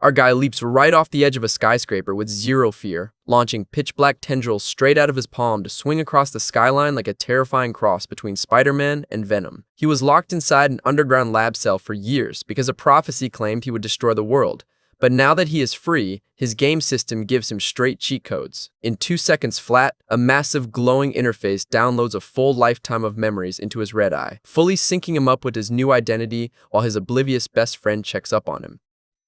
Our guy leaps right off the edge of a skyscraper with zero fear, launching pitch-black tendrils straight out of his palm to swing across the skyline like a terrifying cross between Spider-Man and Venom. He was locked inside an underground lab cell for years because a prophecy claimed he would destroy the world. But now that he is free, his game system gives him straight cheat codes. In 2 seconds flat, a massive glowing interface downloads a full lifetime of memories into his red eye, fully syncing him up with his new identity while his oblivious best friend checks up on him.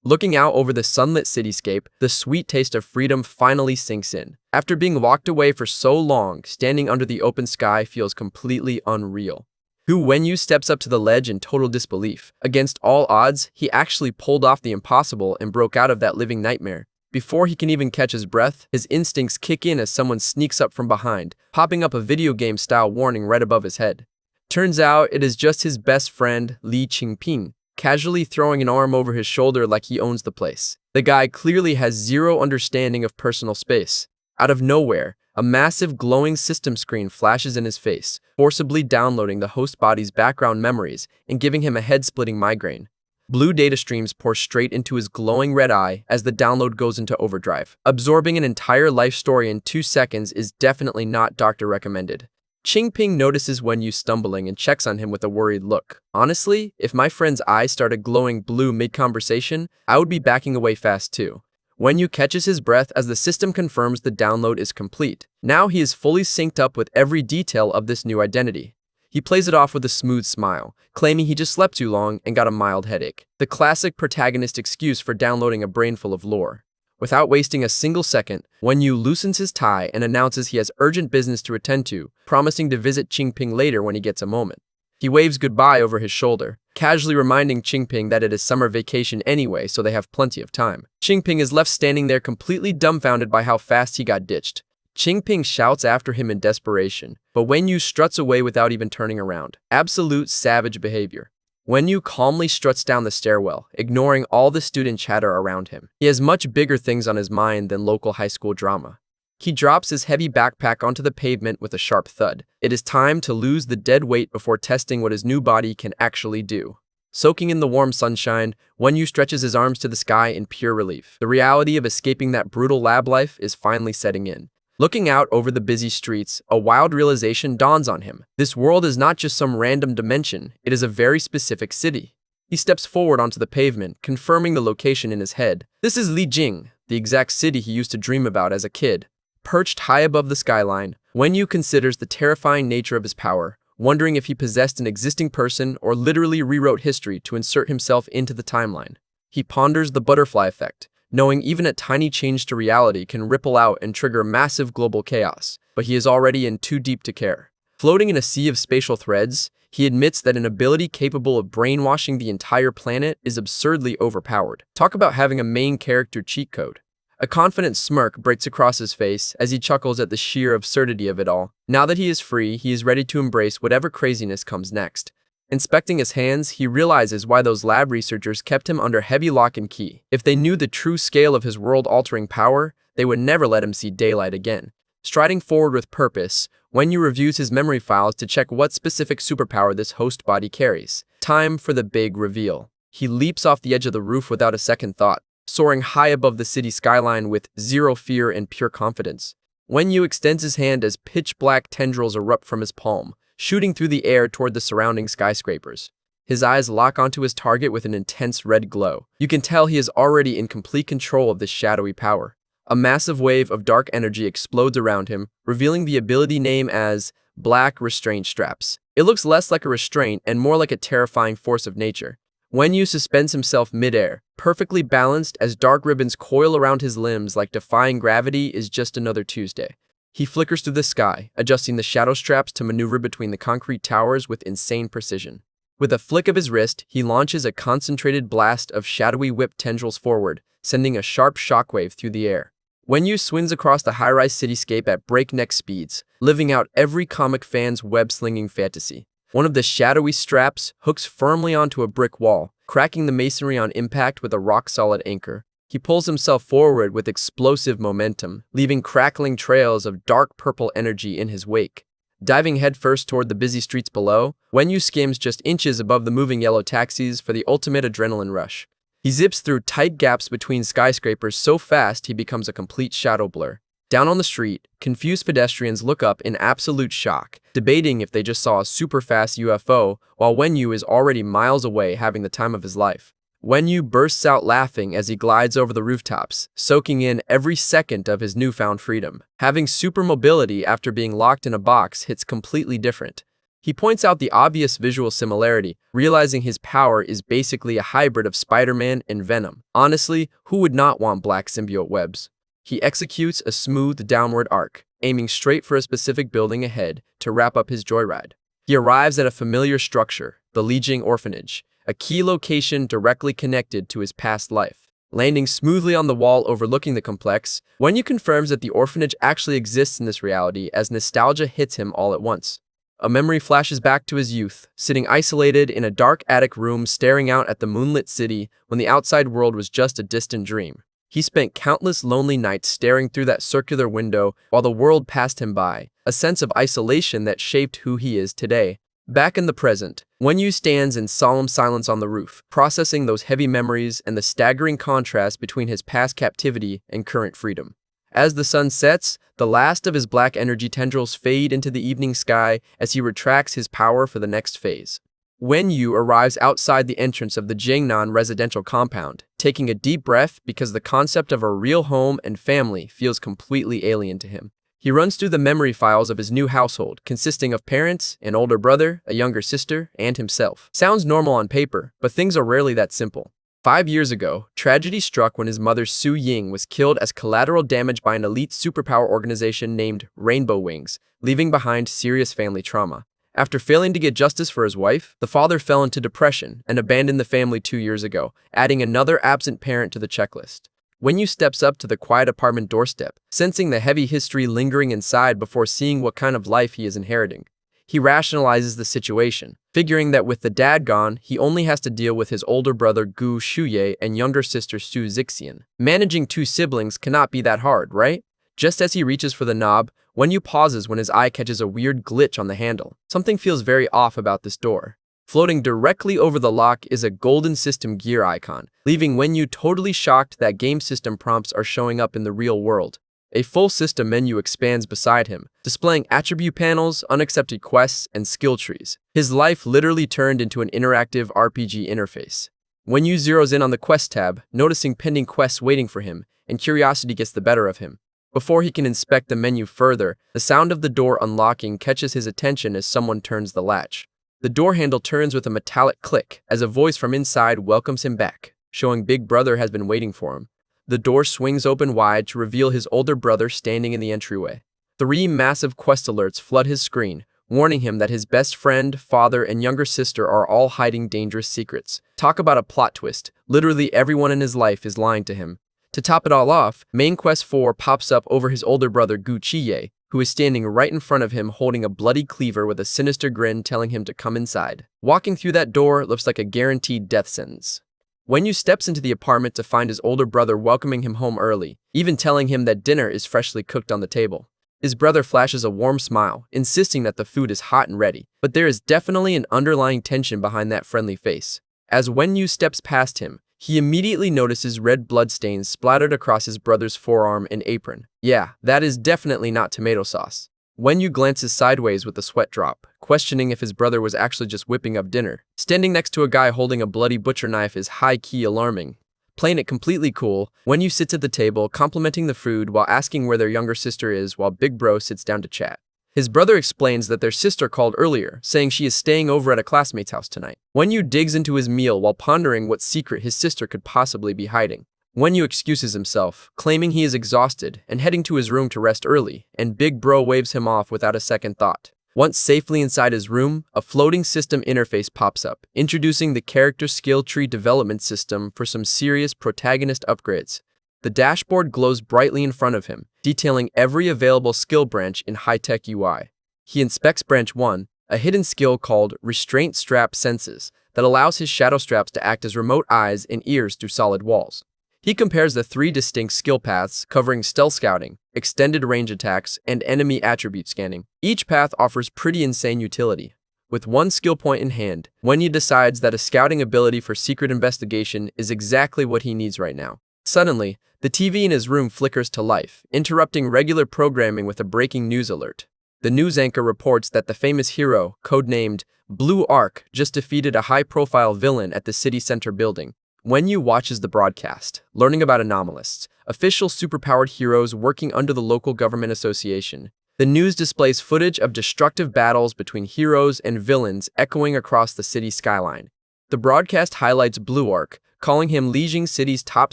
Looking out over the sunlit cityscape, the sweet taste of freedom finally sinks in. After being locked away for so long, standing under the open sky feels completely unreal. Wenyu steps up to the ledge in total disbelief. Against all odds, he actually pulled off the impossible and broke out of that living nightmare. Before he can even catch his breath, his instincts kick in as someone sneaks up from behind, popping up a video game-style warning right above his head. Turns out it is just his best friend, Li Qingping, casually throwing an arm over his shoulder like he owns the place. The guy clearly has zero understanding of personal space. Out of nowhere, a massive glowing system screen flashes in his face, forcibly downloading the host body's background memories and giving him a head-splitting migraine. Blue data streams pour straight into his glowing red eye as the download goes into overdrive. Absorbing an entire life story in 2 seconds is definitely not doctor recommended. Qingping notices Wenyu stumbling and checks on him with a worried look. Honestly, if my friend's eyes started glowing blue mid-conversation, I would be backing away fast too. Wenyu catches his breath as the system confirms the download is complete. Now he is fully synced up with every detail of this new identity. He plays it off with a smooth smile, claiming he just slept too long and got a mild headache. The classic protagonist excuse for downloading a brain full of lore. Without wasting a single second, Wenyu loosens his tie and announces he has urgent business to attend to, promising to visit Qingping later when he gets a moment. He waves goodbye over his shoulder, casually reminding Qingping that it is summer vacation anyway, so they have plenty of time. Qingping is left standing there completely dumbfounded by how fast he got ditched. Qingping shouts after him in desperation, but Wenyu struts away without even turning around. Absolute savage behavior. Wenyu calmly struts down the stairwell, ignoring all the student chatter around him. He has much bigger things on his mind than local high school drama. He drops his heavy backpack onto the pavement with a sharp thud. It is time to lose the dead weight before testing what his new body can actually do. Soaking in the warm sunshine, Wenyu stretches his arms to the sky in pure relief. The reality of escaping that brutal lab life is finally setting in. Looking out over the busy streets, a wild realization dawns on him. This world is not just some random dimension, it is a very specific city. He steps forward onto the pavement, confirming the location in his head. This is Lijing, the exact city he used to dream about as a kid. Perched high above the skyline, Wenyu considers the terrifying nature of his power, wondering if he possessed an existing person or literally rewrote history to insert himself into the timeline. He ponders the butterfly effect, knowing even a tiny change to reality can ripple out and trigger massive global chaos, but he is already in too deep to care. Floating in a sea of spatial threads, he admits that an ability capable of brainwashing the entire planet is absurdly overpowered. Talk about having a main character cheat code. A confident smirk breaks across his face as he chuckles at the sheer absurdity of it all. Now that he is free, he is ready to embrace whatever craziness comes next. Inspecting his hands, he realizes why those lab researchers kept him under heavy lock and key. If they knew the true scale of his world-altering power, they would never let him see daylight again. Striding forward with purpose, Wenyu reviews his memory files to check what specific superpower this host body carries. Time for the big reveal. He leaps off the edge of the roof without a second thought, soaring high above the city skyline with zero fear and pure confidence. Wenyu extends his hand as pitch-black tendrils erupt from his palm, shooting through the air toward the surrounding skyscrapers. His eyes lock onto his target with an intense red glow. You can tell he is already in complete control of this shadowy power. A massive wave of dark energy explodes around him, revealing the ability name as Black Restraint Straps. It looks less like a restraint and more like a terrifying force of nature. Wenyu suspends himself mid-air, perfectly balanced as dark ribbons coil around his limbs like defying gravity is just another Tuesday. He flickers through the sky, adjusting the shadow straps to maneuver between the concrete towers with insane precision. With a flick of his wrist, he launches a concentrated blast of shadowy whip tendrils forward, sending a sharp shockwave through the air. Wenyu swings across the high-rise cityscape at breakneck speeds, living out every comic fan's web-slinging fantasy. One of the shadowy straps hooks firmly onto a brick wall, cracking the masonry on impact with a rock-solid anchor. He pulls himself forward with explosive momentum, leaving crackling trails of dark purple energy in his wake. Diving headfirst toward the busy streets below, Wenyu skims just inches above the moving yellow taxis for the ultimate adrenaline rush. He zips through tight gaps between skyscrapers so fast he becomes a complete shadow blur. Down on the street, confused pedestrians look up in absolute shock, debating if they just saw a super-fast UFO, while Wenyu is already miles away having the time of his life. Wenyu bursts out laughing as he glides over the rooftops, soaking in every second of his newfound freedom. Having super mobility after being locked in a box hits completely different. He points out the obvious visual similarity, realizing his power is basically a hybrid of Spider-Man and Venom. Honestly, who would not want black symbiote webs? He executes a smooth downward arc, aiming straight for a specific building ahead to wrap up his joyride. He arrives at a familiar structure, the Lijiang Orphanage, a key location directly connected to his past life. Landing smoothly on the wall overlooking the complex, Wenyu confirms that the orphanage actually exists in this reality as nostalgia hits him all at once. A memory flashes back to his youth, sitting isolated in a dark attic room staring out at the moonlit city when the outside world was just a distant dream. He spent countless lonely nights staring through that circular window while the world passed him by, a sense of isolation that shaped who he is today. Back in the present, Wenyu stands in solemn silence on the roof, processing those heavy memories and the staggering contrast between his past captivity and current freedom. As the sun sets, the last of his black energy tendrils fade into the evening sky as he retracts his power for the next phase. Wenyu arrives outside the entrance of the Jingnan residential compound, taking a deep breath because the concept of a real home and family feels completely alien to him. He runs through the memory files of his new household, consisting of parents, an older brother, a younger sister, and himself. Sounds normal on paper, but things are rarely that simple. 5 years ago, tragedy struck when his mother Su Ying was killed as collateral damage by an elite superpower organization named Rainbow Wings, leaving behind serious family trauma. After failing to get justice for his wife, the father fell into depression and abandoned the family 2 years ago, adding another absent parent to the checklist. Wenyu steps up to the quiet apartment doorstep, sensing the heavy history lingering inside before seeing what kind of life he is inheriting. He rationalizes the situation, figuring that with the dad gone, he only has to deal with his older brother Gu Shuye and younger sister Su Zixian. Managing 2 siblings cannot be that hard, right? Just as he reaches for the knob, Wenyu pauses when his eye catches a weird glitch on the handle. Something feels very off about this door. Floating directly over the lock is a golden system gear icon, leaving Wenyu totally shocked that game system prompts are showing up in the real world. A full system menu expands beside him, displaying attribute panels, unaccepted quests, and skill trees. His life literally turned into an interactive RPG interface. Wenyu zeroes in on the quest tab, noticing pending quests waiting for him, and curiosity gets the better of him. Before he can inspect the menu further, the sound of the door unlocking catches his attention as someone turns the latch. The door handle turns with a metallic click as a voice from inside welcomes him back, showing Big Brother has been waiting for him. The door swings open wide to reveal his older brother standing in the entryway. 3 massive quest alerts flood his screen, warning him that his best friend, father, and younger sister are all hiding dangerous secrets. Talk about a plot twist. Literally everyone in his life is lying to him. To top it all off, Main Quest 4 pops up over his older brother Gu Chiye, who is standing right in front of him holding a bloody cleaver with a sinister grin telling him to come inside. Walking through that door looks like a guaranteed death sentence. Wenyu steps into the apartment to find his older brother welcoming him home early, even telling him that dinner is freshly cooked on the table. His brother flashes a warm smile, insisting that the food is hot and ready, but there is definitely an underlying tension behind that friendly face. As Wenyu steps past him, he immediately notices red bloodstains splattered across his brother's forearm and apron. Yeah, that is definitely not tomato sauce. Wenyu glances sideways with a sweat drop, questioning if his brother was actually just whipping up dinner. Standing next to a guy holding a bloody butcher knife is high-key alarming. Playing it completely cool, Wenyu sits at the table, complimenting the food while asking where their younger sister is while Big Bro sits down to chat. His brother explains that their sister called earlier, saying she is staying over at a classmate's house tonight. Wenyu digs into his meal while pondering what secret his sister could possibly be hiding. Wenyu excuses himself, claiming he is exhausted and heading to his room to rest early, and Big Bro waves him off without a second thought. Once safely inside his room, a floating system interface pops up, introducing the character skill tree development system for some serious protagonist upgrades. The dashboard glows brightly in front of him, detailing every available skill branch in high-tech UI. He inspects branch 1, a hidden skill called Restraint Strap Senses that allows his shadow straps to act as remote eyes and ears through solid walls. He compares the 3 distinct skill paths covering stealth scouting, extended range attacks, and enemy attribute scanning. Each path offers pretty insane utility. with one skill point in hand. Wenyu decides that a scouting ability for secret investigation is exactly what he needs right now. Suddenly, the TV in his room flickers to life, interrupting regular programming with a breaking news alert. The news anchor reports that the famous hero, codenamed Blue Arc, just defeated a high-profile villain at the city center building. Wenyu watches the broadcast, learning about anomalists, official superpowered heroes working under the local government association. The news displays footage of destructive battles between heroes and villains echoing across the city skyline. The broadcast highlights Blue Arc, calling him Lijiang City's top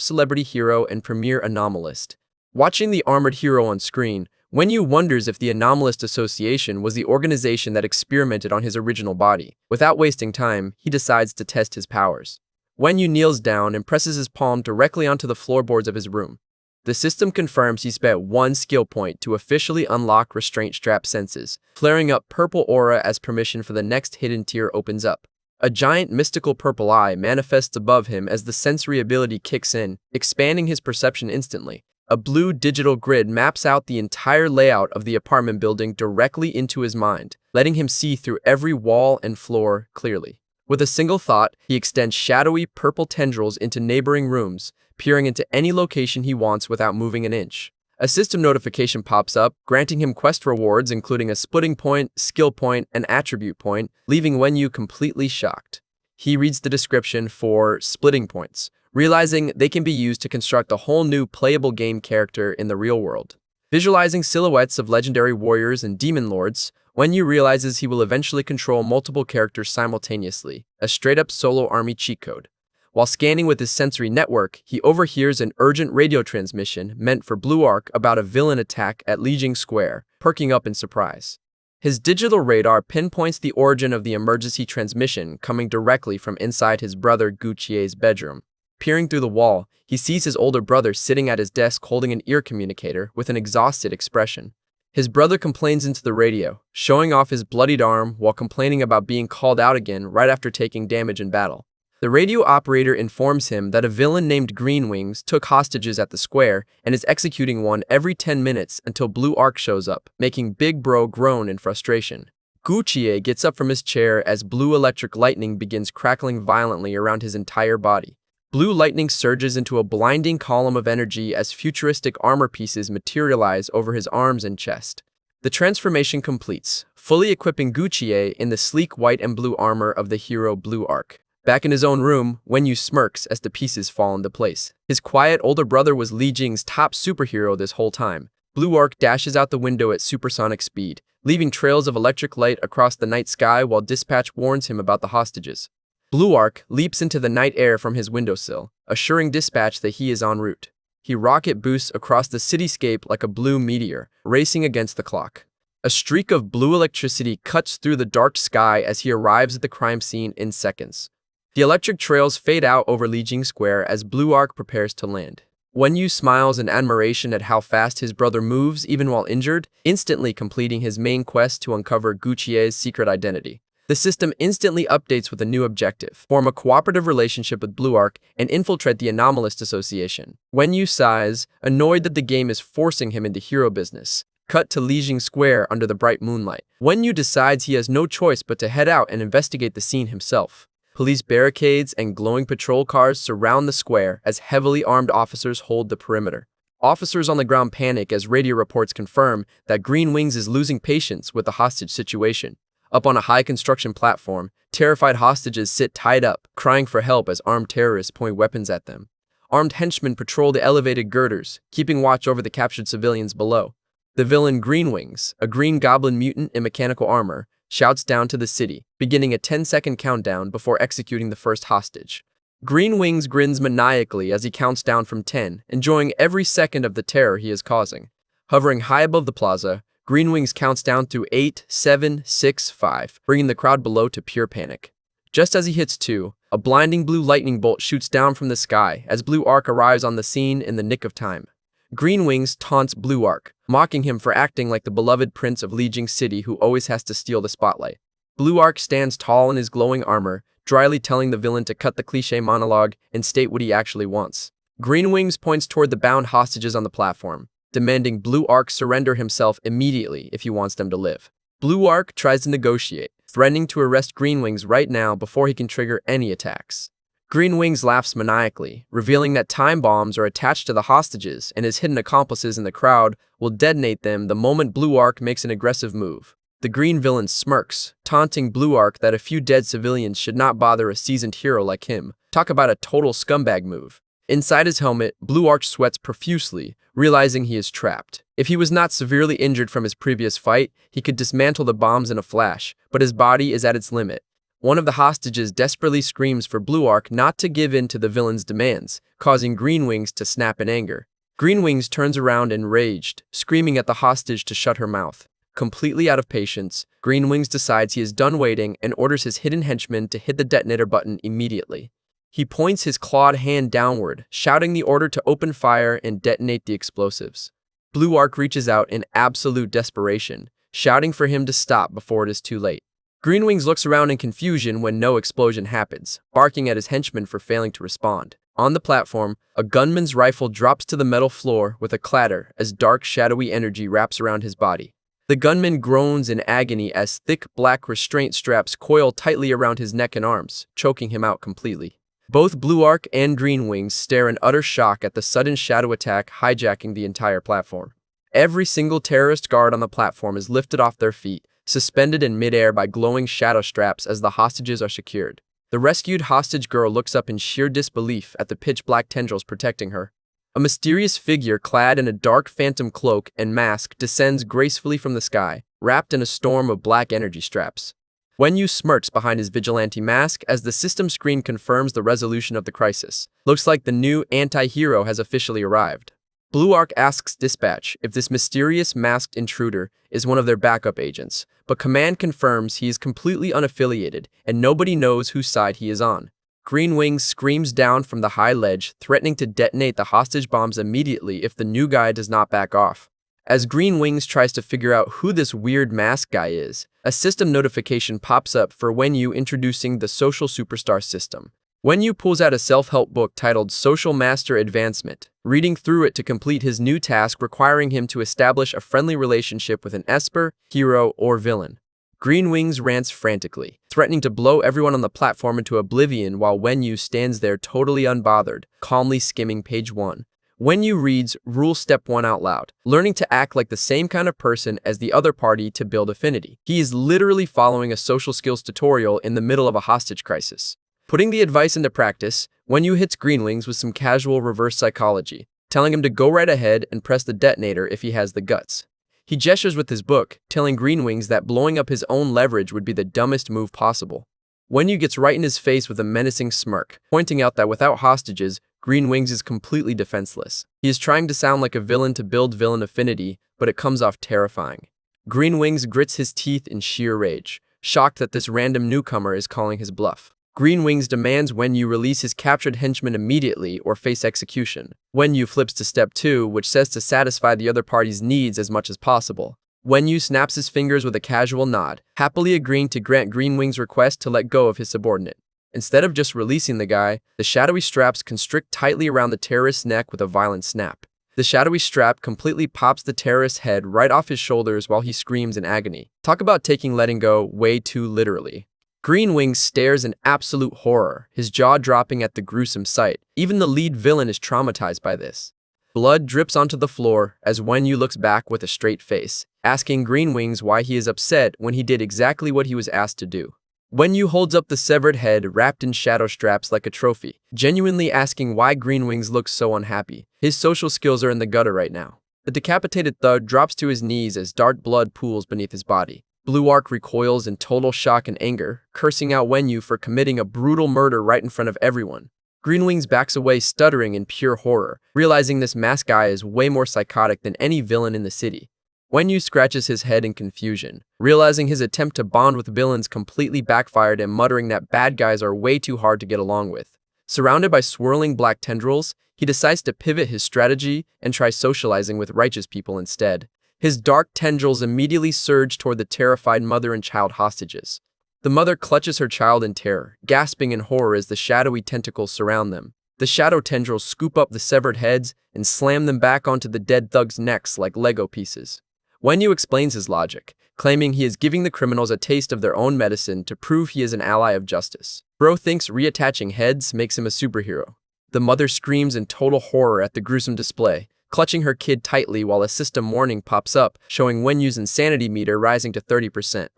celebrity hero and premier anomalist. Watching the armored hero on screen, Wenyu wonders if the Anomalist Association was the organization that experimented on his original body. Without wasting time, he decides to test his powers. Wenyu kneels down and presses his palm directly onto the floorboards of his room. The system confirms he spent one skill point to officially unlock restraint strap senses, flaring up purple aura as permission for the next hidden tier opens up. A giant mystical purple eye manifests above him as the sensory ability kicks in, expanding his perception instantly. A blue digital grid maps out the entire layout of the apartment building directly into his mind, letting him see through every wall and floor clearly. With a single thought, he extends shadowy purple tendrils into neighboring rooms, peering into any location he wants without moving an inch. A system notification pops up, granting him quest rewards including a splitting point, skill point, and attribute point, leaving Wenyu completely shocked. He reads the description for splitting points, realizing they can be used to construct a whole new playable game character in the real world. Visualizing silhouettes of legendary warriors and demon lords, Wenyu realizes he will eventually control multiple characters simultaneously, a straight-up solo army cheat code. While scanning with his sensory network, he overhears an urgent radio transmission meant for Blue Arc about a villain attack at Lijiang Square, perking up in surprise. His digital radar pinpoints the origin of the emergency transmission coming directly from inside his brother Guchie's bedroom. Peering through the wall, he sees his older brother sitting at his desk holding an ear communicator with an exhausted expression. His brother complains into the radio, showing off his bloodied arm while complaining about being called out again right after taking damage in battle. The radio operator informs him that a villain named Green Wings took hostages at the square and is executing one every 10 minutes until Blue Arc shows up, making Big Bro groan in frustration. Guchie gets up from his chair as blue electric lightning begins crackling violently around his entire body. Blue lightning surges into a blinding column of energy as futuristic armor pieces materialize over his arms and chest. The transformation completes, fully equipping Guchie in the sleek white and blue armor of the hero Blue Arc. Back in his own room, Wenyu smirks as the pieces fall into place. His quiet older brother was Lijiang's top superhero this whole time. Blue Arc dashes out the window at supersonic speed, leaving trails of electric light across the night sky while dispatch warns him about the hostages. Blue Arc leaps into the night air from his windowsill, assuring dispatch that he is en route. He rocket boosts across the cityscape like a blue meteor, racing against the clock. A streak of blue electricity cuts through the dark sky as he arrives at the crime scene in seconds. The electric trails fade out over Lijiang Square as Blue Arc prepares to land. Wenyu smiles in admiration at how fast his brother moves even while injured, instantly completing his main quest to uncover Guchie's secret identity. The system instantly updates with a new objective: form a cooperative relationship with Blue Arc and infiltrate the Anomalist Association. Wenyu sighs, annoyed that the game is forcing him into hero business. Cut to Lijiang Square under the bright moonlight. Wenyu decides he has no choice but to head out and investigate the scene himself. Police barricades and glowing patrol cars surround the square as heavily armed officers hold the perimeter. Officers on the ground panic as radio reports confirm that Green Wings is losing patience with the hostage situation. Up on a high construction platform, terrified hostages sit tied up, crying for help as armed terrorists point weapons at them. Armed henchmen patrol the elevated girders, keeping watch over the captured civilians below. The villain Green Wings, a green goblin mutant in mechanical armor, shouts down to the city, beginning a 10-second countdown before executing the first hostage. Green Wings grins maniacally as he counts down from 10, enjoying every second of the terror he is causing. Hovering high above the plaza, Green Wings counts down to 8, 7, 6, 5, bringing the crowd below to pure panic. Just as he hits 2, a blinding blue lightning bolt shoots down from the sky as Blue Arc arrives on the scene in the nick of time. Green Wings taunts Blue Arc, mocking him for acting like the beloved prince of Lijiang City who always has to steal the spotlight. Blue Arc stands tall in his glowing armor, dryly telling the villain to cut the cliché monologue and state what he actually wants. Green Wings points toward the bound hostages on the platform, demanding Blue Arc surrender himself immediately if he wants them to live. Blue Arc tries to negotiate, threatening to arrest Greenwings right now before he can trigger any attacks. Greenwings laughs maniacally, revealing that time bombs are attached to the hostages and his hidden accomplices in the crowd will detonate them the moment Blue Arc makes an aggressive move. The green villain smirks, taunting Blue Arc that a few dead civilians should not bother a seasoned hero like him. Talk about a total scumbag move. Inside his helmet, Blue Arc sweats profusely, realizing he is trapped. If he was not severely injured from his previous fight, he could dismantle the bombs in a flash, but his body is at its limit. One of the hostages desperately screams for Blue Arc not to give in to the villain's demands, causing Greenwings to snap in anger. Greenwings turns around enraged, screaming at the hostage to shut her mouth. Completely out of patience, Greenwings decides he is done waiting and orders his hidden henchman to hit the detonator button immediately. He points his clawed hand downward, shouting the order to open fire and detonate the explosives. Blue Arc reaches out in absolute desperation, shouting for him to stop before it is too late. Greenwings looks around in confusion when no explosion happens, barking at his henchman for failing to respond. On the platform, a gunman's rifle drops to the metal floor with a clatter as dark, shadowy energy wraps around his body. The gunman groans in agony as thick, black restraint straps coil tightly around his neck and arms, choking him out completely. Both Blue Arc and Greenwings stare in utter shock at the sudden shadow attack hijacking the entire platform. Every single terrorist guard on the platform is lifted off their feet, suspended in midair by glowing shadow straps as the hostages are secured. The rescued hostage girl looks up in sheer disbelief at the pitch-black tendrils protecting her. A mysterious figure clad in a dark phantom cloak and mask descends gracefully from the sky, wrapped in a storm of black energy straps. Wenyu smirks behind his vigilante mask as the system screen confirms the resolution of the crisis. Looks like the new anti-hero has officially arrived. Blue Arc asks Dispatch if this mysterious masked intruder is one of their backup agents, but Command confirms he is completely unaffiliated and nobody knows whose side he is on. Greenwings screams down from the high ledge, threatening to detonate the hostage bombs immediately if the new guy does not back off. As Greenwings tries to figure out who this weird mask guy is, a system notification pops up for Wenyu introducing the Social Superstar system. Wenyu pulls out a self-help book titled Social Master Advancement, reading through it to complete his new task requiring him to establish a friendly relationship with an esper, hero, or villain. Greenwings rants frantically, threatening to blow everyone on the platform into oblivion while Wenyu stands there totally unbothered, calmly skimming page 1. Wenyu reads Rule Step 1 out loud, learning to act like the same kind of person as the other party to build affinity. He is literally following a social skills tutorial in the middle of a hostage crisis. Putting the advice into practice, Wenyu hits Greenwings with some casual reverse psychology, telling him to go right ahead and press the detonator if he has the guts. He gestures with his book, telling Greenwings that blowing up his own leverage would be the dumbest move possible. Wenyu gets right in his face with a menacing smirk, pointing out that without hostages, Greenwings is completely defenseless. He is trying to sound like a villain to build villain affinity, but it comes off terrifying. Greenwings grits his teeth in sheer rage, shocked that this random newcomer is calling his bluff. Greenwings demands Wenyu release his captured henchman immediately or face execution. Wenyu flips to step 2, which says to satisfy the other party's needs as much as possible. Wenyu snaps his fingers with a casual nod, happily agreeing to grant Greenwings' request to let go of his subordinate. Instead of just releasing the guy, the shadowy straps constrict tightly around the terrorist's neck with a violent snap. The shadowy strap completely pops the terrorist's head right off his shoulders while he screams in agony. Talk about taking letting go way too literally. Greenwings stares in absolute horror, his jaw dropping at the gruesome sight. Even the lead villain is traumatized by this. Blood drips onto the floor as Wenyu looks back with a straight face, asking Greenwings why he is upset when he did exactly what he was asked to do. Wenyu holds up the severed head wrapped in shadow straps like a trophy, genuinely asking why Greenwings looks so unhappy. His social skills are in the gutter right now. The decapitated thug drops to his knees as dark blood pools beneath his body. Blue Arc recoils in total shock and anger, cursing out Wenyu for committing a brutal murder right in front of everyone. Greenwings backs away stuttering in pure horror, realizing this masked guy is way more psychotic than any villain in the city. Wenyu scratches his head in confusion, realizing his attempt to bond with villains completely backfired and muttering that bad guys are way too hard to get along with. Surrounded by swirling black tendrils, he decides to pivot his strategy and try socializing with righteous people instead. His dark tendrils immediately surge toward the terrified mother and child hostages. The mother clutches her child in terror, gasping in horror as the shadowy tentacles surround them. The shadow tendrils scoop up the severed heads and slam them back onto the dead thugs' necks like Lego pieces. Wen Yu explains his logic, claiming he is giving the criminals a taste of their own medicine to prove he is an ally of justice. Bro thinks reattaching heads makes him a superhero. The mother screams in total horror at the gruesome display, clutching her kid tightly while a system warning pops up, showing Wen Yu's insanity meter rising to 30%.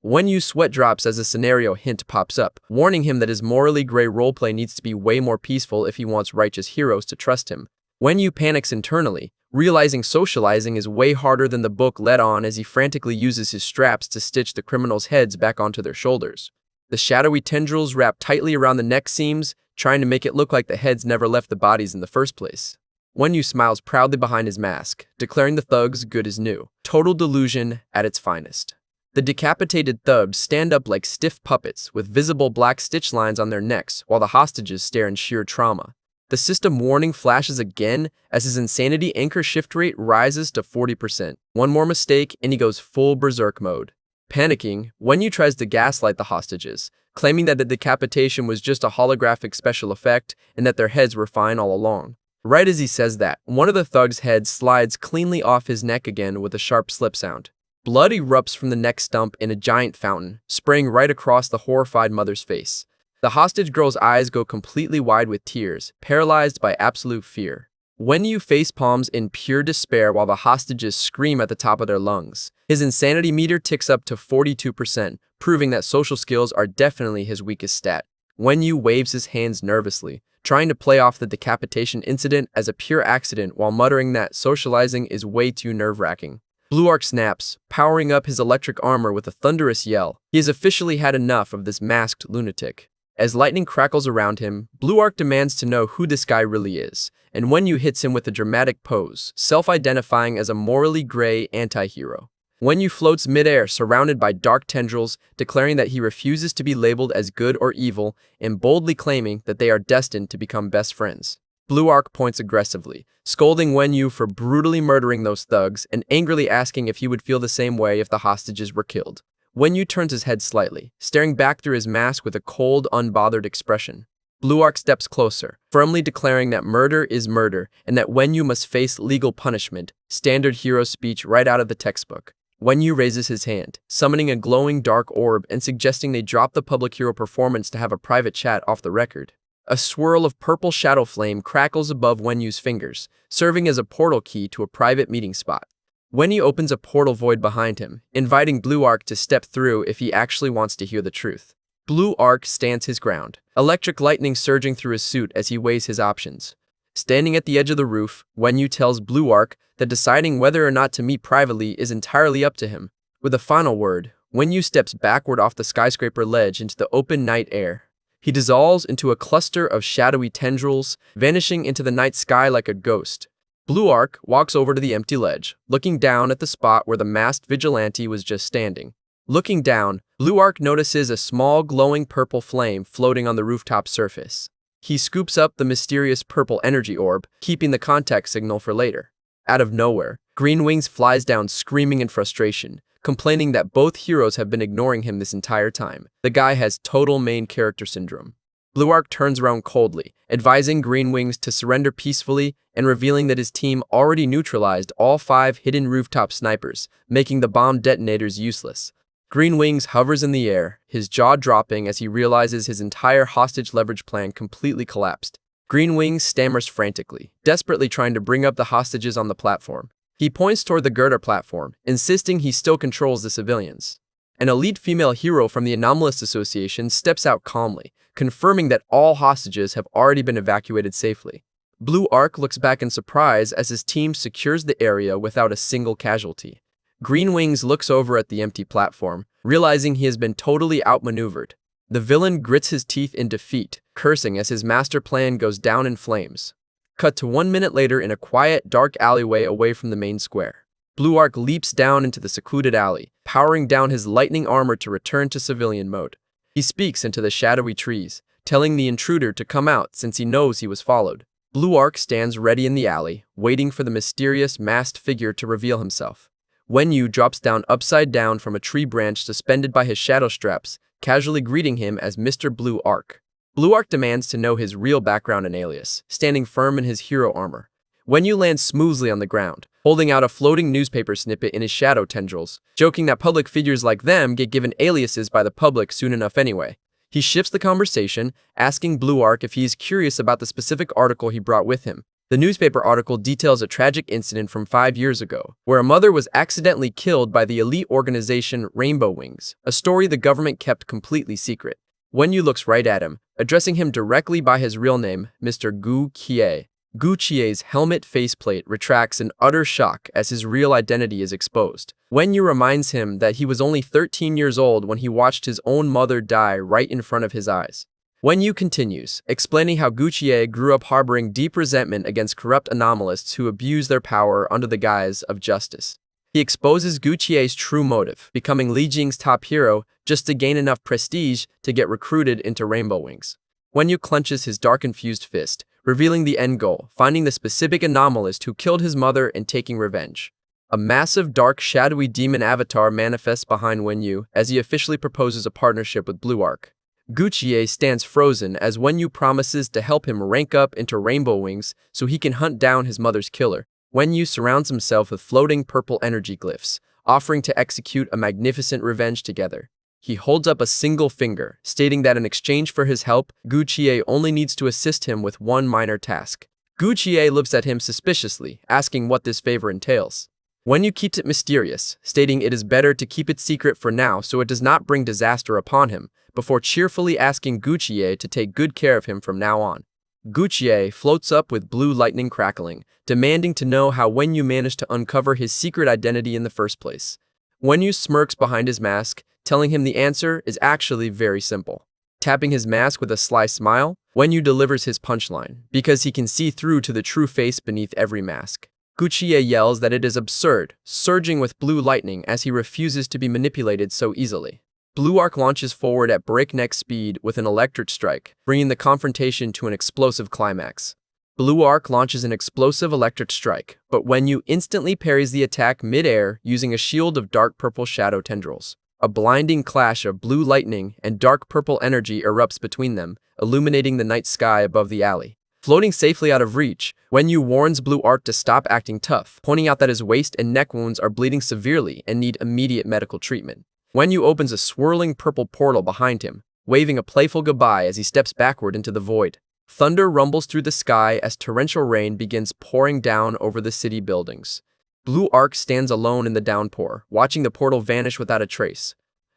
Wen Yu's sweat drops as a scenario hint pops up, warning him that his morally gray roleplay needs to be way more peaceful if he wants righteous heroes to trust him. Wen Yu panics internally, realizing socializing is way harder than the book let on as he frantically uses his straps to stitch the criminals' heads back onto their shoulders. The shadowy tendrils wrap tightly around the neck seams, trying to make it look like the heads never left the bodies in the first place. Wen Yu smiles proudly behind his mask, declaring the thugs good as new. Total delusion at its finest. The decapitated thugs stand up like stiff puppets with visible black stitch lines on their necks while the hostages stare in sheer trauma. The system warning flashes again as his insanity anchor shift rate rises to 40%. One more mistake and he goes full berserk mode. Panicking, Wen Yu tries to gaslight the hostages, claiming that the decapitation was just a holographic special effect and that their heads were fine all along. Right as he says that, one of the thugs' heads slides cleanly off his neck again with a sharp slip sound. Blood erupts from the neck stump in a giant fountain, spraying right across the horrified mother's face. The hostage girl's eyes go completely wide with tears, paralyzed by absolute fear. Wen Yu facepalms in pure despair while the hostages scream at the top of their lungs. His insanity meter ticks up to 42%, proving that social skills are definitely his weakest stat. Wen Yu waves his hands nervously, trying to play off the decapitation incident as a pure accident while muttering that socializing is way too nerve-wracking. Blue Arc snaps, powering up his electric armor with a thunderous yell. He has officially had enough of this masked lunatic. As lightning crackles around him, Blue Arc demands to know who this guy really is, and Wen Yu hits him with a dramatic pose, self-identifying as a morally gray anti-hero. Wen Yu floats midair surrounded by dark tendrils, declaring that he refuses to be labeled as good or evil and boldly claiming that they are destined to become best friends. Blue Arc points aggressively, scolding Wen Yu for brutally murdering those thugs and angrily asking if he would feel the same way if the hostages were killed. Wen Yu turns his head slightly, staring back through his mask with a cold, unbothered expression. Blue Arc steps closer, firmly declaring that murder is murder and that Wen Yu must face legal punishment, standard hero speech right out of the textbook. Wen Yu raises his hand, summoning a glowing dark orb and suggesting they drop the public hero performance to have a private chat off the record. A swirl of purple shadow flame crackles above Wen Yu's fingers, serving as a portal key to a private meeting spot. Wen Yu opens a portal void behind him, inviting Blue Arc to step through if he actually wants to hear the truth. Blue Arc stands his ground, electric lightning surging through his suit as he weighs his options. Standing at the edge of the roof, Wen Yu tells Blue Arc that deciding whether or not to meet privately is entirely up to him. With a final word, Wen Yu steps backward off the skyscraper ledge into the open night air. He dissolves into a cluster of shadowy tendrils, vanishing into the night sky like a ghost. Blue Arc walks over to the empty ledge, looking down at the spot where the masked vigilante was just standing. Looking down, Blue Arc notices a small glowing purple flame floating on the rooftop surface. He scoops up the mysterious purple energy orb, keeping the contact signal for later. Out of nowhere, Green Wings flies down screaming in frustration, complaining that both heroes have been ignoring him this entire time. The guy has total main character syndrome. Blue Arc turns around coldly, advising Green Wings to surrender peacefully and revealing that his team already neutralized all 5 hidden rooftop snipers, making the bomb detonators useless. Green Wings hovers in the air, his jaw dropping as he realizes his entire hostage leverage plan completely collapsed. Green Wings stammers frantically, desperately trying to bring up the hostages on the platform. He points toward the girder platform, insisting he still controls the civilians. An elite female hero from the Anomalist Association steps out calmly, confirming that all hostages have already been evacuated safely. Blue Arc looks back in surprise as his team secures the area without a single casualty. Green Wings looks over at the empty platform, realizing he has been totally outmaneuvered. The villain grits his teeth in defeat, cursing as his master plan goes down in flames. Cut to 1 minute later in a quiet, dark alleyway away from the main square. Blue Arc leaps down into the secluded alley, powering down his lightning armor to return to civilian mode. He speaks into the shadowy trees, telling the intruder to come out since he knows he was followed. Blue Arc stands ready in the alley, waiting for the mysterious masked figure to reveal himself. Wen Yu drops down upside down from a tree branch suspended by his shadow straps, casually greeting him as Mr. Blue Arc. Blue Arc demands to know his real background and alias, standing firm in his hero armor. Wenyu lands smoothly on the ground, holding out a floating newspaper snippet in his shadow tendrils, joking that public figures like them get given aliases by the public soon enough anyway. He shifts the conversation, asking Blue Arc if he is curious about the specific article he brought with him. The newspaper article details a tragic incident from 5 years ago, where a mother was accidentally killed by the elite organization Rainbow Wings, a story the government kept completely secret. Wenyu looks right at him, addressing him directly by his real name, Mr. Gu Qiye. Gu Qie's helmet faceplate retracts in utter shock as his real identity is exposed. Wenyu reminds him that he was only 13 years old when he watched his own mother die right in front of his eyes. Wenyu continues, explaining how Gu Qie grew up harboring deep resentment against corrupt anomalists who abuse their power under the guise of justice. He exposes Gu Qie's true motive, becoming Li Jing's top hero just to gain enough prestige to get recruited into Rainbow Wings. Wenyu clenches his dark-infused fist, revealing the end goal, finding the specific anomalist who killed his mother and taking revenge. A massive, dark, shadowy demon avatar manifests behind Wenyu as he officially proposes a partnership with Blue Arc. Gu Qie stands frozen as Wenyu promises to help him rank up into Rainbow Wings so he can hunt down his mother's killer. Wenyu surrounds himself with floating purple energy glyphs, offering to execute a magnificent revenge together. He holds up a single finger, stating that in exchange for his help, Gu Qie only needs to assist him with one minor task. Gu Qie looks at him suspiciously, asking what this favor entails. Wenyu keeps it mysterious, stating it is better to keep it secret for now so it does not bring disaster upon him, before cheerfully asking Gu Qie to take good care of him from now on. Gu Qie floats up with blue lightning crackling, demanding to know how Wenyu managed to uncover his secret identity in the first place. Wenyu smirks behind his mask, telling him the answer is actually very simple. Tapping his mask with a sly smile, Wenyu delivers his punchline, because he can see through to the true face beneath every mask. Gu Qie yells that it is absurd, surging with blue lightning as he refuses to be manipulated so easily. Blue Arc launches forward at breakneck speed with an electric strike, bringing the confrontation to an explosive climax. Blue Arc launches an explosive electric strike, but Wenyu instantly parries the attack mid-air using a shield of dark purple shadow tendrils. A blinding clash of blue lightning and dark purple energy erupts between them, illuminating the night sky above the alley. Floating safely out of reach, Wenyu warns Blue Arc to stop acting tough, pointing out that his waist and neck wounds are bleeding severely and need immediate medical treatment. Wenyu opens a swirling purple portal behind him, waving a playful goodbye as he steps backward into the void. Thunder rumbles through the sky as torrential rain begins pouring down over the city buildings. Blue Arc stands alone in the downpour, watching the portal vanish without a trace.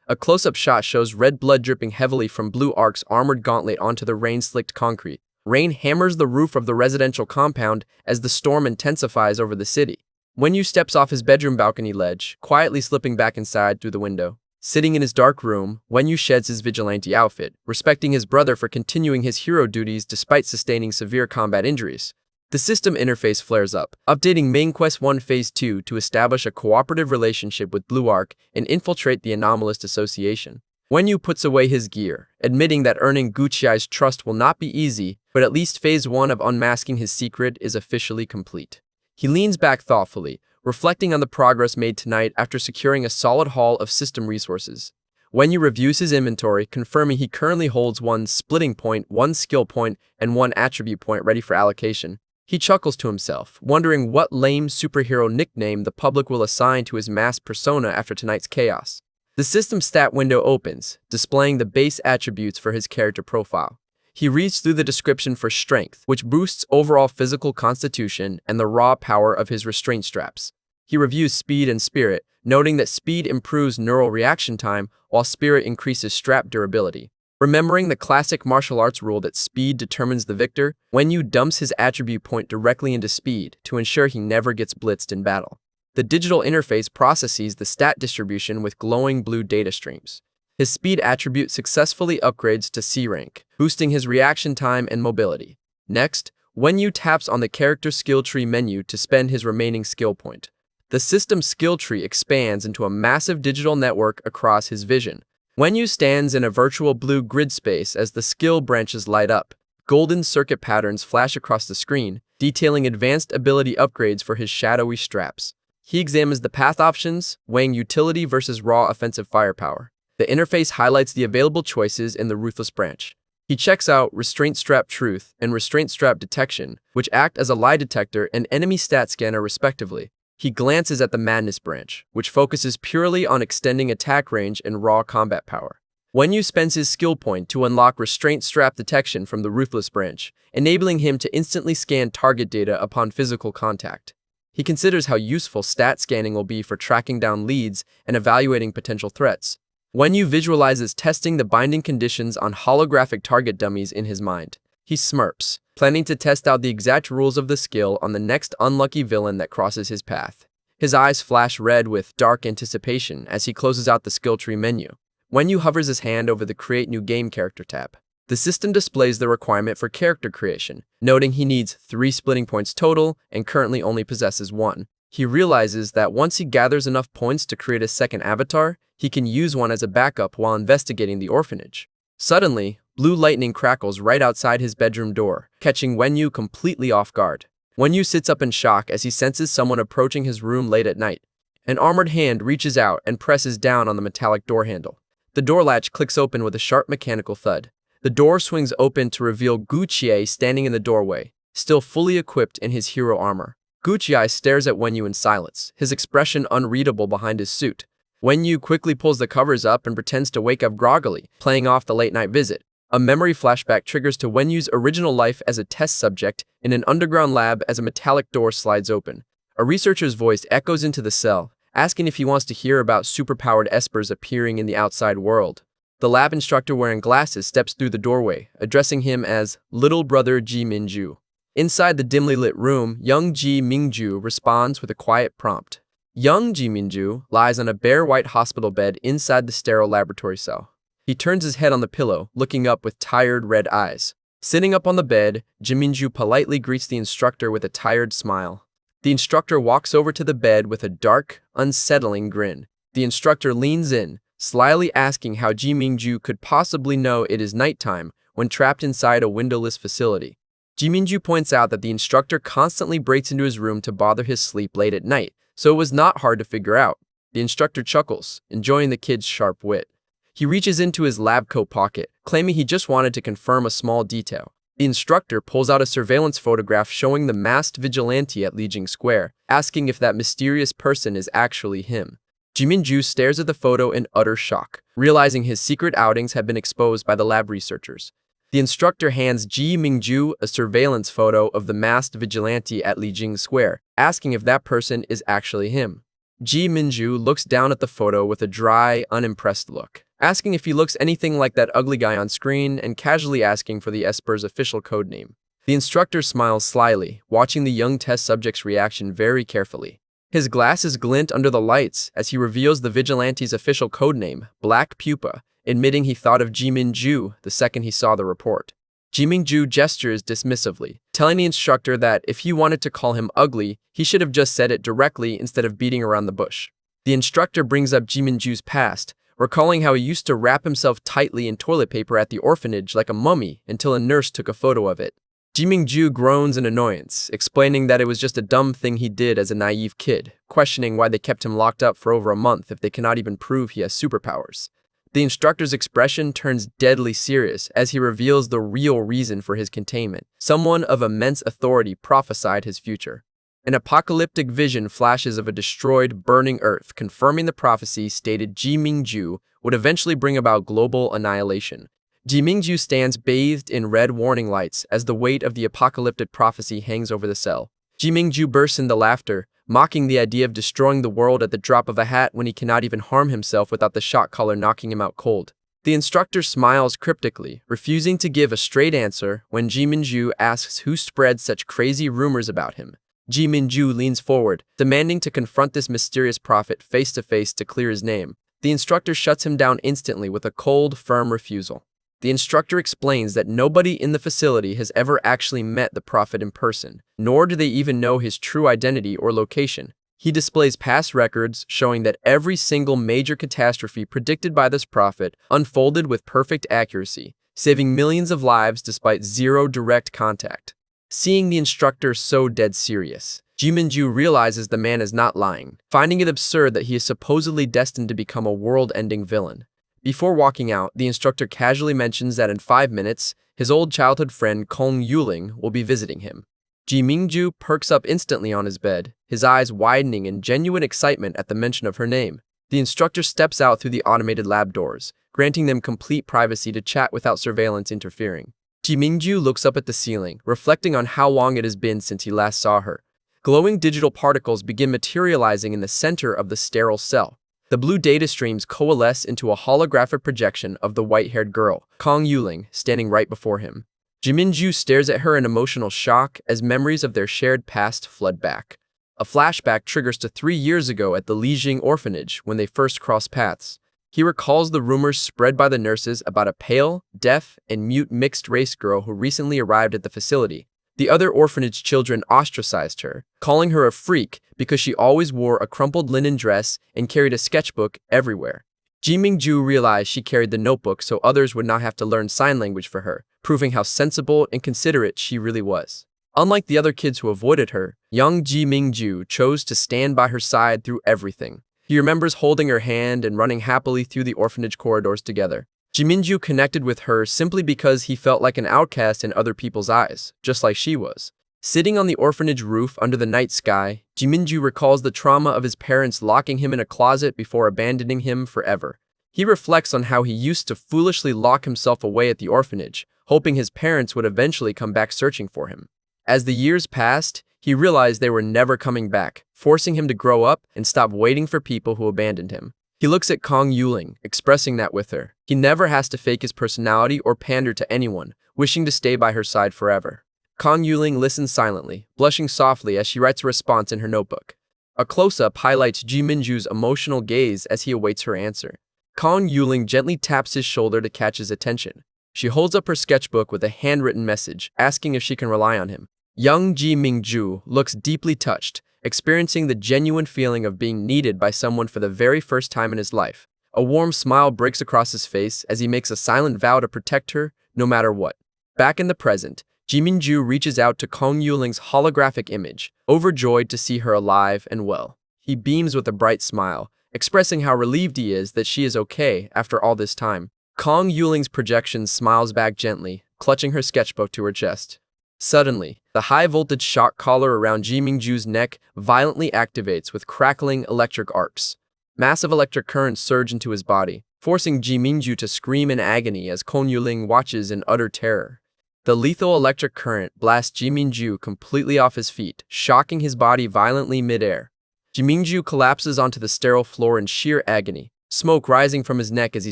A close-up shot shows red blood dripping heavily from Blue Arc's armored gauntlet onto the rain-slicked concrete. Rain hammers the roof of the residential compound as the storm intensifies over the city. Wenyu steps off his bedroom balcony ledge, quietly slipping back inside through the window. Sitting in his dark room, Wenyu sheds his vigilante outfit, respecting his brother for continuing his hero duties despite sustaining severe combat injuries. The system interface flares up, updating Main Quest 1 Phase 2 to establish a cooperative relationship with Blue Arc and infiltrate the Anomalist Association. Wenyu puts away his gear, admitting that earning Gu Qie's trust will not be easy, but at least Phase 1 of unmasking his secret is officially complete. He leans back thoughtfully, reflecting on the progress made tonight after securing a solid haul of system resources. Wenyu reviews his inventory, confirming he currently holds 1 splitting point, 1 skill point, and 1 attribute point ready for allocation. He chuckles to himself, wondering what lame superhero nickname the public will assign to his masked persona after tonight's chaos. The system stat window opens, displaying the base attributes for his character profile. He reads through the description for strength, which boosts overall physical constitution and the raw power of his restraint straps. He reviews speed and spirit, noting that speed improves neural reaction time, while spirit increases strap durability. Remembering the classic martial arts rule that speed determines the victor, Wenyu dumps his attribute point directly into speed to ensure he never gets blitzed in battle. The digital interface processes the stat distribution with glowing blue data streams. His speed attribute successfully upgrades to C rank, boosting his reaction time and mobility. Next, Wenyu taps on the character skill tree menu to spend his remaining skill point. The system skill tree expands into a massive digital network across his vision. Wenyu stands in a virtual blue grid space as the skill branches light up. Golden circuit patterns flash across the screen, detailing advanced ability upgrades for his shadowy straps. He examines the path options, weighing utility versus raw offensive firepower. The interface highlights the available choices in the Ruthless branch. He checks out Restraint Strap Truth and Restraint Strap Detection, which act as a lie detector and enemy stat scanner respectively. He glances at the Madness branch, which focuses purely on extending attack range and raw combat power. Wenyu spends his skill point to unlock Restraint Strap Detection from the Ruthless branch, enabling him to instantly scan target data upon physical contact. He considers how useful stat scanning will be for tracking down leads and evaluating potential threats. Wenyu visualizes testing the binding conditions on holographic target dummies in his mind. He smirks, planning to test out the exact rules of the skill on the next unlucky villain that crosses his path. His eyes flash red with dark anticipation as he closes out the skill tree menu. Wenyu hovers his hand over the Create New Game Character tab. The system displays the requirement for character creation, noting he needs 3 splitting points total and currently only possesses 1. He realizes that once he gathers enough points to create a second avatar, he can use one as a backup while investigating the orphanage. Suddenly, blue lightning crackles right outside his bedroom door, catching Wenyu completely off guard. Wenyu sits up in shock as he senses someone approaching his room late at night. An armored hand reaches out and presses down on the metallic door handle. The door latch clicks open with a sharp mechanical thud. The door swings open to reveal Guchie standing in the doorway, still fully equipped in his hero armor. Guchie stares at Wenyu in silence, his expression unreadable behind his suit. Wenyu quickly pulls the covers up and pretends to wake up groggily, playing off the late-night visit. A memory flashback triggers to Wenyu's original life as a test subject in an underground lab as a metallic door slides open. A researcher's voice echoes into the cell, asking if he wants to hear about superpowered espers appearing in the outside world. The lab instructor wearing glasses steps through the doorway, addressing him as Little Brother Ji Minju. Inside the dimly lit room, young Ji Mingju responds with a quiet prompt. Young Ji Minju lies on a bare white hospital bed inside the sterile laboratory cell. He turns his head on the pillow, looking up with tired red eyes. Sitting up on the bed, Ji Minju politely greets the instructor with a tired smile. The instructor walks over to the bed with a dark, unsettling grin. The instructor leans in, slyly asking how Ji Mingju could possibly know it is nighttime when trapped inside a windowless facility. Ji Mingju points out that the instructor constantly breaks into his room to bother his sleep late at night, so it was not hard to figure out. The instructor chuckles, enjoying the kid's sharp wit. He reaches into his lab coat pocket, claiming he just wanted to confirm a small detail. The instructor pulls out a surveillance photograph showing the masked vigilante at Lijing Square, asking if that mysterious person is actually him. Ji Minju stares at the photo in utter shock, realizing his secret outings have been exposed by the lab researchers. The instructor hands Ji Mingju a surveillance photo of the masked vigilante at Lijing Square, asking if that person is actually him. Ji Minju looks down at the photo with a dry, unimpressed look, asking if he looks anything like that ugly guy on screen and casually asking for the Esper's official codename. The instructor smiles slyly, watching the young test subject's reaction very carefully. His glasses glint under the lights as he reveals the vigilante's official codename, Black Pupa, admitting he thought of Ji Minju the second he saw the report. Ji Mingju gestures dismissively, telling the instructor that if he wanted to call him ugly, he should have just said it directly instead of beating around the bush. The instructor brings up Ji Minju's past, recalling how he used to wrap himself tightly in toilet paper at the orphanage like a mummy until a nurse took a photo of it. Ji Mingju groans in annoyance, explaining that it was just a dumb thing he did as a naive kid, questioning why they kept him locked up for over a month if they cannot even prove he has superpowers. The instructor's expression turns deadly serious as he reveals the real reason for his containment. Someone of immense authority prophesied his future. An apocalyptic vision flashes of a destroyed, burning Earth, confirming the prophecy stated Ji Mingju would eventually bring about global annihilation. Ji Mingju stands bathed in red warning lights as the weight of the apocalyptic prophecy hangs over the cell. Ji Mingju bursts into laughter, mocking the idea of destroying the world at the drop of a hat when he cannot even harm himself without the shock collar knocking him out cold. The instructor smiles cryptically, refusing to give a straight answer when Ji Mingju asks who spread such crazy rumors about him. Ji Mingju leans forward, demanding to confront this mysterious prophet face to face to clear his name. The instructor shuts him down instantly with a cold, firm refusal. The instructor explains that nobody in the facility has ever actually met the prophet in person, nor do they even know his true identity or location. He displays past records showing that every single major catastrophe predicted by this prophet unfolded with perfect accuracy, saving millions of lives despite zero direct contact. Seeing the instructor so dead serious, Ji Minju realizes the man is not lying, finding it absurd that he is supposedly destined to become a world-ending villain. Before walking out, the instructor casually mentions that in 5 minutes, his old childhood friend Kong Yuling will be visiting him. Ji Mingju perks up instantly on his bed, his eyes widening in genuine excitement at the mention of her name. The instructor steps out through the automated lab doors, granting them complete privacy to chat without surveillance interfering. Ji Mingju looks up at the ceiling, reflecting on how long it has been since he last saw her. Glowing digital particles begin materializing in the center of the sterile cell. The blue data streams coalesce into a holographic projection of the white-haired girl, Kong Yuling, standing right before him. Ji Mingju stares at her in emotional shock as memories of their shared past flood back. A flashback triggers to 3 years ago at the Lijing orphanage when they first crossed paths. He recalls the rumors spread by the nurses about a pale, deaf, and mute mixed-race girl who recently arrived at the facility. The other orphanage children ostracized her, calling her a freak because she always wore a crumpled linen dress and carried a sketchbook everywhere. Ji Mingju realized she carried the notebook so others would not have to learn sign language for her, proving how sensible and considerate she really was. Unlike the other kids who avoided her, young Ji Mingju chose to stand by her side through everything. He remembers holding her hand and running happily through the orphanage corridors together. Ji Mingju connected with her simply because he felt like an outcast in other people's eyes, just like she was. Sitting on the orphanage roof under the night sky, Ji Mingju recalls the trauma of his parents locking him in a closet before abandoning him forever. He reflects on how he used to foolishly lock himself away at the orphanage, hoping his parents would eventually come back searching for him. As the years passed, he realized they were never coming back, forcing him to grow up and stop waiting for people who abandoned him. He looks at Kong Yuling, expressing that with her. He never has to fake his personality or pander to anyone, wishing to stay by her side forever. Kong Yuling listens silently, blushing softly as she writes a response in her notebook. A close-up highlights Ji Mingju's emotional gaze as he awaits her answer. Kong Yuling gently taps his shoulder to catch his attention. She holds up her sketchbook with a handwritten message, asking if she can rely on him. Young Ji Mingju looks deeply touched, experiencing the genuine feeling of being needed by someone for the very first time in his life. A warm smile breaks across his face as he makes a silent vow to protect her, no matter what. Back in the present, Ji Mingju reaches out to Kong Yuling's holographic image, overjoyed to see her alive and well. He beams with a bright smile, expressing how relieved he is that she is okay after all this time. Kong Yuling's projection smiles back gently, clutching her sketchbook to her chest. Suddenly, the high-voltage shock collar around Ji Mingju's neck violently activates with crackling electric arcs. Massive electric currents surge into his body, forcing Ji Mingju to scream in agony as Kong Yuling watches in utter terror. The lethal electric current blasts Ji Mingju completely off his feet, shocking his body violently mid-air. Ji Mingju collapses onto the sterile floor in sheer agony, smoke rising from his neck as he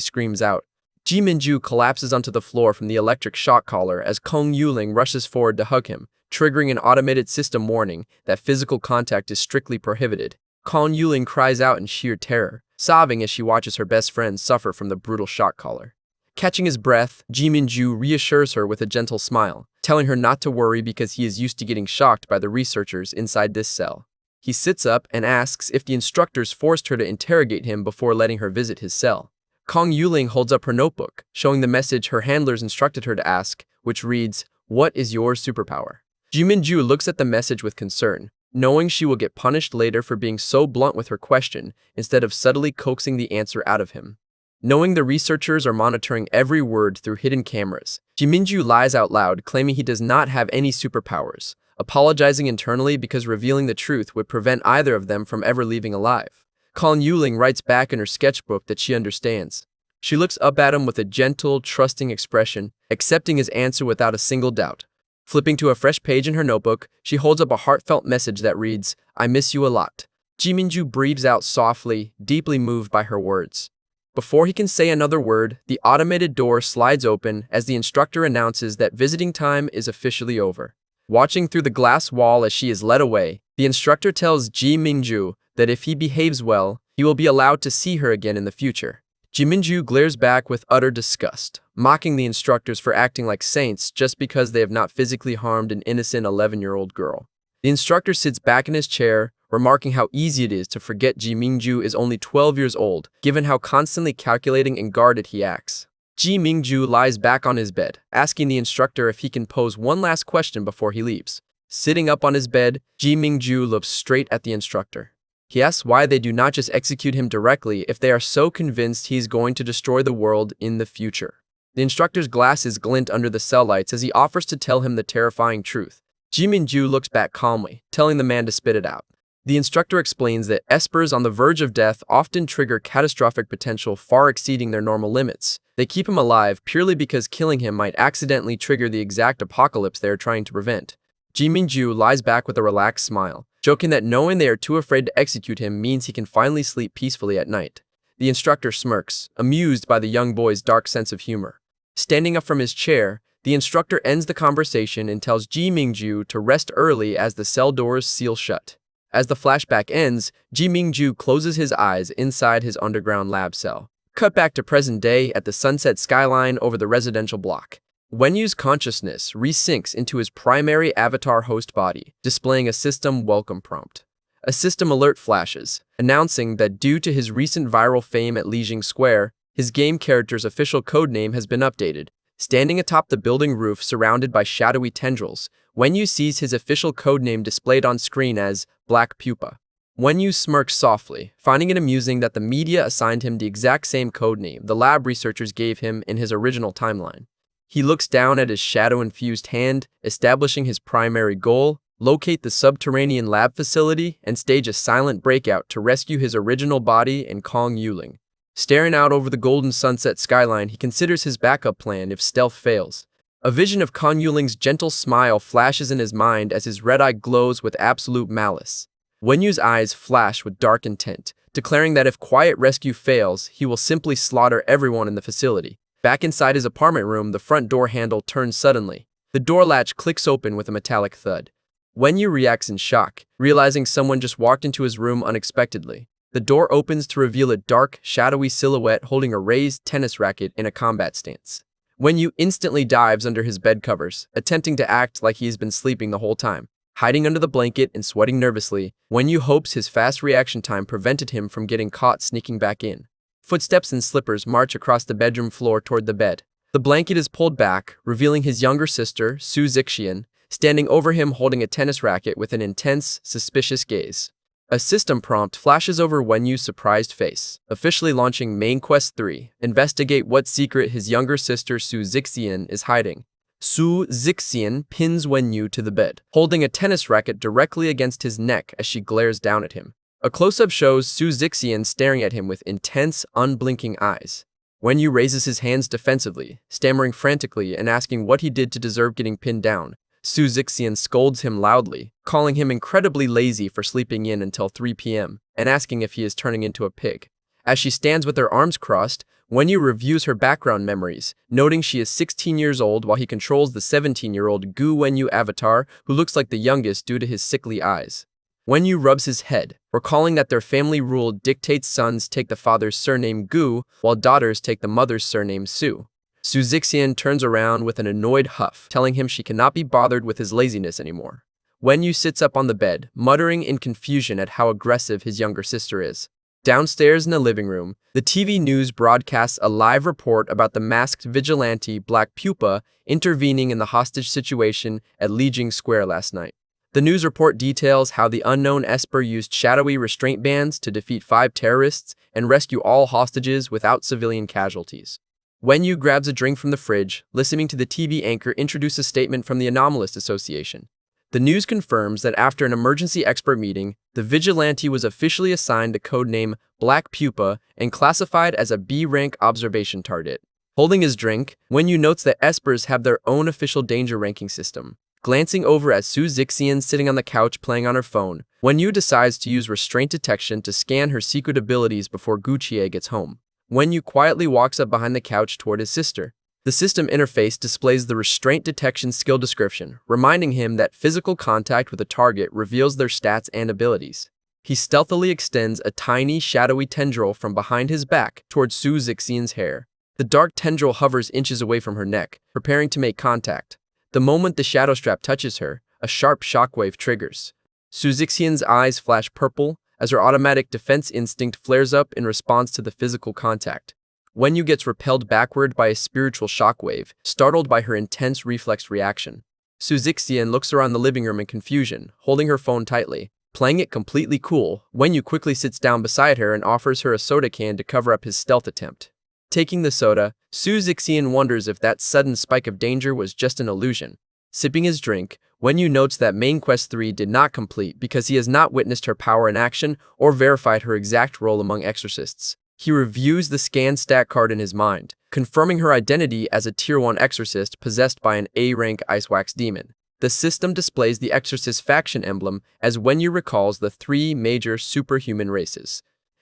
screams out. Ji Mingju collapses onto the floor from the electric shock collar as Kong Yuling rushes forward to hug him, triggering an automated system warning that physical contact is strictly prohibited. Kong Yuling cries out in sheer terror, sobbing as she watches her best friend suffer from the brutal shock collar. Catching his breath, Ji Mingju reassures her with a gentle smile, telling her not to worry because he is used to getting shocked by the researchers inside this cell. He sits up and asks if the instructors forced her to interrogate him before letting her visit his cell. Kong Yuling holds up her notebook, showing the message her handlers instructed her to ask, which reads, "What is your superpower?" Ji Mingju looks at the message with concern, knowing she will get punished later for being so blunt with her question instead of subtly coaxing the answer out of him. Knowing the researchers are monitoring every word through hidden cameras, Ji Mingju lies out loud, claiming he does not have any superpowers, apologizing internally because revealing the truth would prevent either of them from ever leaving alive. Kong Yuling writes back in her sketchbook that she understands. She looks up at him with a gentle, trusting expression, accepting his answer without a single doubt. Flipping to a fresh page in her notebook, she holds up a heartfelt message that reads, "I miss you a lot." Ji Mingju breathes out softly, deeply moved by her words. Before he can say another word, the automated door slides open as the instructor announces that visiting time is officially over. Watching through the glass wall as she is led away, the instructor tells Ji Mingju that if he behaves well, he will be allowed to see her again in the future. Ji Mingju glares back with utter disgust, mocking the instructors for acting like saints just because they have not physically harmed an innocent 11-year-old girl. The instructor sits back in his chair, remarking how easy it is to forget Ji Mingju is only 12 years old, given how constantly calculating and guarded he acts. Ji Mingju lies back on his bed, asking the instructor if he can pose one last question before he leaves. Sitting up on his bed, Ji Mingju looks straight at the instructor. He asks why they do not just execute him directly if they are so convinced he is going to destroy the world in the future. The instructor's glasses glint under the cell lights as he offers to tell him the terrifying truth. Ji Mingju looks back calmly, telling the man to spit it out. The instructor explains that espers on the verge of death often trigger catastrophic potential far exceeding their normal limits. They keep him alive purely because killing him might accidentally trigger the exact apocalypse they are trying to prevent. Ji Mingju lies back with a relaxed smile, joking that knowing they are too afraid to execute him means he can finally sleep peacefully at night. The instructor smirks, amused by the young boy's dark sense of humor. Standing up from his chair, the instructor ends the conversation and tells Ji Mingju to rest early as the cell doors seal shut. As the flashback ends, Ji Mingju closes his eyes inside his underground lab cell. Cut back to present day at the sunset skyline over the residential block. Wenyu's consciousness resinks into his primary avatar host body, displaying a system welcome prompt. A system alert flashes, announcing that due to his recent viral fame at Lijing Square, his game character's official codename has been updated. Standing atop the building roof surrounded by shadowy tendrils, Wenyu sees his official codename displayed on screen as Black Pupa. Wenyu smirks softly, finding it amusing that the media assigned him the exact same codename the lab researchers gave him in his original timeline. He looks down at his shadow-infused hand, establishing his primary goal: locate the subterranean lab facility and stage a silent breakout to rescue his original body and Kong Yuling. Staring out over the golden sunset skyline, he considers his backup plan if stealth fails. A vision of Kong Yuling's gentle smile flashes in his mind as his red eye glows with absolute malice. Wenyu's eyes flash with dark intent, declaring that if quiet rescue fails, he will simply slaughter everyone in the facility. Back inside his apartment room, the front door handle turns suddenly. The door latch clicks open with a metallic thud. Wenyu reacts in shock, realizing someone just walked into his room unexpectedly. The door opens to reveal a dark, shadowy silhouette holding a raised tennis racket in a combat stance. Wenyu instantly dives under his bed covers, attempting to act like he has been sleeping the whole time. Hiding under the blanket and sweating nervously, Wenyu hopes his fast reaction time prevented him from getting caught sneaking back in. Footsteps and slippers march across the bedroom floor toward the bed. The blanket is pulled back, revealing his younger sister, Su Zixian, standing over him holding a tennis racket with an intense, suspicious gaze. A system prompt flashes over Wenyu's surprised face, officially launching Main Quest 3, investigate what secret his younger sister Su Zixian is hiding. Su Zixian pins Wenyu to the bed, holding a tennis racket directly against his neck as she glares down at him. A close-up shows Su Zixian staring at him with intense, unblinking eyes. Wenyu raises his hands defensively, stammering frantically and asking what he did to deserve getting pinned down. Su Zixian scolds him loudly, calling him incredibly lazy for sleeping in until 3 p.m. and asking if he is turning into a pig. As she stands with her arms crossed, Wenyu reviews her background memories, noting she is 16 years old while he controls the 17-year-old Gu Wenyu avatar who looks like the youngest due to his sickly eyes. Wenyu rubs his head, recalling that their family rule dictates sons take the father's surname Gu while daughters take the mother's surname Su. Su Zixian turns around with an annoyed huff, telling him she cannot be bothered with his laziness anymore. Wenyu sits up on the bed, muttering in confusion at how aggressive his younger sister is. Downstairs in the living room, the TV news broadcasts a live report about the masked vigilante Black Pupa intervening in the hostage situation at Lijing Square last night. The news report details how the unknown Esper used shadowy restraint bands to defeat 5 terrorists and rescue all hostages without civilian casualties. Wenyu grabs a drink from the fridge, listening to the TV anchor introduce a statement from the Anomalist Association. The news confirms that after an emergency expert meeting, the vigilante was officially assigned the codename Black Pupa and classified as a B-rank observation target. Holding his drink, Wenyu notes that Espers have their own official danger ranking system. Glancing over at Su Zixian sitting on the couch playing on her phone, Wenyu decides to use restraint detection to scan her secret abilities before Guchie gets home. Wenyu quietly walks up behind the couch toward his sister. The system interface displays the restraint detection skill description, reminding him that physical contact with a target reveals their stats and abilities. He stealthily extends a tiny, shadowy tendril from behind his back towards Su Zixian's hair. The dark tendril hovers inches away from her neck, preparing to make contact. The moment the shadow strap touches her, a sharp shockwave triggers. Su Zixian's eyes flash purple as her automatic defense instinct flares up in response to the physical contact. Wenyu gets repelled backward by a spiritual shockwave, startled by her intense reflex reaction. Su Zixian looks around the living room in confusion, holding her phone tightly. Playing it completely cool, Wenyu quickly sits down beside her and offers her a soda can to cover up his stealth attempt. Taking the soda, Su Zixian wonders if that sudden spike of danger was just an illusion. Sipping his drink, Wenyu notes that Main Quest 3 did not complete because he has not witnessed her power in action or verified her exact role among exorcists. He reviews the scan stat card in his mind, confirming her identity as a Tier 1 exorcist possessed by an A-rank Icewax demon. The system displays the exorcist faction emblem as Wenyu recalls the 3 major superhuman races.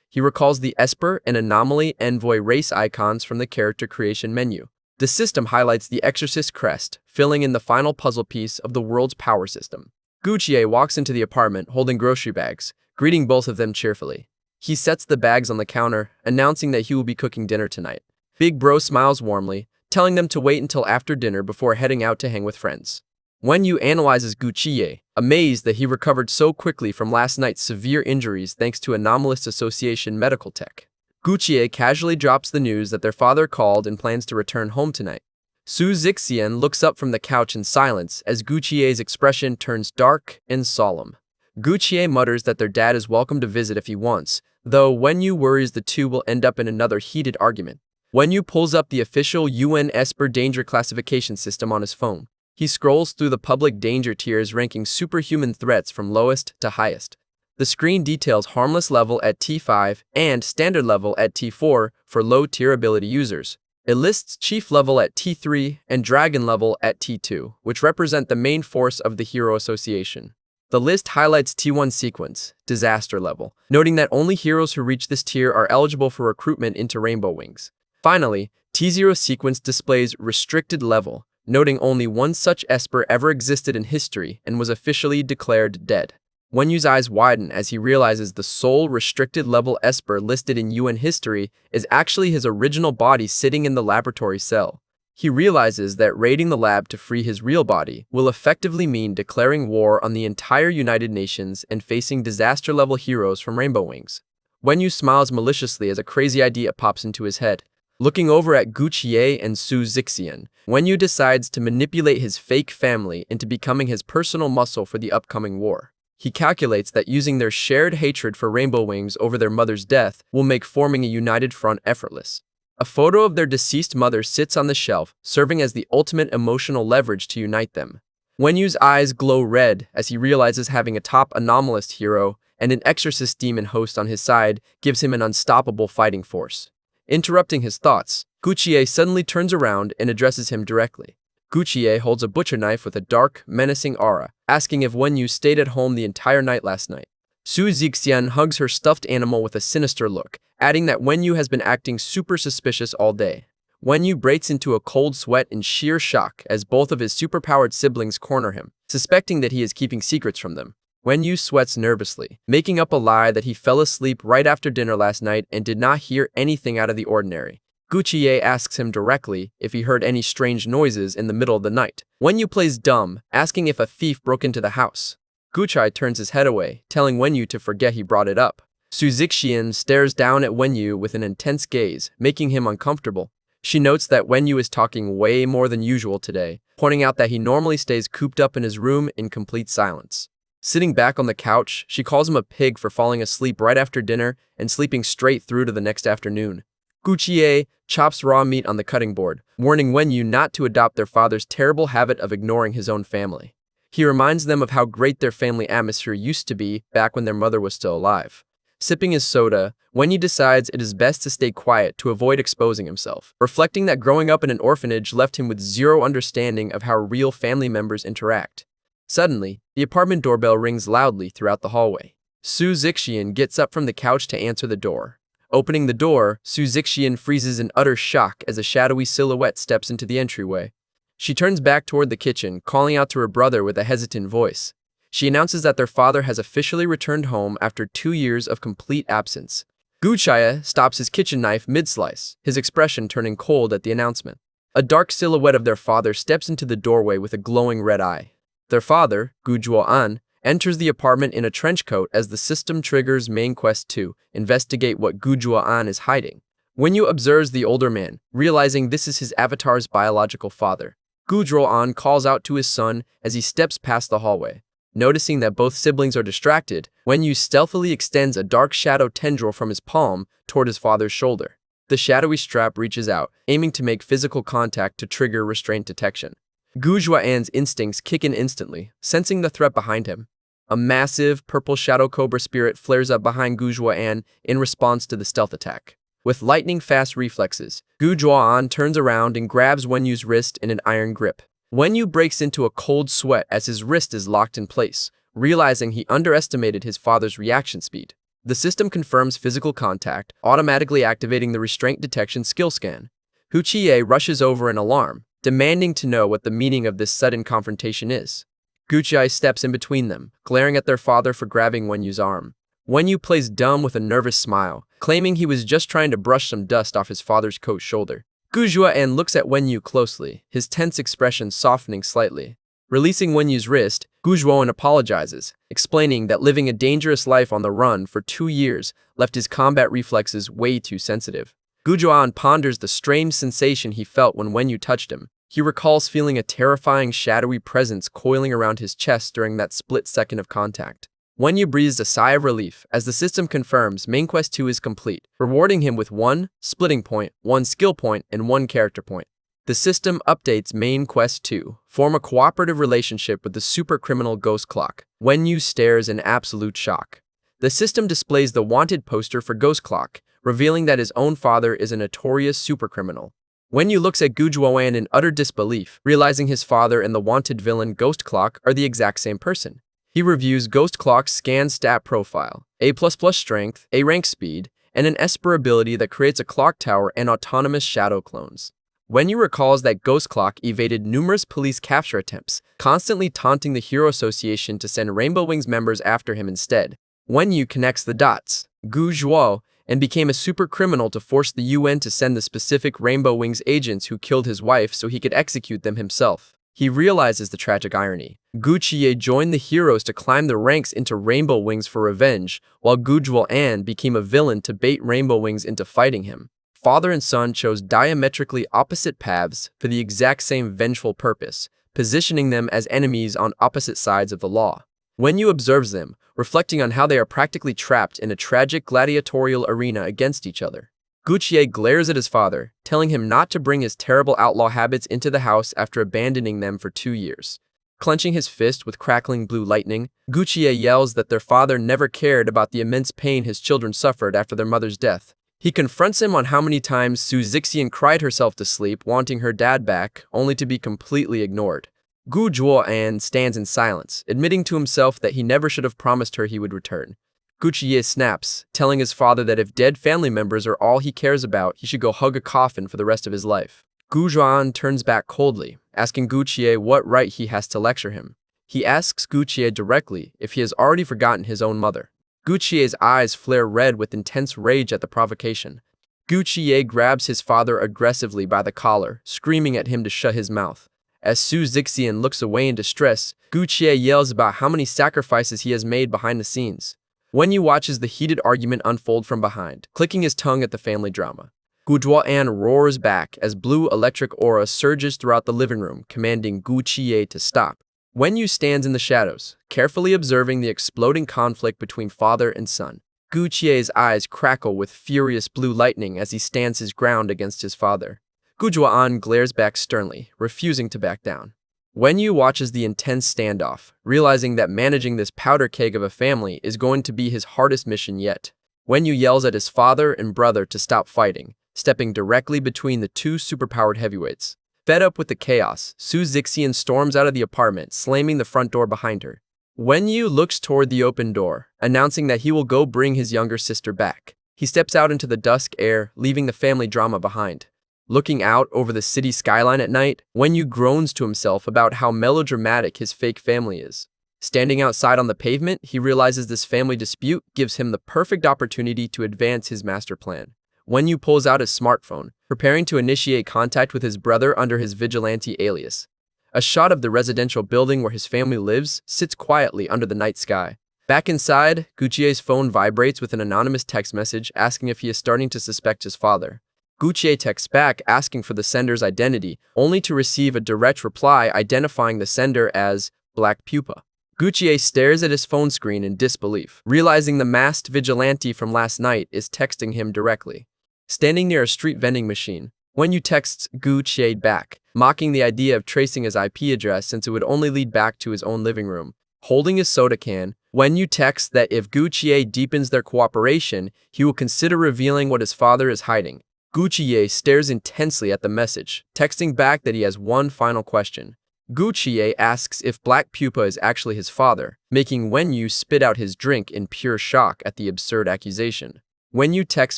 He recalls the Esper and Anomaly Envoy race icons from the character creation menu. The system highlights the Exorcist crest, filling in the final puzzle piece of the world's power system. Guchie walks into the apartment holding grocery bags, greeting both of them cheerfully. He sets the bags on the counter, announcing that he will be cooking dinner tonight. Big Bro smiles warmly, telling them to wait until after dinner before heading out to hang with friends. Wenyu analyzes Guchie, amazed that he recovered so quickly from last night's severe injuries thanks to Anomalist Association medical tech. Guchie casually drops the news that their father called and plans to return home tonight. Su Zixian looks up from the couch in silence as Guchie's expression turns dark and solemn. Guchie mutters that their dad is welcome to visit if he wants, though Wenyu worries the two will end up in another heated argument. Wenyu pulls up the official UN Esper danger classification system on his phone. He scrolls through the public danger tiers ranking superhuman threats from lowest to highest. The screen details harmless level at T5 and standard level at T4 for low-tier ability users. It lists chief level at T3 and dragon level at T2, which represent the main force of the Hero Association. The list highlights T1 sequence, disaster level, noting that only heroes who reach this tier are eligible for recruitment into Rainbow Wings. Finally, T0 sequence displays restricted level, noting only one such Esper ever existed in history and was officially declared dead. Wenyu's eyes widen as he realizes the sole restricted level Esper listed in UN history is actually his original body sitting in the laboratory cell. He realizes that raiding the lab to free his real body will effectively mean declaring war on the entire United Nations and facing disaster-level heroes from Rainbow Wings. Wenyu smiles maliciously as a crazy idea pops into his head. Looking over at Guchie and Su Zixian, Wenyu decides to manipulate his fake family into becoming his personal muscle for the upcoming war. He calculates that using their shared hatred for Rainbow Wings over their mother's death will make forming a united front effortless. A photo of their deceased mother sits on the shelf, serving as the ultimate emotional leverage to unite them. Wenyu's eyes glow red as he realizes having a top anomalist hero and an exorcist demon host on his side gives him an unstoppable fighting force. Interrupting his thoughts, Guchie suddenly turns around and addresses him directly. Guchie holds a butcher knife with a dark, menacing aura, asking if Wenyu stayed at home the entire night last night. Su Zixian hugs her stuffed animal with a sinister look, adding that Wenyu has been acting super suspicious all day. Wenyu breaks into a cold sweat in sheer shock as both of his superpowered siblings corner him, suspecting that he is keeping secrets from them. Wenyu sweats nervously, making up a lie that he fell asleep right after dinner last night and did not hear anything out of the ordinary. Guchie asks him directly if he heard any strange noises in the middle of the night. Wenyu plays dumb, asking if a thief broke into the house. Guchie turns his head away, telling Wenyu to forget he brought it up. Su Zixian stares down at Wenyu with an intense gaze, making him uncomfortable. She notes that Wenyu is talking way more than usual today, pointing out that he normally stays cooped up in his room in complete silence. Sitting back on the couch, she calls him a pig for falling asleep right after dinner and sleeping straight through to the next afternoon. Guchie chops raw meat on the cutting board, warning Wenyu not to adopt their father's terrible habit of ignoring his own family. He reminds them of how great their family atmosphere used to be back when their mother was still alive. Sipping his soda, Wenyu decides it is best to stay quiet to avoid exposing himself, reflecting that growing up in an orphanage left him with zero understanding of how real family members interact. Suddenly, the apartment doorbell rings loudly throughout the hallway. Su Zixian gets up from the couch to answer the door. Opening the door, Su Zixian freezes in utter shock as a shadowy silhouette steps into the entryway. She turns back toward the kitchen, calling out to her brother with a hesitant voice. She announces that their father has officially returned home after 2 years of complete absence. Guchie stops his kitchen knife mid-slice, his expression turning cold at the announcement. A dark silhouette of their father steps into the doorway with a glowing red eye. Their father, Gujuo-an, enters the apartment in a trench coat as the system triggers Main Quest 2, investigate what Gujuo-an is hiding. Wenyu observes the older man, realizing this is his avatar's biological father. Gujuo-an calls out to his son as he steps past the hallway. Noticing that both siblings are distracted, Wenyu stealthily extends a dark shadow tendril from his palm toward his father's shoulder. The shadowy strap reaches out, aiming to make physical contact to trigger restraint detection. Gu Juan's instincts kick in instantly, sensing the threat behind him. A massive, purple shadow cobra spirit flares up behind Gu Juan in response to the stealth attack. With lightning-fast reflexes, Gu Juan turns around and grabs Wenyu's wrist in an iron grip. Wenyu breaks into a cold sweat as his wrist is locked in place, realizing he underestimated his father's reaction speed. The system confirms physical contact, automatically activating the restraint detection skill scan. Hu Chie rushes over in alarm, demanding to know what the meaning of this sudden confrontation is. Gu Chie steps in between them, glaring at their father for grabbing Wenyu's arm. Wenyu plays dumb with a nervous smile, claiming he was just trying to brush some dust off his father's coat shoulder. Gu Juan looks at Wenyu closely, his tense expression softening slightly. Releasing Wenyu's wrist, Gu Juan apologizes, explaining that living a dangerous life on the run for 2 years left his combat reflexes way too sensitive. Gu Juan ponders the strange sensation he felt when Wenyu touched him. He recalls feeling a terrifying shadowy presence coiling around his chest during that split second of contact. Wenyu breathes a sigh of relief as the system confirms Main Quest 2 is complete, rewarding him with 1 splitting point, 1 skill point, and 1 character point. The system updates Main Quest 2, form a cooperative relationship with the super criminal Ghost Clock. Wenyu stares in absolute shock. The system displays the wanted poster for Ghost Clock, revealing that his own father is a notorious super criminal. Wenyu looks at Gu Juan in utter disbelief, realizing his father and the wanted villain Ghost Clock are the exact same person. He reviews Ghost Clock's scan stat profile, A++ strength, A rank speed, and an Esper ability that creates a clock tower and autonomous shadow clones. Wenyu recalls that Ghost Clock evaded numerous police capture attempts, constantly taunting the Hero Association to send Rainbow Wings members after him instead. Wenyu connects the dots, Gu Juan, and became a super criminal to force the UN to send the specific Rainbow Wings agents who killed his wife so he could execute them himself. He realizes the tragic irony. Gu Chie joined the heroes to climb the ranks into Rainbow Wings for revenge, while Gu Juan became a villain to bait Rainbow Wings into fighting him. Father and son chose diametrically opposite paths for the exact same vengeful purpose, positioning them as enemies on opposite sides of the law. Wenyu observes them, reflecting on how they are practically trapped in a tragic gladiatorial arena against each other. Gu Chie glares at his father, telling him not to bring his terrible outlaw habits into the house after abandoning them for 2 years. Clenching his fist with crackling blue lightning, Gu Chie yells that their father never cared about the immense pain his children suffered after their mother's death. He confronts him on how many times Su Zixian cried herself to sleep wanting her dad back, only to be completely ignored. Gu Juan stands in silence, admitting to himself that he never should have promised her he would return. Gu Chie snaps, telling his father that if dead family members are all he cares about, he should go hug a coffin for the rest of his life. Gu Juan turns back coldly, asking Gu Chie what right he has to lecture him. He asks Gu Chie directly if he has already forgotten his own mother. Gu Chie's eyes flare red with intense rage at the provocation. Gu Chie grabs his father aggressively by the collar, screaming at him to shut his mouth. As Su Zixian looks away in distress, Gu Chie yells about how many sacrifices he has made behind the scenes. Wenyu watches the heated argument unfold from behind, clicking his tongue at the family drama. Gu Juan roars back as blue electric aura surges throughout the living room, commanding Gu Chie to stop. Wenyu stands in the shadows, carefully observing the exploding conflict between father and son. Gu Chie's eyes crackle with furious blue lightning as he stands his ground against his father. Gu Juan glares back sternly, refusing to back down. Wenyu watches the intense standoff, realizing that managing this powder keg of a family is going to be his hardest mission yet. Wenyu yells at his father and brother to stop fighting, stepping directly between the two superpowered heavyweights. Fed up with the chaos, Su Zixian storms out of the apartment, slamming the front door behind her. Wenyu looks toward the open door, announcing that he will go bring his younger sister back. He steps out into the dusk air, leaving the family drama behind. Looking out over the city skyline at night, Wenyu groans to himself about how melodramatic his fake family is. Standing outside on the pavement, he realizes this family dispute gives him the perfect opportunity to advance his master plan. Wenyu pulls out his smartphone, preparing to initiate contact with his brother under his vigilante alias. A shot of the residential building where his family lives sits quietly under the night sky. Back inside, Gu Chie's phone vibrates with an anonymous text message asking if he is starting to suspect his father. Gu Chie texts back asking for the sender's identity, only to receive a direct reply identifying the sender as Black Pupa. Gucci stares at his phone screen in disbelief, realizing the masked vigilante from last night is texting him directly. Standing near a street vending machine, Wenyu texts Gucci back, mocking the idea of tracing his IP address since it would only lead back to his own living room. Holding his soda can, Wenyu texts that if Gucci deepens their cooperation, he will consider revealing what his father is hiding. Gucci stares intensely at the message, texting back that he has one final question. Gucci asks if Black Pupa is actually his father, making Wenyu spit out his drink in pure shock at the absurd accusation. Wenyu texts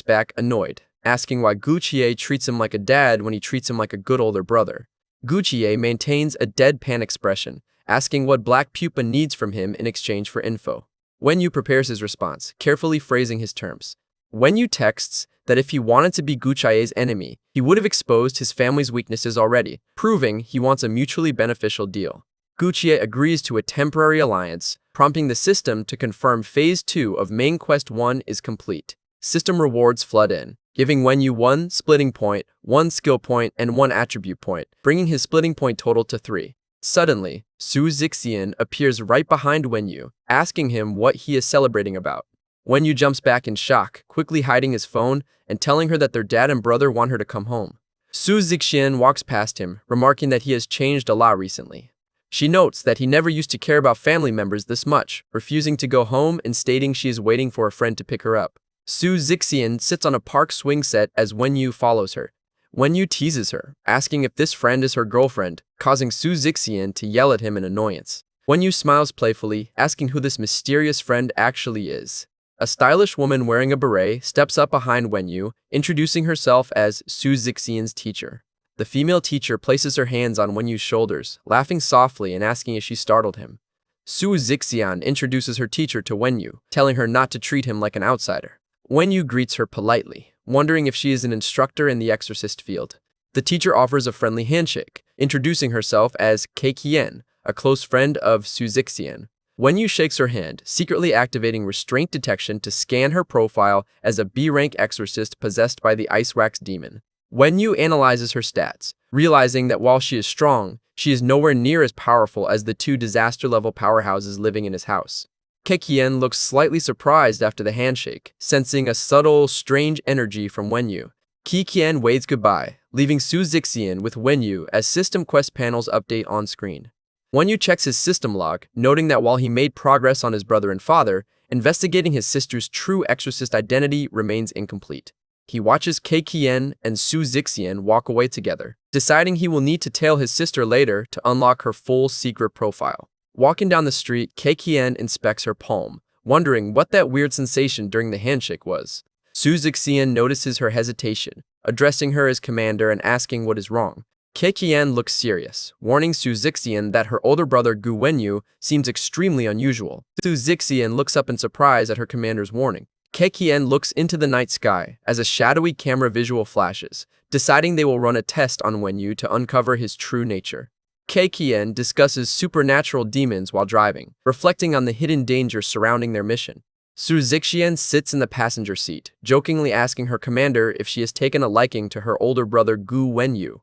back annoyed, asking why Gucci treats him like a dad when he treats him like a good older brother. Gucci maintains a deadpan expression, asking what Black Pupa needs from him in exchange for info. Wenyu prepares his response, carefully phrasing his terms. Wenyu texts that if he wanted to be Gucci's enemy, he would have exposed his family's weaknesses already, proving he wants a mutually beneficial deal. Gucci agrees to a temporary alliance, prompting the system to confirm Phase 2 of Main Quest 1 is complete. System rewards flood in, giving Wenyu 1 splitting point, 1 skill point, and 1 attribute point, bringing his splitting point total to 3. Suddenly, Su Zixian appears right behind Wenyu, asking him what he is celebrating about. Wenyu jumps back in shock, quickly hiding his phone and telling her that their dad and brother want her to come home. Su Zixian walks past him, remarking that he has changed a lot recently. She notes that he never used to care about family members this much, refusing to go home and stating she is waiting for a friend to pick her up. Su Zixian sits on a park swing set as Wenyu follows her. Wenyu teases her, asking if this friend is her girlfriend, causing Su Zixian to yell at him in annoyance. Wenyu smiles playfully, asking who this mysterious friend actually is. A stylish woman wearing a beret steps up behind Wenyu, introducing herself as Su Zixian's teacher. The female teacher places her hands on Wenyu's shoulders, laughing softly and asking if she startled him. Su Zixian introduces her teacher to Wenyu, telling her not to treat him like an outsider. Wenyu greets her politely, wondering if she is an instructor in the exorcist field. The teacher offers a friendly handshake, introducing herself as Keikien, a close friend of Su Zixian. Wenyu shakes her hand, secretly activating restraint detection to scan her profile as a B-rank exorcist possessed by the Ice Wax demon. Wenyu analyzes her stats, realizing that while she is strong, she is nowhere near as powerful as the 2 disaster-level powerhouses living in his house. Keikien looks slightly surprised after the handshake, sensing a subtle, strange energy from Wenyu. Keikien waves goodbye, leaving Su Zixian with Wenyu as system quest panels update on screen. Wenyu checks his system log, noting that while he made progress on his brother and father, investigating his sister's true exorcist identity remains incomplete. He watches Keikien and Su Zixian walk away together, deciding he will need to tail his sister later to unlock her full secret profile. Walking down the street, Keikien inspects her palm, wondering what that weird sensation during the handshake was. Su Zixian notices her hesitation, addressing her as commander and asking what is wrong. Keikien looks serious, warning Su Zixian that her older brother Gu Wenyu seems extremely unusual. Su Zixian looks up in surprise at her commander's warning. Keikien looks into the night sky as a shadowy camera visual flashes, deciding they will run a test on Wenyu to uncover his true nature. Keikien discusses supernatural demons while driving, reflecting on the hidden dangers surrounding their mission. Su Zixian sits in the passenger seat, jokingly asking her commander if she has taken a liking to her older brother Gu Wenyu.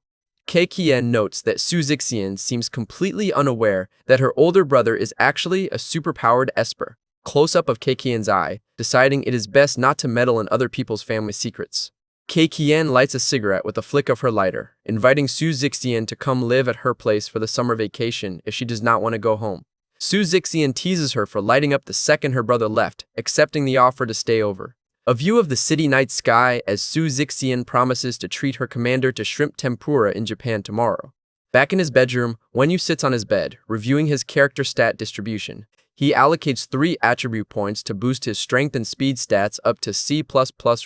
Keikien notes that Su Zixian seems completely unaware that her older brother is actually a superpowered esper. Close-up of Keikien's eye, deciding it is best not to meddle in other people's family secrets. Keikien lights a cigarette with a flick of her lighter, inviting Su Zixian to come live at her place for the summer vacation if she does not want to go home. Su Zixian teases her for lighting up the second her brother left, accepting the offer to stay over. A view of the city night sky as Su Zixian promises to treat her commander to shrimp tempura in Japan tomorrow. Back in his bedroom, Wenyu sits on his bed, reviewing his character stat distribution. He allocates 3 attribute points to boost his strength and speed stats up to C++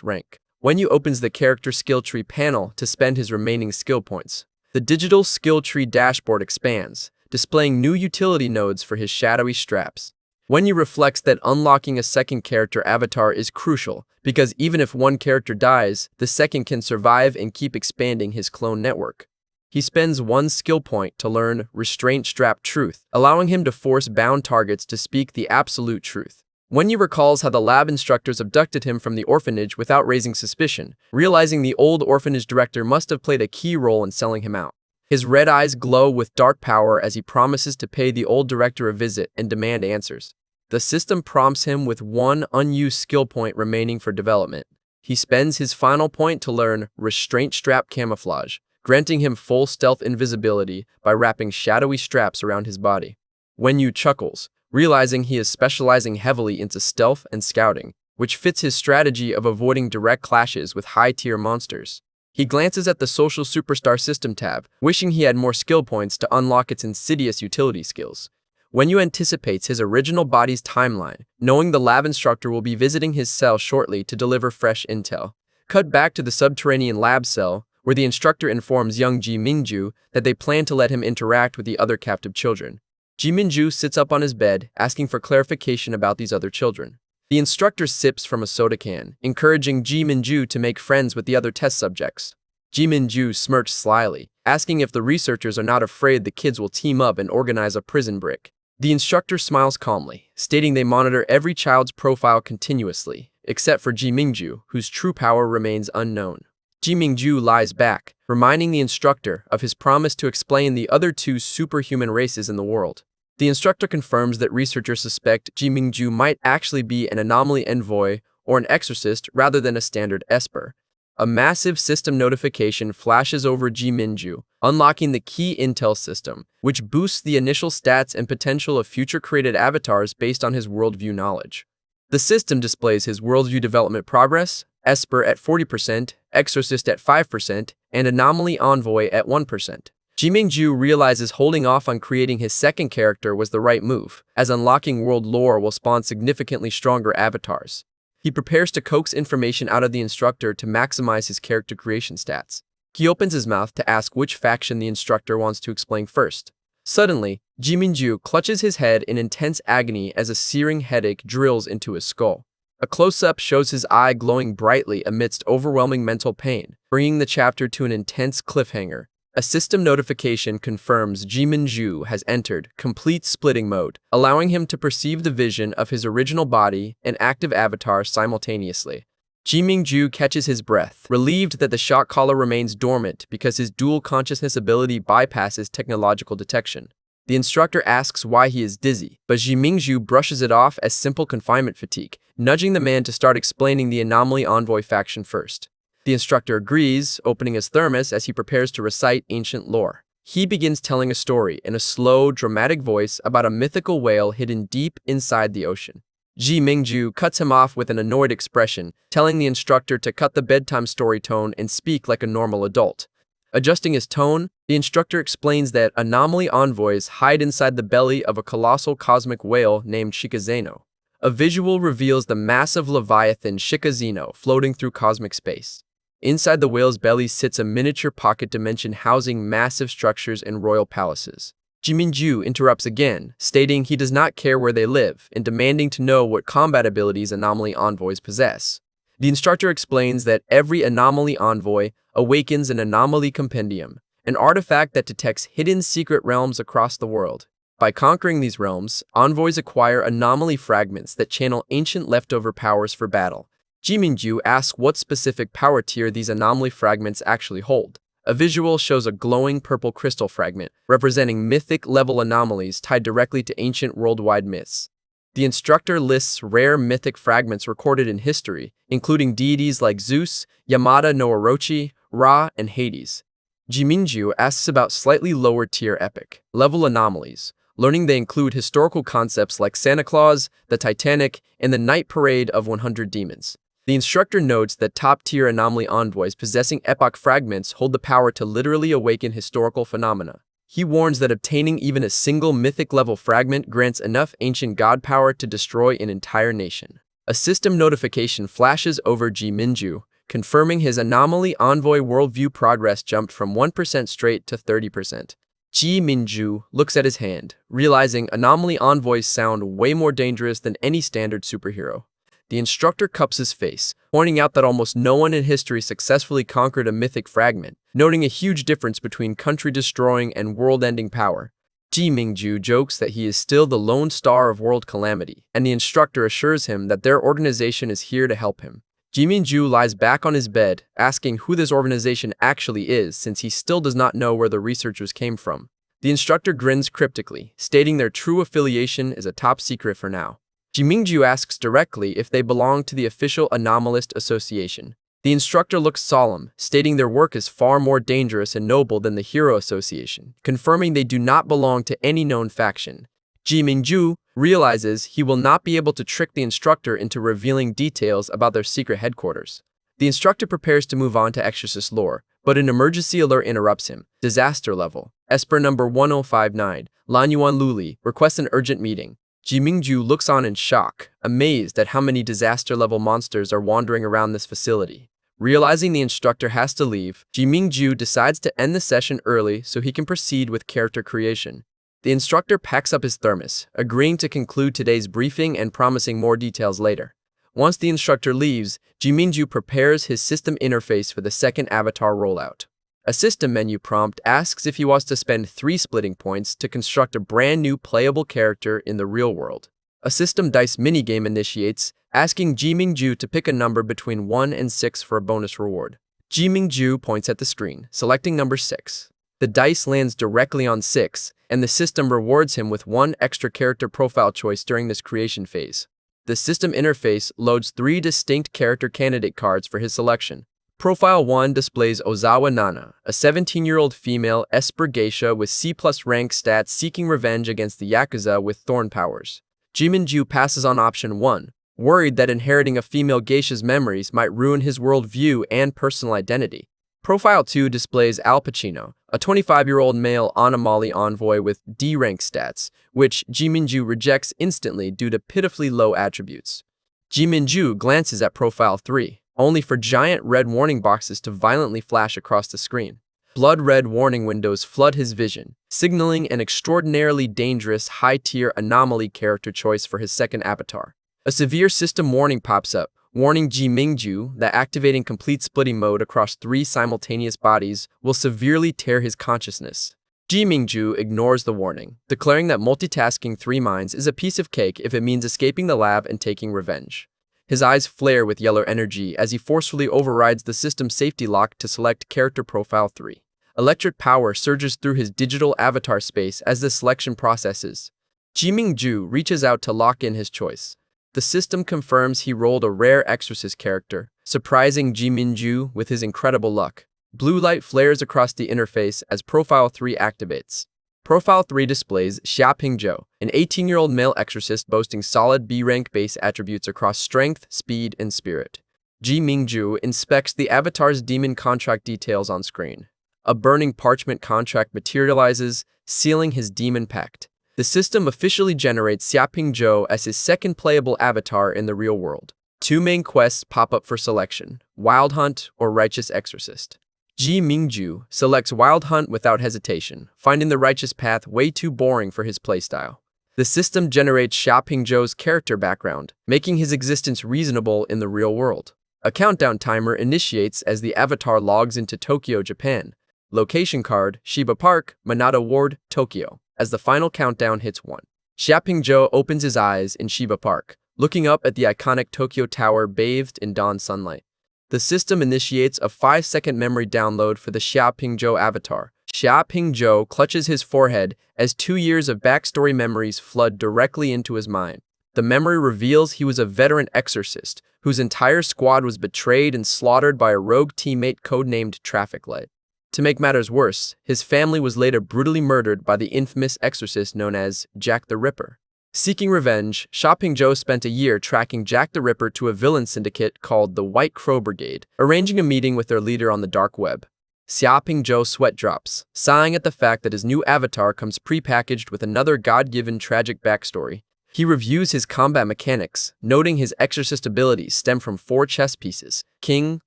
rank. Wenyu opens the character skill tree panel to spend his remaining skill points. The digital skill tree dashboard expands, displaying new utility nodes for his shadowy straps. Wenyu reflects that unlocking a second character avatar is crucial, because even if one character dies, the second can survive and keep expanding his clone network. He spends 1 skill point to learn Restraint Strap Truth, allowing him to force bound targets to speak the absolute truth. Wenyu recalls how the lab instructors abducted him from the orphanage without raising suspicion, realizing the old orphanage director must have played a key role in selling him out. His red eyes glow with dark power as he promises to pay the old director a visit and demand answers. The system prompts him with one unused skill point remaining for development. He spends his final point to learn Restraint Strap Camouflage, granting him full stealth invisibility by wrapping shadowy straps around his body. Wenyu chuckles, realizing he is specializing heavily into stealth and scouting, which fits his strategy of avoiding direct clashes with high-tier monsters. He glances at the Social Superstar System tab, wishing he had more skill points to unlock its insidious utility skills. Wenyu anticipates his original body's timeline, knowing the lab instructor will be visiting his cell shortly to deliver fresh intel. Cut back to the subterranean lab cell, where the instructor informs young Ji Mingju that they plan to let him interact with the other captive children. Ji Mingju sits up on his bed, asking for clarification about these other children. The instructor sips from a soda can, encouraging Ji Mingju to make friends with the other test subjects. Ji Mingju smirks slyly, asking if the researchers are not afraid the kids will team up and organize a prison break. The instructor smiles calmly, stating they monitor every child's profile continuously, except for Ji Mingju, whose true power remains unknown. Ji Mingju lies back, reminding the instructor of his promise to explain the other two superhuman races in the world. The instructor confirms that researchers suspect Ji Mingju might actually be an anomaly envoy or an exorcist rather than a standard esper. A massive system notification flashes over Ji Mingju, unlocking the key intel system, which boosts the initial stats and potential of future created avatars based on his worldview knowledge. The system displays his worldview development progress, esper at 40%, exorcist at 5%, and anomaly envoy at 1%. Ji Mingju realizes holding off on creating his second character was the right move, as unlocking world lore will spawn significantly stronger avatars. He prepares to coax information out of the instructor to maximize his character creation stats. He opens his mouth to ask which faction the instructor wants to explain first. Suddenly, Ji Mingju clutches his head in intense agony as a searing headache drills into his skull. A close-up shows his eye glowing brightly amidst overwhelming mental pain, bringing the chapter to an intense cliffhanger. A system notification confirms Ji Mingju has entered complete splitting mode, allowing him to perceive the vision of his original body and active avatar simultaneously. Ji Mingju catches his breath, relieved that the shock collar remains dormant because his dual consciousness ability bypasses technological detection. The instructor asks why he is dizzy, but Ji Mingju brushes it off as simple confinement fatigue, nudging the man to start explaining the Anomaly Envoy faction first. The instructor agrees, opening his thermos as he prepares to recite ancient lore. He begins telling a story in a slow, dramatic voice about a mythical whale hidden deep inside the ocean. Ji Mingju cuts him off with an annoyed expression, telling the instructor to cut the bedtime story tone and speak like a normal adult. Adjusting his tone, the instructor explains that anomaly envoys hide inside the belly of a colossal cosmic whale named Shikazeno. A visual reveals the massive leviathan Shikazeno floating through cosmic space. Inside the whale's belly sits a miniature pocket dimension housing massive structures and royal palaces. Ji Mingju interrupts again, stating he does not care where they live and demanding to know what combat abilities anomaly envoys possess. The instructor explains that every anomaly envoy awakens an anomaly compendium, an artifact that detects hidden secret realms across the world. By conquering these realms, envoys acquire anomaly fragments that channel ancient leftover powers for battle. Ji Mingju asks what specific power tier these anomaly fragments actually hold. A visual shows a glowing purple crystal fragment, representing mythic-level anomalies tied directly to ancient worldwide myths. The instructor lists rare mythic fragments recorded in history, including deities like Zeus, Yamada no Orochi, Ra, and Hades. Ji Mingju asks about slightly lower-tier epic-level anomalies, learning they include historical concepts like Santa Claus, the Titanic, and the Night Parade of 100 Demons. The instructor notes that top-tier anomaly envoys possessing epoch fragments hold the power to literally awaken historical phenomena. He warns that obtaining even a single mythic-level fragment grants enough ancient god power to destroy an entire nation. A system notification flashes over Ji Mingju, confirming his anomaly envoy worldview progress jumped from 1% straight to 30%. Ji Mingju looks at his hand, realizing anomaly envoys sound way more dangerous than any standard superhero. The instructor cups his face, pointing out that almost no one in history successfully conquered a mythic fragment, noting a huge difference between country-destroying and world-ending power. Ji Mingju jokes that he is still the lone star of world calamity, and the instructor assures him that their organization is here to help him. Jiminju lies back on his bed, asking who this organization actually is since he still does not know where the researchers came from. The instructor grins cryptically, stating their true affiliation is a top secret for now. Jiminju asks directly if they belong to the official Anomalist Association. The instructor looks solemn, stating their work is far more dangerous and noble than the Hero Association, confirming they do not belong to any known faction. Jiminju realizes he will not be able to trick the instructor into revealing details about their secret headquarters. The instructor prepares to move on to Exorcist lore, but an emergency alert interrupts him. Disaster level. Esper number 1059, Lanyuan Luli, requests an urgent meeting. Jiminju looks on in shock, amazed at how many disaster-level monsters are wandering around this facility. Realizing the instructor has to leave, Jiminju decides to end the session early so he can proceed with character creation. The instructor packs up his thermos, agreeing to conclude today's briefing and promising more details later. Once the instructor leaves, Jiminju prepares his system interface for the second avatar rollout. A system menu prompt asks if he wants to spend 3 splitting points to construct a brand new playable character in the real world. A system dice minigame initiates, asking Jiminju to pick a number between 1 and 6 for a bonus reward. Jiminju points at the screen, selecting number 6. The dice lands directly on 6, and the system rewards him with 1 extra character profile choice during this creation phase. The system interface loads 3 distinct character candidate cards for his selection. Profile 1 displays Ozawa Nana, a 17-year-old female Esper geisha with C+ rank stats seeking revenge against the Yakuza with thorn powers. Jiminju passes on option 1, worried that inheriting a female geisha's memories might ruin his worldview and personal identity. Profile 2 displays Al Pacino, a 25-year-old male anomaly envoy with D-rank stats, which Jiminju rejects instantly due to pitifully low attributes. Jiminju glances at Profile 3, only for giant red warning boxes to violently flash across the screen. Blood-red warning windows flood his vision, signaling an extraordinarily dangerous high-tier anomaly character choice for his second avatar. A severe system warning pops up, warning Jiminju that activating complete splitting mode across 3 simultaneous bodies will severely tear his consciousness. Jiminju ignores the warning, declaring that multitasking 3 minds is a piece of cake if it means escaping the lab and taking revenge. His eyes flare with yellow energy as he forcefully overrides the system safety lock to select character profile 3. Electric power surges through his digital avatar space as the selection processes. Jiminju reaches out to lock in his choice. The system confirms he rolled a rare Exorcist character, surprising Jiminju with his incredible luck. Blue light flares across the interface as Profile 3 activates. Profile 3 displays Xiapingzhou, an 18-year-old male exorcist boasting solid B-rank base attributes across strength, speed, and spirit. Jiminju inspects the avatar's demon contract details on screen. A burning parchment contract materializes, sealing his demon pact. The system officially generates Xiapingzhou as his second playable avatar in the real world. 2 main quests pop up for selection, Wild Hunt or Righteous Exorcist. Jiminju selects Wild Hunt without hesitation, finding the Righteous path way too boring for his playstyle. The system generates Xiapingzhou's character background, making his existence reasonable in the real world. A countdown timer initiates as the avatar logs into Tokyo, Japan. Location card, Shiba Park, Minato Ward, Tokyo. As the final countdown hits 1, Xiapingzhou opens his eyes in Shiba Park, looking up at the iconic Tokyo Tower bathed in dawn sunlight. The system initiates a 5-second memory download for the Xiapingzhou avatar. Xiapingzhou clutches his forehead as 2 years of backstory memories flood directly into his mind. The memory reveals he was a veteran exorcist whose entire squad was betrayed and slaughtered by a rogue teammate codenamed Traffic Light. To make matters worse, his family was later brutally murdered by the infamous exorcist known as Jack the Ripper. Seeking revenge, Xiapingzhou spent a year tracking Jack the Ripper to a villain syndicate called the White Crow Brigade, arranging a meeting with their leader on the dark web. Xiapingzhou sweat drops, sighing at the fact that his new avatar comes pre-packaged with another God-given tragic backstory. He reviews his combat mechanics, noting his exorcist abilities stem from 4 chess pieces: king,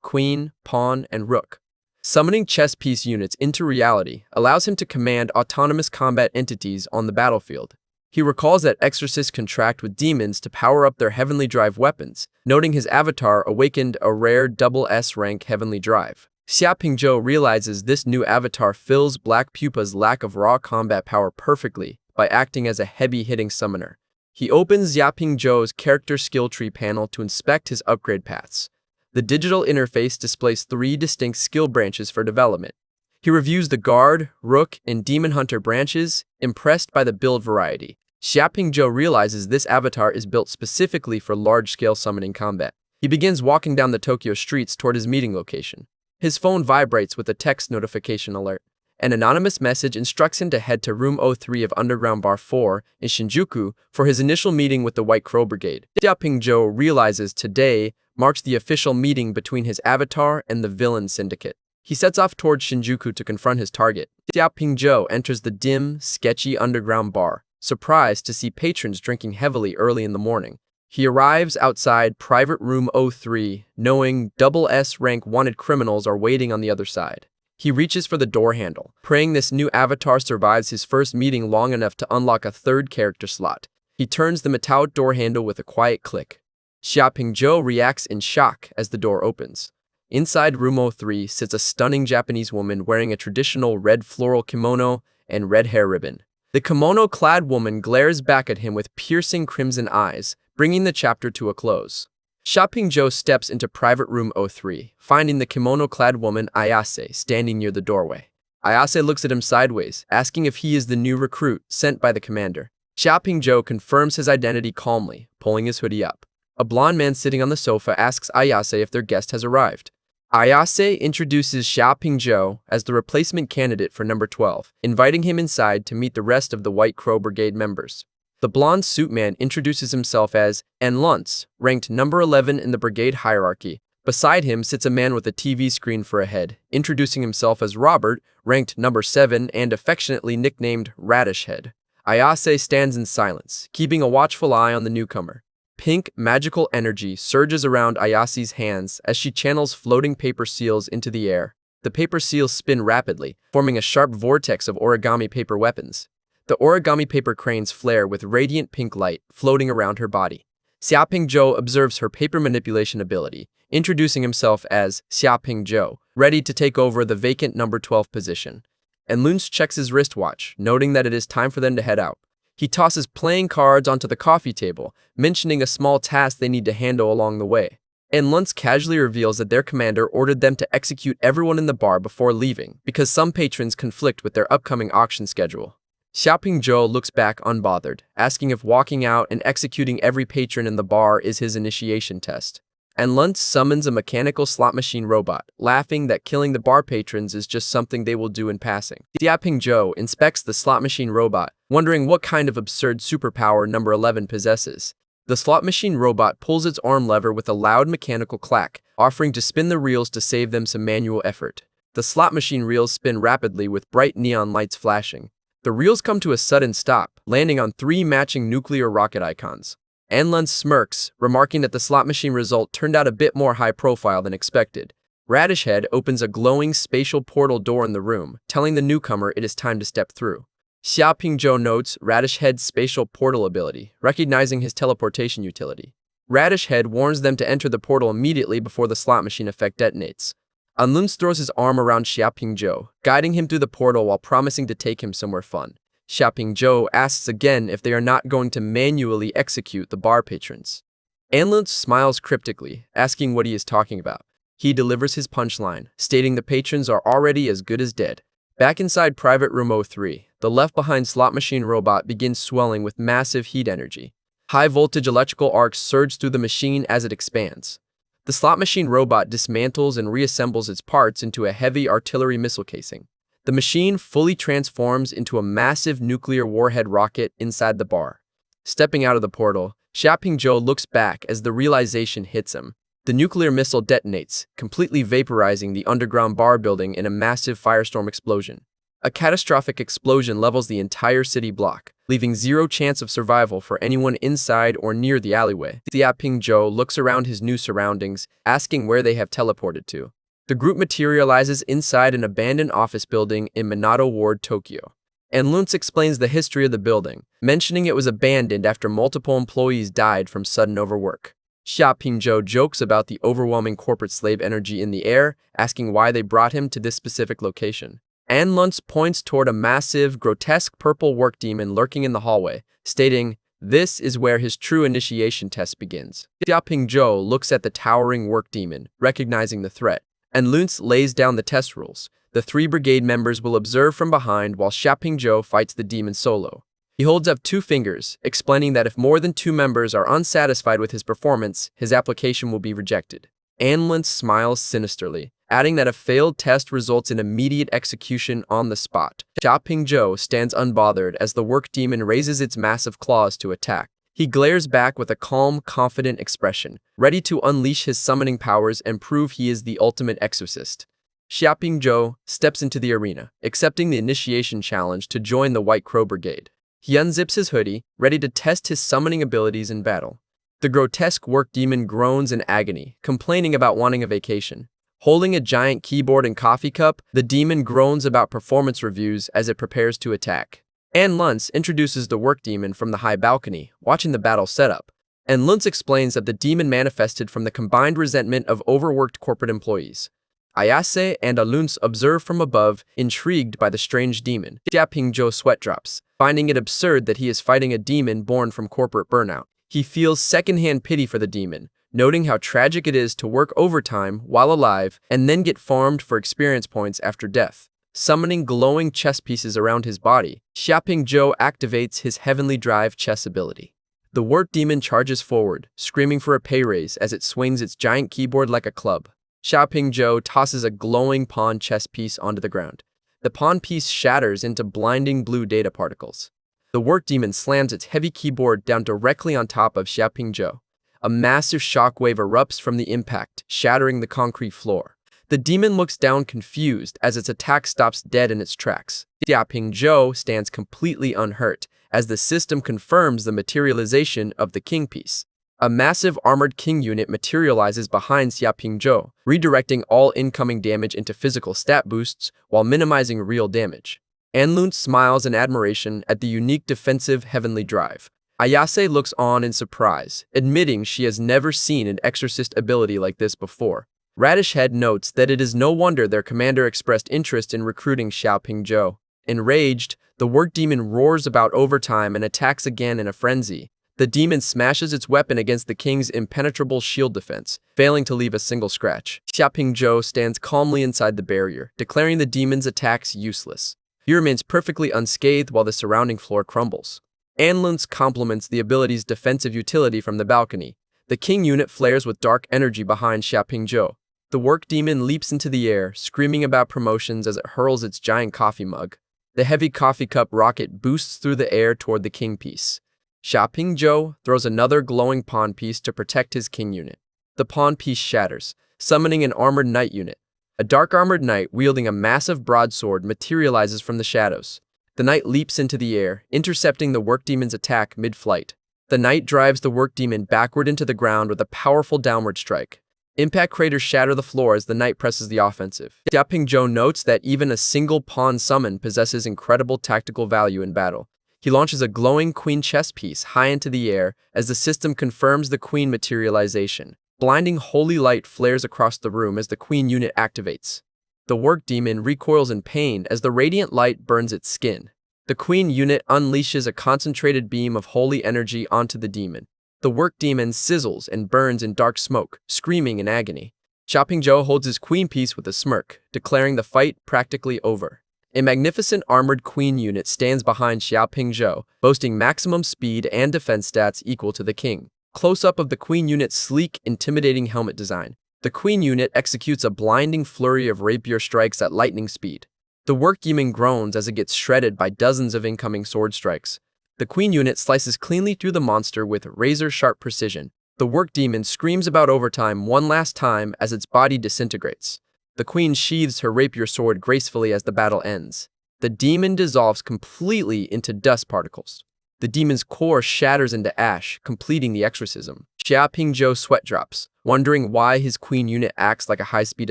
queen, pawn, and rook. Summoning chess piece units into reality allows him to command autonomous combat entities on the battlefield. He recalls that exorcists contract with demons to power up their heavenly drive weapons, noting his avatar awakened a rare double S rank heavenly drive. Xiapingzhou realizes this new avatar fills Black Pupa's lack of raw combat power perfectly by acting as a heavy-hitting summoner. He opens Xiapingzhou's character skill tree panel to inspect his upgrade paths. The digital interface displays 3 distinct skill branches for development. He reviews the Guard, Rook, and Demon Hunter branches, impressed by the build variety. Xiaopingzhou realizes this avatar is built specifically for large-scale summoning combat. He begins walking down the Tokyo streets toward his meeting location. His phone vibrates with a text notification alert. An anonymous message instructs him to head to room 03 of Underground Bar 4 in Shinjuku for his initial meeting with the White Crow Brigade. Xiaopingzhou realizes today marks the official meeting between his avatar and the villain syndicate. He sets off towards Shinjuku to confront his target. Xiaopingzhou enters the dim, sketchy underground bar, surprised to see patrons drinking heavily early in the morning. He arrives outside private room 03, knowing SS rank wanted criminals are waiting on the other side. He reaches for the door handle, praying this new avatar survives his first meeting long enough to unlock a 3rd character slot. He turns the metallic door handle with a quiet click. Xiaopingzhou reacts in shock as the door opens. Inside room 03 sits a stunning Japanese woman wearing a traditional red floral kimono and red hair ribbon. The kimono-clad woman glares back at him with piercing crimson eyes, bringing the chapter to a close. Xiaopingzhou steps into private room 03, finding the kimono-clad woman Ayase standing near the doorway. Ayase looks at him sideways, asking if he is the new recruit sent by the commander. Xiaopingzhou confirms his identity calmly, pulling his hoodie up. A blond man sitting on the sofa asks Ayase if their guest has arrived. Ayase introduces Xiaopingzhou as the replacement candidate for number 12, inviting him inside to meet the rest of the White Crow Brigade members. The blonde suit man introduces himself as N. Luntz, ranked number 11 in the brigade hierarchy. Beside him sits a man with a TV screen for a head, introducing himself as Robert, ranked number 7 and affectionately nicknamed Radish Head. Ayase stands in silence, keeping a watchful eye on the newcomer. Pink, magical energy surges around Ayase's hands as she channels floating paper seals into the air. The paper seals spin rapidly, forming a sharp vortex of origami paper weapons. The origami paper cranes flare with radiant pink light floating around her body. Xiaopingzhou observes her paper manipulation ability, introducing himself as Xiaopingzhou, ready to take over the vacant number 12 position. And Luntz checks his wristwatch, noting that it is time for them to head out. He tosses playing cards onto the coffee table, mentioning a small task they need to handle along the way. And Luntz casually reveals that their commander ordered them to execute everyone in the bar before leaving, because some patrons conflict with their upcoming auction schedule. Xiaopingzhou looks back unbothered, asking if walking out and executing every patron in the bar is his initiation test. And Luntz summons a mechanical slot machine robot, laughing that killing the bar patrons is just something they will do in passing. Xiaopingzhou inspects the slot machine robot, wondering what kind of absurd superpower number 11 possesses. The slot machine robot pulls its arm lever with a loud mechanical clack, offering to spin the reels to save them some manual effort. The slot machine reels spin rapidly with bright neon lights flashing. The reels come to a sudden stop, landing on 3 matching nuclear rocket icons. Luntz smirks, remarking that the slot machine result turned out a bit more high-profile than expected. Radish Head opens a glowing spatial portal door in the room, telling the newcomer it is time to step through. Xiaopingzhou notes Radish Head's spatial portal ability, recognizing his teleportation utility. Radish Head warns them to enter the portal immediately before the slot machine effect detonates. Luntz throws his arm around Xiaopingzhou, guiding him through the portal while promising to take him somewhere fun. Xiaopingzhou asks again if they are not going to manually execute the bar patrons. Luntz smiles cryptically, asking what he is talking about. He delivers his punchline, stating the patrons are already as good as dead. Back inside private room 03, the left-behind slot machine robot begins swelling with massive heat energy. High-voltage electrical arcs surge through the machine as it expands. The slot machine robot dismantles and reassembles its parts into a heavy artillery missile casing. The machine fully transforms into a massive nuclear warhead rocket inside the bar. Stepping out of the portal, Xiaopingzhou looks back as the realization hits him. The nuclear missile detonates, completely vaporizing the underground bar building in a massive firestorm explosion. A catastrophic explosion levels the entire city block, leaving zero chance of survival for anyone inside or near the alleyway. Xiaopingzhou looks around his new surroundings, asking where they have teleported to. The group materializes inside an abandoned office building in Minato Ward, Tokyo. Luntz explains the history of the building, mentioning it was abandoned after multiple employees died from sudden overwork. Xiaopingzhou jokes about the overwhelming corporate slave energy in the air, asking why they brought him to this specific location. Luntz points toward a massive, grotesque purple work demon lurking in the hallway, stating, This is where his true initiation test begins. Xiaoping looks at the towering work demon, recognizing the threat, and Luntz lays down the test rules. The 3 brigade members will observe from behind while Xiaoping fights the demon solo. He holds up 2 fingers, explaining that if more than 2 members are unsatisfied with his performance, his application will be rejected. Luntz smiles sinisterly, adding that a failed test results in immediate execution on the spot. Xiaoping stands unbothered as the work demon raises its massive claws to attack. He glares back with a calm, confident expression, ready to unleash his summoning powers and prove he is the ultimate exorcist. Xiaoping steps into the arena, accepting the initiation challenge to join the White Crow Brigade. He unzips his hoodie, ready to test his summoning abilities in battle. The grotesque work demon groans in agony, complaining about wanting a vacation. Holding a giant keyboard and coffee cup, the demon groans about performance reviews as it prepares to attack. Luntz introduces the work demon from the high balcony, watching the battle setup. Luntz explains that the demon manifested from the combined resentment of overworked corporate employees. Ayase and Luntz observe from above, intrigued by the strange demon. Xiaoping sweat drops, finding it absurd that he is fighting a demon born from corporate burnout. He feels secondhand pity for the demon, noting how tragic it is to work overtime while alive and then get farmed for experience points after death. Summoning glowing chess pieces around his body, Xiaoping activates his Heavenly Drive chess ability. The work demon charges forward, screaming for a pay raise as it swings its giant keyboard like a club. Xiaoping tosses a glowing pawn chess piece onto the ground. The pawn piece shatters into blinding blue data particles. The work demon slams its heavy keyboard down directly on top of Xiaoping. A massive shockwave erupts from the impact, shattering the concrete floor. The demon looks down confused as its attack stops dead in its tracks. Xiaoping stands completely unhurt as the system confirms the materialization of the king piece. A massive armored king unit materializes behind Xiaoping, redirecting all incoming damage into physical stat boosts while minimizing real damage. Luntz smiles in admiration at the unique defensive Heavenly Drive. Ayase looks on in surprise, admitting she has never seen an exorcist ability like this before. Radish Head notes that it is no wonder their commander expressed interest in recruiting Xiaoping. Enraged, the work demon roars about overtime and attacks again in a frenzy. The demon smashes its weapon against the king's impenetrable shield defense, failing to leave a single scratch. Xiaoping stands calmly inside the barrier, declaring the demon's attacks useless. He remains perfectly unscathed while the surrounding floor crumbles. Luntz compliments the ability's defensive utility from the balcony. The king unit flares with dark energy behind Xiaoping. The work demon leaps into the air, screaming about promotions as it hurls its giant coffee mug. The heavy coffee cup rocket boosts through the air toward the king piece. Xiaoping throws another glowing pawn piece to protect his king unit. The pawn piece shatters, summoning an armored knight unit. A dark armored knight wielding a massive broadsword materializes from the shadows. The knight leaps into the air, intercepting the work demon's attack mid-flight. The knight drives the work demon backward into the ground with a powerful downward strike. Impact craters shatter the floor as the knight presses the offensive. Xiaoping notes that even a single pawn summon possesses incredible tactical value in battle. He launches a glowing queen chess piece high into the air as the system confirms the queen materialization. Blinding holy light flares across the room as the queen unit activates. The work demon recoils in pain as the radiant light burns its skin. The queen unit unleashes a concentrated beam of holy energy onto the demon. The work demon sizzles and burns in dark smoke, screaming in agony. Xiaoping holds his queen piece with a smirk, declaring the fight practically over. A magnificent armored queen unit stands behind Xiaoping, boasting maximum speed and defense stats equal to the king. Close-up of the queen unit's sleek, intimidating helmet design. The queen unit executes a blinding flurry of rapier strikes at lightning speed. The work demon groans as it gets shredded by dozens of incoming sword strikes. The queen unit slices cleanly through the monster with razor-sharp precision. The work demon screams about overtime one last time as its body disintegrates. The queen sheathes her rapier sword gracefully as the battle ends. The demon dissolves completely into dust particles. The demon's core shatters into ash, completing the exorcism. Xiaoping sweat drops, wondering why his queen unit acts like a high-speed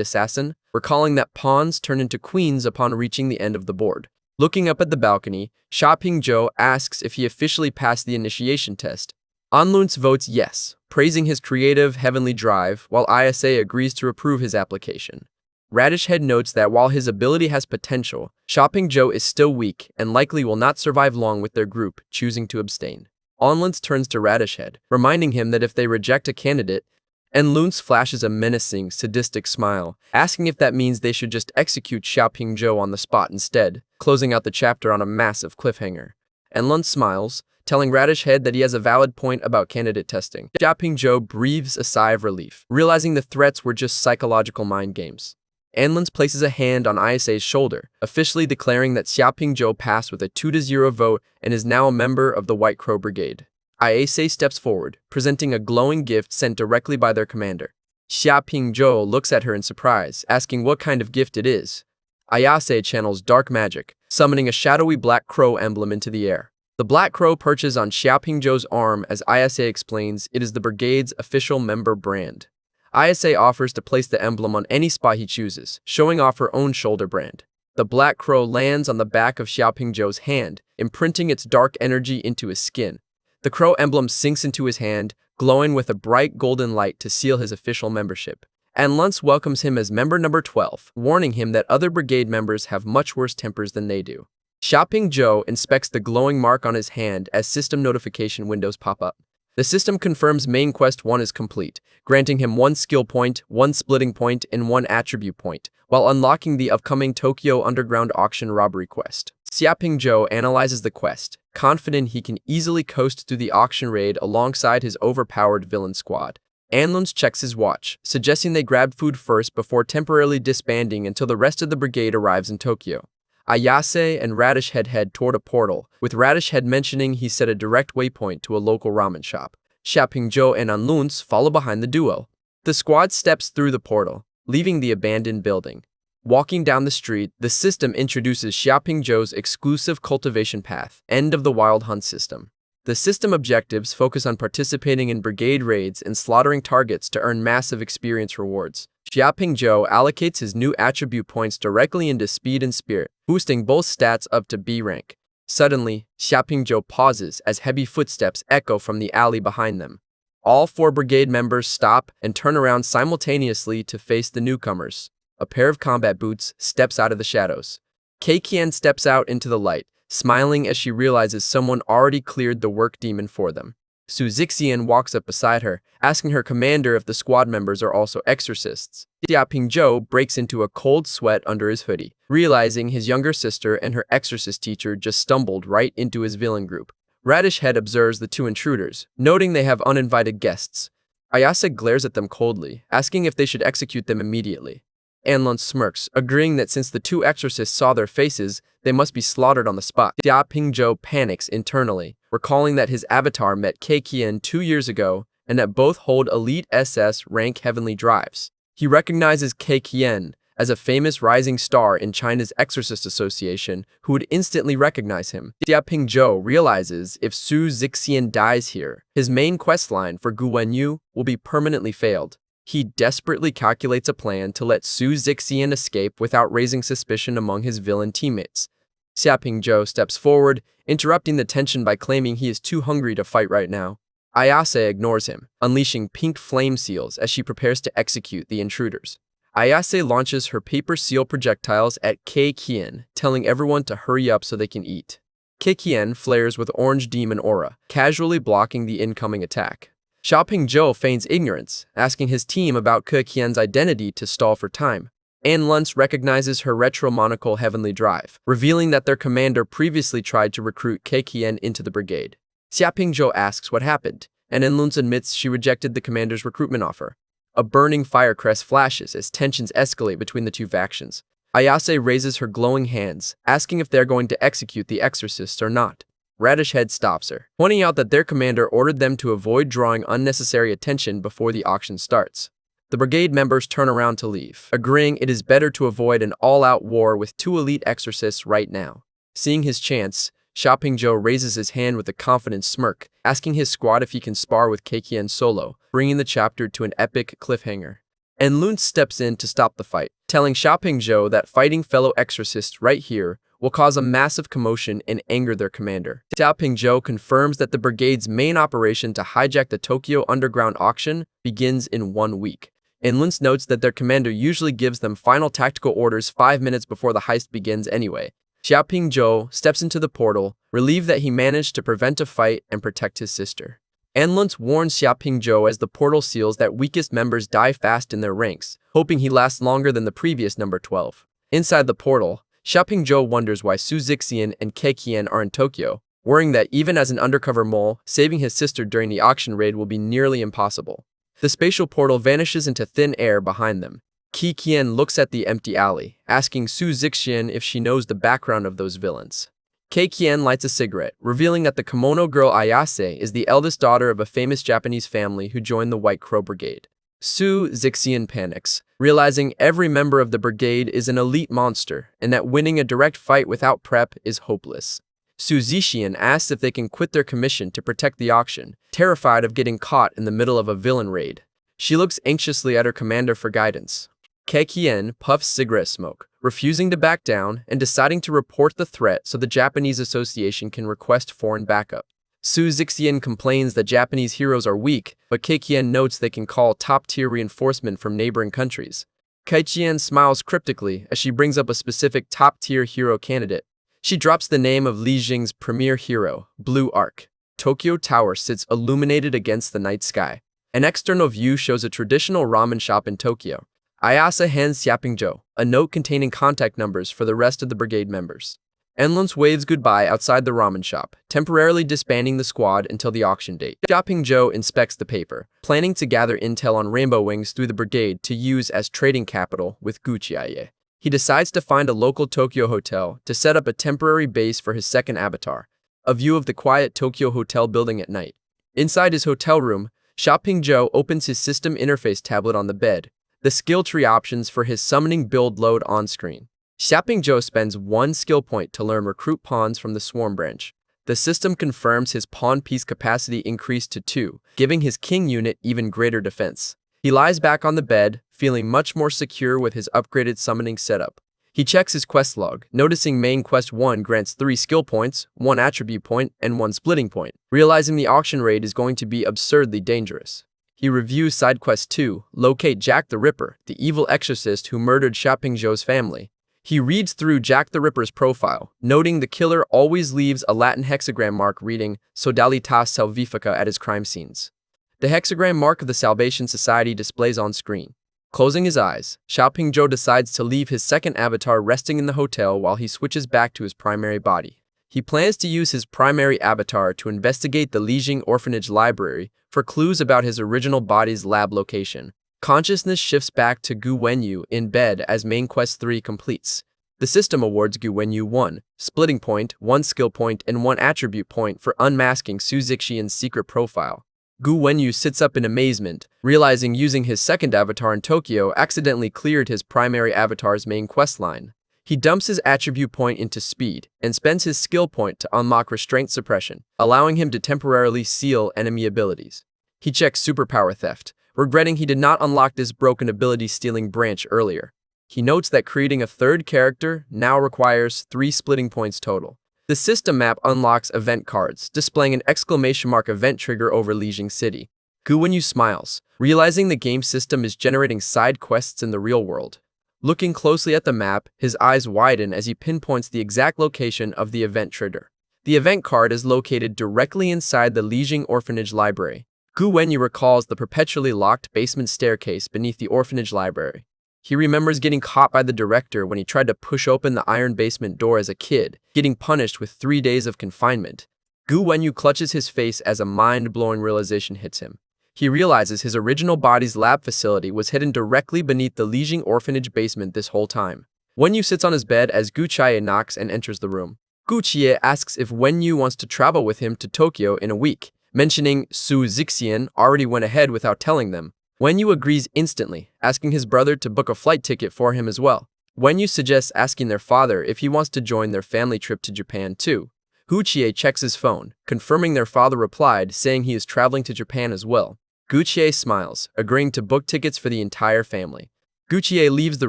assassin, recalling that pawns turn into queens upon reaching the end of the board. Looking up at the balcony, Xiaoping asks if he officially passed the initiation test. Luntz votes yes, praising his creative, heavenly drive, while ISA agrees to approve his application. Radish Head notes that while his ability has potential, Xiaoping is still weak and likely will not survive long with their group, choosing to abstain. Onlunz turns to Radish Head, reminding him that if they reject a candidate, and Lunz flashes a menacing, sadistic smile, asking if that means they should just execute Xiaoping Zhou on the spot instead, closing out the chapter on a massive cliffhanger. And Lunz smiles, telling Radish Head that he has a valid point about candidate testing. Xiaoping Zhou breathes a sigh of relief, realizing the threats were just psychological mind games. Anlunz places a hand on ISA's shoulder, officially declaring that Xiaoping Zhou passed with a 2-0 vote and is now a member of the White Crow Brigade. Ayase steps forward, presenting a glowing gift sent directly by their commander. Xiaoping Zhou looks at her in surprise, asking what kind of gift it is. Ayase channels dark magic, summoning a shadowy black crow emblem into the air. The black crow perches on Xiaoping Zhou's arm as Ayase explains it is the brigade's official member brand. Ayase offers to place the emblem on any spot he chooses, showing off her own shoulder brand. The black crow lands on the back of Xiaoping Zhou's hand, imprinting its dark energy into his skin. The crow emblem sinks into his hand, glowing with a bright golden light to seal his official membership. And Lunz welcomes him as member number 12, warning him that other brigade members have much worse tempers than they do. Xiaoping Zhou inspects the glowing mark on his hand as system notification windows pop up. The system confirms main quest 1 is complete, granting him 1 skill point, 1 splitting point, and 1 attribute point, while unlocking the upcoming Tokyo Underground Auction robbery quest. Xiaoping Zhou analyzes the quest, confident he can easily coast through the auction raid alongside his overpowered villain squad. Anlunz checks his watch, suggesting they grab food first before temporarily disbanding until the rest of the brigade arrives in Tokyo. Ayase and Radish Head head toward a portal, with Radish Head mentioning he set a direct waypoint to a local ramen shop. Xiaoping Zhou and Anlunz follow behind the duo. The squad steps through the portal, leaving the abandoned building. Walking down the street, the system introduces Xiaoping Zhou's exclusive cultivation path, End of the Wild Hunt system. The system objectives focus on participating in brigade raids and slaughtering targets to earn massive experience rewards. Xiaoping Zhou allocates his new attribute points directly into speed and spirit, boosting both stats up to B rank. Suddenly, Xiaoping Zhou pauses as heavy footsteps echo from the alley behind them. All 4 brigade members stop and turn around simultaneously to face the newcomers. A pair of combat boots steps out of the shadows. Keikian steps out into the light, smiling as she realizes someone already cleared the work demon for them. Su Zixian walks up beside her, asking her commander if the squad members are also exorcists. Xiaoping Zhou breaks into a cold sweat under his hoodie, realizing his younger sister and her exorcist teacher just stumbled right into his villain group. Radish Head observes the 2 intruders, noting they have uninvited guests. Ayase glares at them coldly, asking if they should execute them immediately. Anlunz smirks, agreeing that since the 2 exorcists saw their faces, they must be slaughtered on the spot. Xiaoping Zhou panics internally, recalling that his avatar met Keikian 2 years ago and that both hold elite SS rank heavenly drives. He recognizes Keikian as a famous rising star in China's Exorcist Association who would instantly recognize him. Xiaoping Zhou realizes if Su Zixian dies here, his main questline for Gu Wenyu will be permanently failed. He desperately calculates a plan to let Su Zixian escape without raising suspicion among his villain teammates. Xiaoping Zhou steps forward, interrupting the tension by claiming he is too hungry to fight right now. Ayase ignores him, unleashing pink flame seals as she prepares to execute the intruders. Ayase launches her paper seal projectiles at Keikian, telling everyone to hurry up so they can eat. Keikian flares with orange demon aura, casually blocking the incoming attack. Xiaoping Zhou feigns ignorance, asking his team about Keikian's identity to stall for time. Anlunz recognizes her retro monocle heavenly drive, revealing that their commander previously tried to recruit Keikian into the brigade. Xiaoping Zhou asks what happened, and Anlunz admits she rejected the commander's recruitment offer. A burning fire crest flashes as tensions escalate between the 2 factions. Ayase raises her glowing hands, asking if they're going to execute the exorcists or not. Radish Head stops her, pointing out that their commander ordered them to avoid drawing unnecessary attention before the auction starts. The brigade members turn around to leave, agreeing it is better to avoid an all-out war with 2 elite exorcists right now. Seeing his chance, Xiaoping Zhou raises his hand with a confident smirk, asking his squad if he can spar with Keikian solo, bringing the chapter to an epic cliffhanger. Anlunz steps in to stop the fight, telling Xiaoping Zhou that fighting fellow exorcists right here will cause a massive commotion and anger their commander. Xiaoping Zhou confirms that the brigade's main operation to hijack the Tokyo Underground Auction begins in 1 week. Anlunz notes that their commander usually gives them final tactical orders 5 minutes before the heist begins anyway, Xiaoping-zhou steps into the portal, relieved that he managed to prevent a fight and protect his sister. Anluntz warns Xiaoping-zhou as the portal seals that weakest members die fast in their ranks, hoping he lasts longer than the previous number 12. Inside the portal, Xiaoping-zhou wonders why Su Zixian and Ke Qian are in Tokyo, worrying that even as an undercover mole, saving his sister during the auction raid will be nearly impossible. The spatial portal vanishes into thin air behind them. Ke Qian looks at the empty alley, asking Su Zixian if she knows the background of those villains. Ke Qian lights a cigarette, revealing that the kimono girl Ayase is the eldest daughter of a famous Japanese family who joined the White Crow Brigade. Su Zixian panics, realizing every member of the brigade is an elite monster and that winning a direct fight without prep is hopeless. Su Zixian asks if they can quit their commission to protect the auction, terrified of getting caught in the middle of a villain raid. She looks anxiously at her commander for guidance. Ke Qian puffs cigarette smoke, refusing to back down and deciding to report the threat so the Japanese Association can request foreign backup. Su Zixian complains that Japanese heroes are weak, but Ke Qian notes they can call top-tier reinforcement from neighboring countries. Ke Qian smiles cryptically as she brings up a specific top-tier hero candidate. She drops the name of Li Jing's premier hero, Blue Arc. Tokyo Tower sits illuminated against the night sky. An external view shows a traditional ramen shop in Tokyo. Ayase hands Xiaoping-zhou a note containing contact numbers for the rest of the brigade members. Anluntz waves goodbye outside the ramen shop, temporarily disbanding the squad until the auction date. Xiaoping-zhou inspects the paper, planning to gather intel on Rainbow Wings through the brigade to use as trading capital with Guqiaye. He decides to find a local Tokyo hotel to set up a temporary base for his second avatar, a view of the quiet Tokyo hotel building at night. Inside his hotel room, Xiaoping-zhou opens his system interface tablet on the bed. The skill tree options for his summoning build load on screen. Xiaoping-zhou spends 1 skill point to learn recruit pawns from the swarm branch. The system confirms his pawn piece capacity increased to 2, giving his king unit even greater defense. He lies back on the bed, feeling much more secure with his upgraded summoning setup. He checks his quest log, noticing main quest 1 grants 3 skill points, 1 attribute point, and 1 splitting point, realizing the auction raid is going to be absurdly dangerous. He reviews side quest 2, locate Jack the Ripper, the evil exorcist who murdered Xiaoping-zhou's family. He reads through Jack the Ripper's profile, noting the killer always leaves a Latin hexagram mark reading Sodalitas Salvifica at his crime scenes. The hexagram mark of the Salvation Society displays on screen. Closing his eyes, Xiaoping-zhou decides to leave his second avatar resting in the hotel while he switches back to his primary body. He plans to use his primary avatar to investigate the Li Jing Orphanage Library for clues about his original body's lab location. Consciousness shifts back to Gu Wenyu in bed as main quest 3 completes. The system awards Gu Wenyu 1 splitting point, 1 skill point, and 1 attribute point for unmasking Su Zixian's secret profile. Gu Wenyu sits up in amazement, realizing using his second avatar in Tokyo accidentally cleared his primary avatar's main questline. He dumps his attribute point into speed and spends his skill point to unlock restraint suppression, allowing him to temporarily seal enemy abilities. He checks superpower theft, regretting he did not unlock this broken ability stealing branch earlier. He notes that creating a third character now requires 3 splitting points total. The system map unlocks event cards, displaying an exclamation mark event trigger over Li Jing City. Gu Wenyu smiles, realizing the game system is generating side quests in the real world. Looking closely at the map, his eyes widen as he pinpoints the exact location of the event trigger. The event card is located directly inside the Li Jing Orphanage Library. Gu Wenyu recalls the perpetually locked basement staircase beneath the orphanage library. He remembers getting caught by the director when he tried to push open the iron basement door as a kid, getting punished with 3 days of confinement. Gu Wenyu clutches his face as a mind-blowing realization hits him. He realizes his original body's lab facility was hidden directly beneath the Li Jing Orphanage basement this whole time. Wenyu sits on his bed as Guqiaye knocks and enters the room. Guqiaye asks if Wenyu wants to travel with him to Tokyo in a week, mentioning Su Zixian already went ahead without telling them. Wenyu agrees instantly, asking his brother to book a flight ticket for him as well. Wenyu suggests asking their father if he wants to join their family trip to Japan too. Guqiaye checks his phone, confirming their father replied, saying he is traveling to Japan as well. Guqiaye smiles, agreeing to book tickets for the entire family. Guqiaye leaves the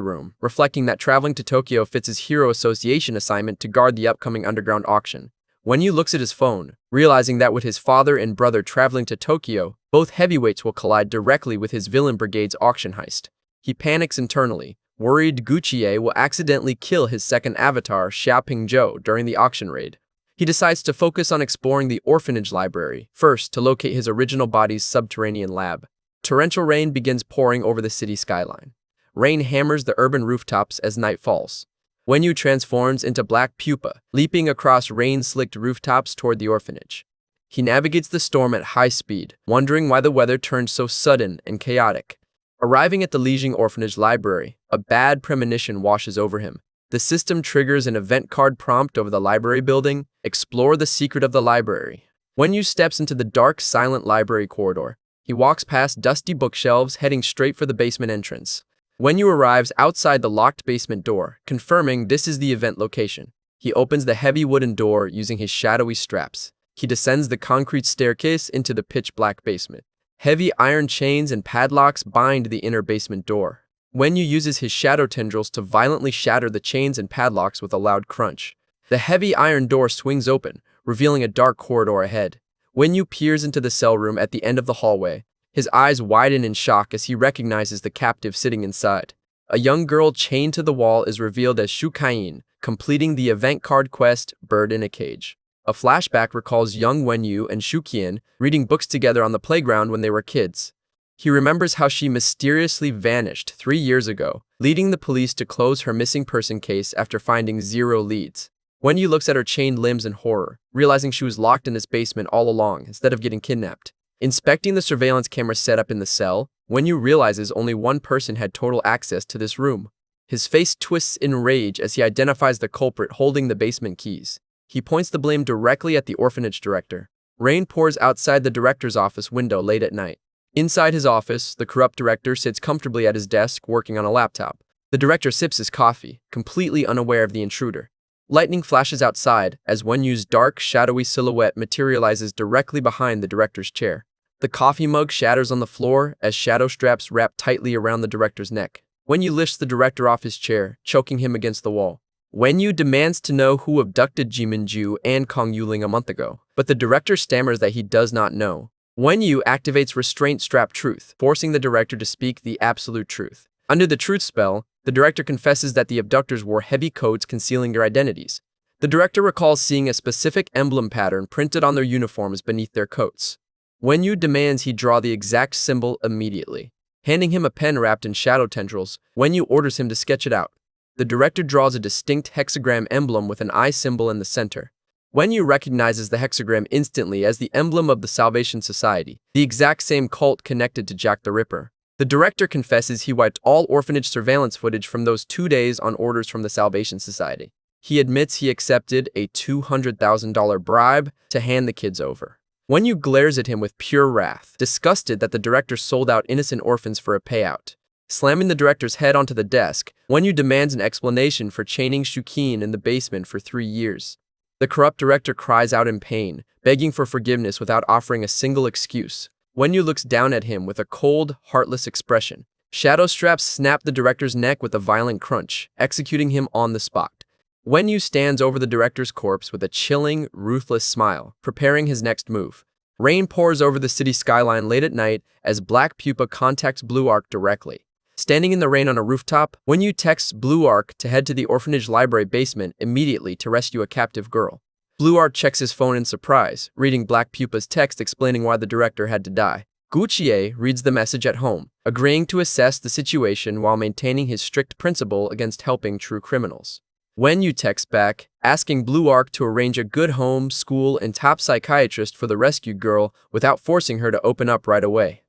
room, reflecting that traveling to Tokyo fits his Hero Association assignment to guard the upcoming underground auction. Wenyu looks at his phone, realizing that with his father and brother traveling to Tokyo, both heavyweights will collide directly with his villain brigade's auction heist. He panics internally, Worried Guchie will accidentally kill his second avatar, Xiaoping Zhou, during the auction raid. He decides to focus on exploring the orphanage library, first to locate his original body's subterranean lab. Torrential rain begins pouring over the city skyline. Rain hammers the urban rooftops as night falls. Wenyu transforms into Black Pupa, leaping across rain-slicked rooftops toward the orphanage. He navigates the storm at high speed, wondering why the weather turned so sudden and chaotic. Arriving at the Lijiang Orphanage Library, a bad premonition washes over him. The system triggers an event card prompt over the library building. Explore the secret of the library. Wenyu steps into the dark, silent library corridor. He walks past dusty bookshelves, heading straight for the basement entrance. Wenyu arrives outside the locked basement door, confirming this is the event location. He opens the heavy wooden door using his shadowy straps. He descends the concrete staircase into the pitch-black basement. Heavy iron chains and padlocks bind the inner basement door. Wenyu uses his shadow tendrils to violently shatter the chains and padlocks with a loud crunch. The heavy iron door swings open, revealing a dark corridor ahead. Wenyu peers into the cell room at the end of the hallway. His eyes widen in shock as he recognizes the captive sitting inside. A young girl chained to the wall is revealed as Shu Kaiyin, completing the event card quest, Bird in a Cage. A flashback recalls young Wenyu and Shu Qian reading books together on the playground when they were kids. He remembers how she mysteriously vanished 3 years ago, leading the police to close her missing person case after finding 0 leads. Wenyu looks at her chained limbs in horror, realizing she was locked in this basement all along instead of getting kidnapped. Inspecting the surveillance camera set up in the cell, Wenyu realizes only one person had total access to this room. His face twists in rage as he identifies the culprit holding the basement keys. He points the blame directly at the orphanage director. Rain pours outside the director's office window late at night. Inside his office, the corrupt director sits comfortably at his desk working on a laptop. The director sips his coffee, completely unaware of the intruder. Lightning flashes outside as Wenyu's dark, shadowy silhouette materializes directly behind the director's chair. The coffee mug shatters on the floor as shadow straps wrap tightly around the director's neck. Wenyu lifts the director off his chair, choking him against the wall. Wenyu demands to know who abducted Jiminju and Kong Yuling a month ago, but the director stammers that he does not know. Wenyu activates Restraint Strap Truth, forcing the director to speak the absolute truth. Under the truth spell, the director confesses that the abductors wore heavy coats concealing their identities. The director recalls seeing a specific emblem pattern printed on their uniforms beneath their coats. Wenyu demands he draw the exact symbol immediately. Handing him a pen wrapped in shadow tendrils, Wenyu orders him to sketch it out. The director draws a distinct hexagram emblem with an eye symbol in the center. Wenyu recognizes the hexagram instantly as the emblem of the Salvation Society, the exact same cult connected to Jack the Ripper. The director confesses he wiped all orphanage surveillance footage from those 2 days on orders from the Salvation Society. He admits he accepted a $200,000 bribe to hand the kids over. Wenyu glares at him with pure wrath, disgusted that the director sold out innocent orphans for a payout. Slamming the director's head onto the desk, Wenyu demands an explanation for chaining Shukin in the basement for 3 years. The corrupt director cries out in pain, begging for forgiveness without offering a single excuse. Wenyu looks down at him with a cold, heartless expression. Shadow straps snap the director's neck with a violent crunch, executing him on the spot. Wenyu stands over the director's corpse with a chilling, ruthless smile, preparing his next move. Rain pours over the city skyline late at night as Black Pupa contacts Blue Arc directly. Standing in the rain on a rooftop, Wenyu texts Blue Arc to head to the orphanage library basement immediately to rescue a captive girl. Blue Arc checks his phone in surprise, reading Black Pupa's text explaining why the director had to die. Guchie reads the message at home, agreeing to assess the situation while maintaining his strict principle against helping true criminals. Wenyu texts back, asking Blue Arc to arrange a good home, school, and top psychiatrist for the rescued girl without forcing her to open up right away.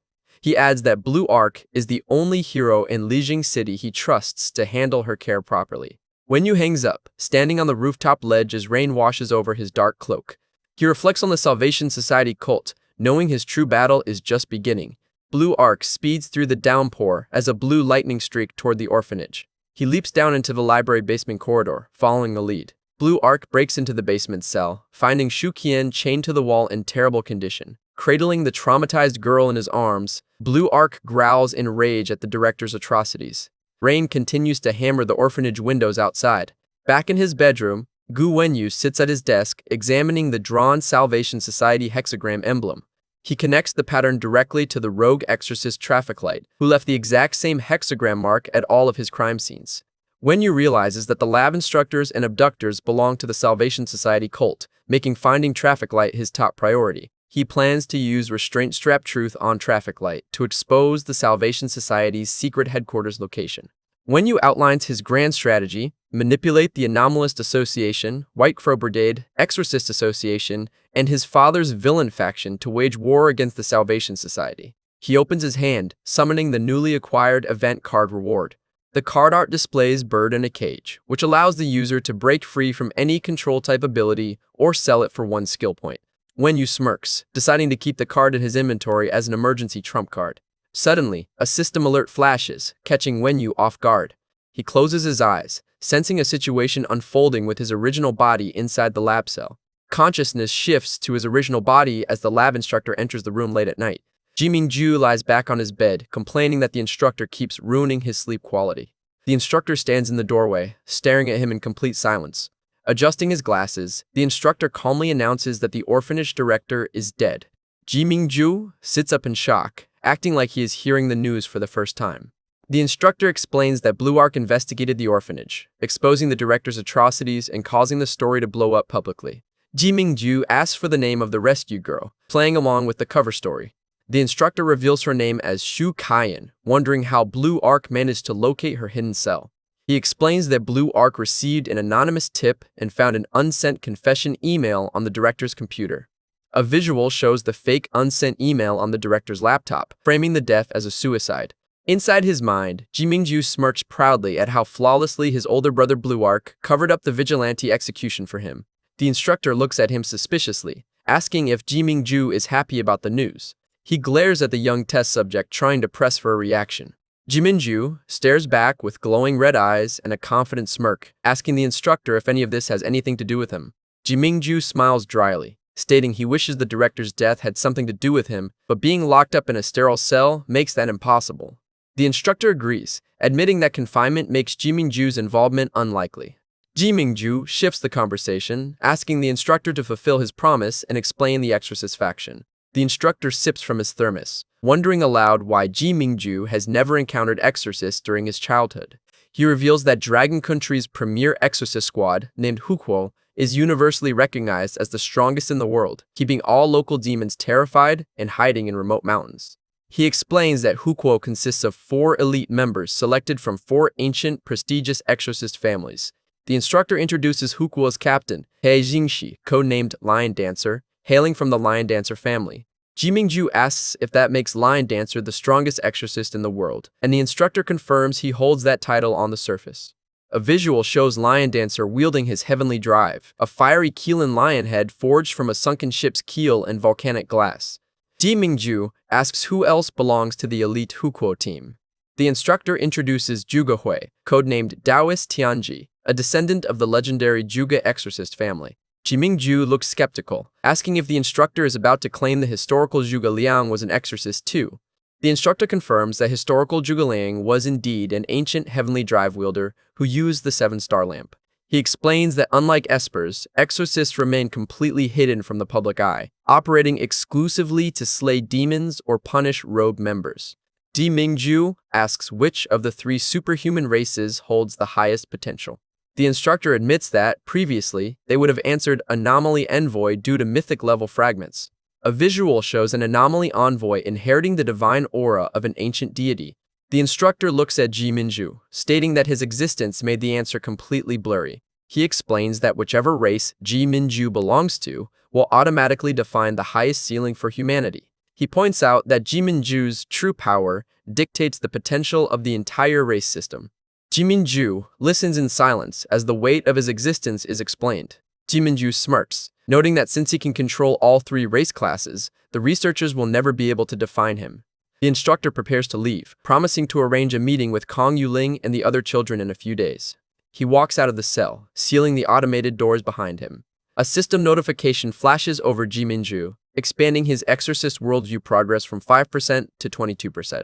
He adds that Blue Arc is the only hero in Lijiang City he trusts to handle her care properly. Wenyu hangs up, standing on the rooftop ledge as rain washes over his dark cloak. He reflects on the Salvation Society cult, knowing his true battle is just beginning. Blue Arc speeds through the downpour as a blue lightning streak toward the orphanage. He leaps down into the library basement corridor, following the lead. Blue Arc breaks into the basement cell, finding Shu Qian chained to the wall in terrible condition. Cradling the traumatized girl in his arms, Blue Arc growls in rage at the director's atrocities. Rain continues to hammer the orphanage windows outside. Back in his bedroom, Gu Wenyu sits at his desk, examining the drawn Salvation Society hexagram emblem. He connects the pattern directly to the rogue exorcist traffic light, who left the exact same hexagram mark at all of his crime scenes. Wenyu realizes that the lab instructors and abductors belong to the Salvation Society cult, making finding Traffic Light his top priority. He plans to use Restraint Strap Truth on Traffic Light to expose the Salvation Society's secret headquarters location. Wenyu outlines his grand strategy: manipulate the Anomalist Association, White Crow Brigade, Exorcist Association, and his father's villain faction to wage war against the Salvation Society. He opens his hand, summoning the newly acquired event card reward. The card art displays Bird in a Cage, which allows the user to break free from any control-type ability or sell it for 1 skill point. Wenyu smirks, deciding to keep the card in his inventory as an emergency trump card. Suddenly, a system alert flashes, catching Wenyu off guard. He closes his eyes, sensing a situation unfolding with his original body inside the lab cell. Consciousness shifts to his original body as the lab instructor enters the room late at night. Ji-Ming-ju lies back on his bed, complaining that the instructor keeps ruining his sleep quality. The instructor stands in the doorway, staring at him in complete silence. Adjusting his glasses, the instructor calmly announces that the orphanage director is dead. Ji-Ming-ju sits up in shock, acting like he is hearing the news for the first time. The instructor explains that Blue Ark investigated the orphanage, exposing the director's atrocities and causing the story to blow up publicly. Ji-Ming-ju asks for the name of the rescue girl, playing along with the cover story. The instructor reveals her name as Shu Kaiyan, wondering how Blue Ark managed to locate her hidden cell. He explains that Blue Ark received an anonymous tip and found an unsent confession email on the director's computer. A visual shows the fake unsent email on the director's laptop, framing the death as a suicide. Inside his mind, Ji-Ming-ju smirks proudly at how flawlessly his older brother Blue Ark covered up the vigilante execution for him. The instructor looks at him suspiciously, asking if Ji-Ming-ju is happy about the news. He glares at the young test subject, trying to press for a reaction. Ji-Ming-ju stares back with glowing red eyes and a confident smirk, asking the instructor if any of this has anything to do with him. Ji-Ming-ju smiles dryly, stating he wishes the director's death had something to do with him, but being locked up in a sterile cell makes that impossible. The instructor agrees, admitting that confinement makes Ji-Ming-ju's involvement unlikely. Ji-Ming-ju shifts the conversation, asking the instructor to fulfill his promise and explain the exorcist faction. The instructor sips from his thermos, wondering aloud why Ji-Ming-ju has never encountered exorcists during his childhood. He reveals that Dragon Country's premier exorcist squad, named Hukuo, is universally recognized as the strongest in the world, keeping all local demons terrified and hiding in remote mountains. He explains that Hukuo consists of 4 elite members selected from 4 ancient, prestigious exorcist families. The instructor introduces Hukuo's captain, He Jingshi, codenamed Lion Dancer, hailing from the Lion Dancer family. Ji-Ming-ju asks if that makes Lion Dancer the strongest exorcist in the world, and the instructor confirms he holds that title on the surface. A visual shows Lion Dancer wielding his heavenly drive, a fiery Keelan lion head forged from a sunken ship's keel and volcanic glass. Ji-Ming-ju asks who else belongs to the elite Hukuo team. The instructor introduces Juga Hui, codenamed Taoist Tianji, a descendant of the legendary Juga exorcist family. Ji-Ming-ju looks skeptical, asking if the instructor is about to claim the historical Zhuge Liang was an exorcist too. The instructor confirms that historical Zhuge Liang was indeed an ancient heavenly drive wielder who used the 7-star lamp. He explains that unlike espers, exorcists remain completely hidden from the public eye, operating exclusively to slay demons or punish rogue members. Ji-Ming-ju asks which of the 3 superhuman races holds the highest potential. The instructor admits that, previously, they would have answered Anomaly Envoy due to mythic-level fragments. A visual shows an Anomaly Envoy inheriting the divine aura of an ancient deity. The instructor looks at Ji-Ming-ju, stating that his existence made the answer completely blurry. He explains that whichever race Ji-Ming-ju belongs to will automatically define the highest ceiling for humanity. He points out that Ji-Ming-ju's true power dictates the potential of the entire race system. Ji-Ming-ju listens in silence as the weight of his existence is explained. Ji-Ming-ju smirks, noting that since he can control all 3 race classes, the researchers will never be able to define him. The instructor prepares to leave, promising to arrange a meeting with Kong Yuling and the other children in a few days. He walks out of the cell, sealing the automated doors behind him. A system notification flashes over Ji-Ming-ju, expanding his exorcist worldview progress from 5% to 22%.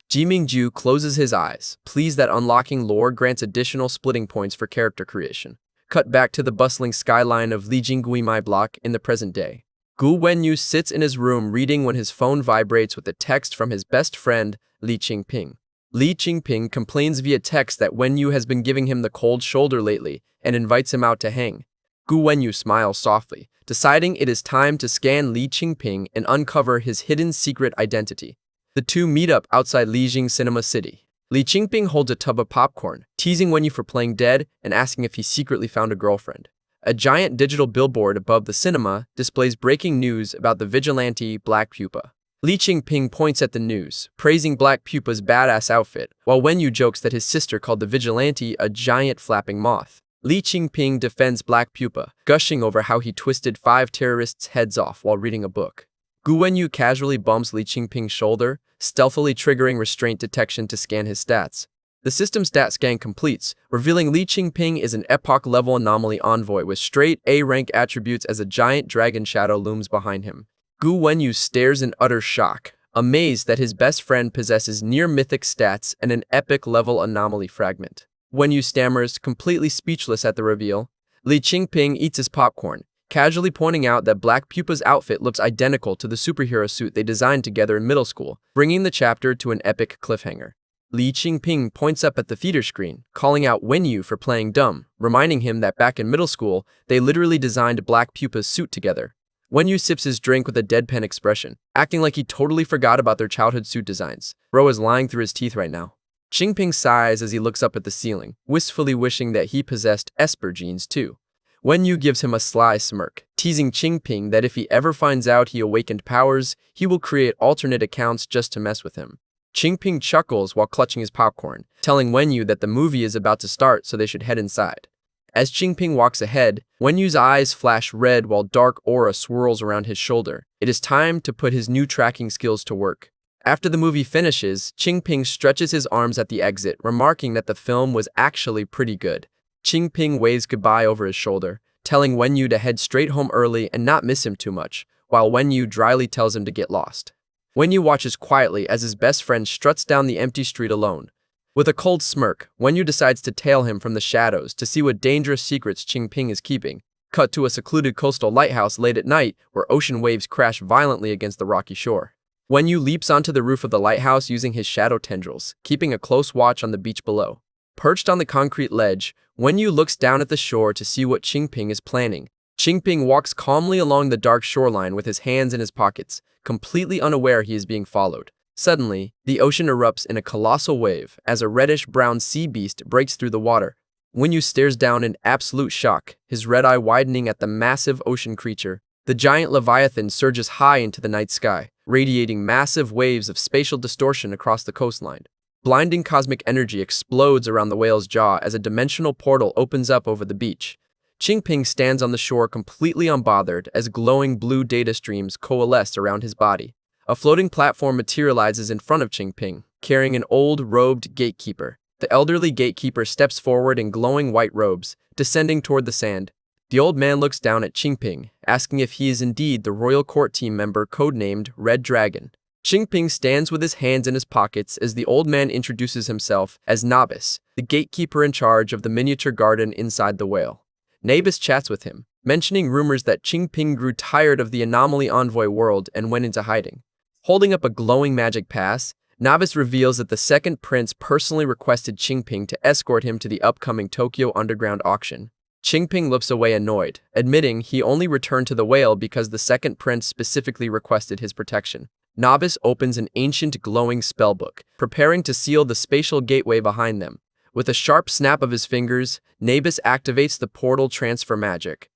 Ji-Ming-ju closes his eyes, pleased that unlocking lore grants additional splitting points for character creation. Cut back to the bustling skyline of Li Jingguimai block in the present day. Gu Wenyu sits in his room reading when his phone vibrates with a text from his best friend, Li Qingping. Li Qingping complains via text that Wenyu has been giving him the cold shoulder lately and invites him out to hang. Gu Wenyu smiles softly, deciding it is time to scan Li Qingping and uncover his hidden secret identity. The two meet up outside Lijing Cinema City. Li Qingping holds a tub of popcorn, teasing Wenyu for playing dead and asking if he secretly found a girlfriend. A giant digital billboard above the cinema displays breaking news about the vigilante Black Pupa. Li Qingping points at the news, praising Black Pupa's badass outfit, while Wenyu jokes that his sister called the vigilante a giant flapping moth. Li Qingping defends Black Pupa, gushing over how he twisted 5 terrorists' heads off while reading a book. Gu Wenyu casually bumps Li Qingping's shoulder, stealthily triggering restraint detection to scan his stats. The system stat scan completes, revealing Li Qingping is an epoch-level anomaly envoy with straight A-rank attributes as a giant dragon shadow looms behind him. Gu Wenyu stares in utter shock, amazed that his best friend possesses near-mythic stats and an epic-level anomaly fragment. Wenyu stammers, completely speechless at the reveal. Li Qingping eats his popcorn, casually pointing out that Black Pupa's outfit looks identical to the superhero suit they designed together in middle school, bringing the chapter to an epic cliffhanger. Li Qingping points up at the theater screen, calling out Wenyu for playing dumb, reminding him that back in middle school, they literally designed Black Pupa's suit together. Wenyu sips his drink with a deadpan expression, acting like he totally forgot about their childhood suit designs. Bro is lying through his teeth right now. Qingping sighs as he looks up at the ceiling, wistfully wishing that he possessed Esper genes too. Wenyu gives him a sly smirk, teasing Qingping that if he ever finds out he awakened powers, he will create alternate accounts just to mess with him. Qingping chuckles while clutching his popcorn, telling Wenyu that the movie is about to start so they should head inside. As Qingping walks ahead, Wenyu's eyes flash red while dark aura swirls around his shoulder. It is time to put his new tracking skills to work. After the movie finishes, Qingping stretches his arms at the exit, remarking that the film was actually pretty good. Qingping waves goodbye over his shoulder, telling Wenyu to head straight home early and not miss him too much, while Wenyu dryly tells him to get lost. Wenyu watches quietly as his best friend struts down the empty street alone. With a cold smirk, Wenyu decides to tail him from the shadows to see what dangerous secrets Qingping is keeping. Cut to a secluded coastal lighthouse late at night where ocean waves crash violently against the rocky shore. Wenyu leaps onto the roof of the lighthouse using his shadow tendrils, keeping a close watch on the beach below. Perched on the concrete ledge, Wenyu looks down at the shore to see what Qingping is planning. Qingping walks calmly along the dark shoreline with his hands in his pockets, completely unaware he is being followed. Suddenly, the ocean erupts in a colossal wave as a reddish-brown sea beast breaks through the water. Wenyu stares down in absolute shock, his red eye widening at the massive ocean creature. The giant leviathan surges high into the night sky, radiating massive waves of spatial distortion across the coastline. Blinding cosmic energy explodes around the whale's jaw as a dimensional portal opens up over the beach. Qingping stands on the shore completely unbothered as glowing blue data streams coalesce around his body. A floating platform materializes in front of Qingping, carrying an old, robed gatekeeper. The elderly gatekeeper steps forward in glowing white robes, descending toward the sand. The old man looks down at Qingping, asking if he is indeed the royal court team member codenamed Red Dragon. Qingping stands with his hands in his pockets as the old man introduces himself as Nabis, the gatekeeper in charge of the miniature garden inside the whale. Nabis chats with him, mentioning rumors that Qingping grew tired of the anomaly envoy world and went into hiding. Holding up a glowing magic pass, Nabis reveals that the second prince personally requested Qingping to escort him to the upcoming Tokyo Underground auction. Qingping looks away annoyed, admitting he only returned to the whale because the second prince specifically requested his protection. Nabis opens an ancient glowing spellbook, preparing to seal the spatial gateway behind them. With a sharp snap of his fingers, Nabis activates the portal transfer magic.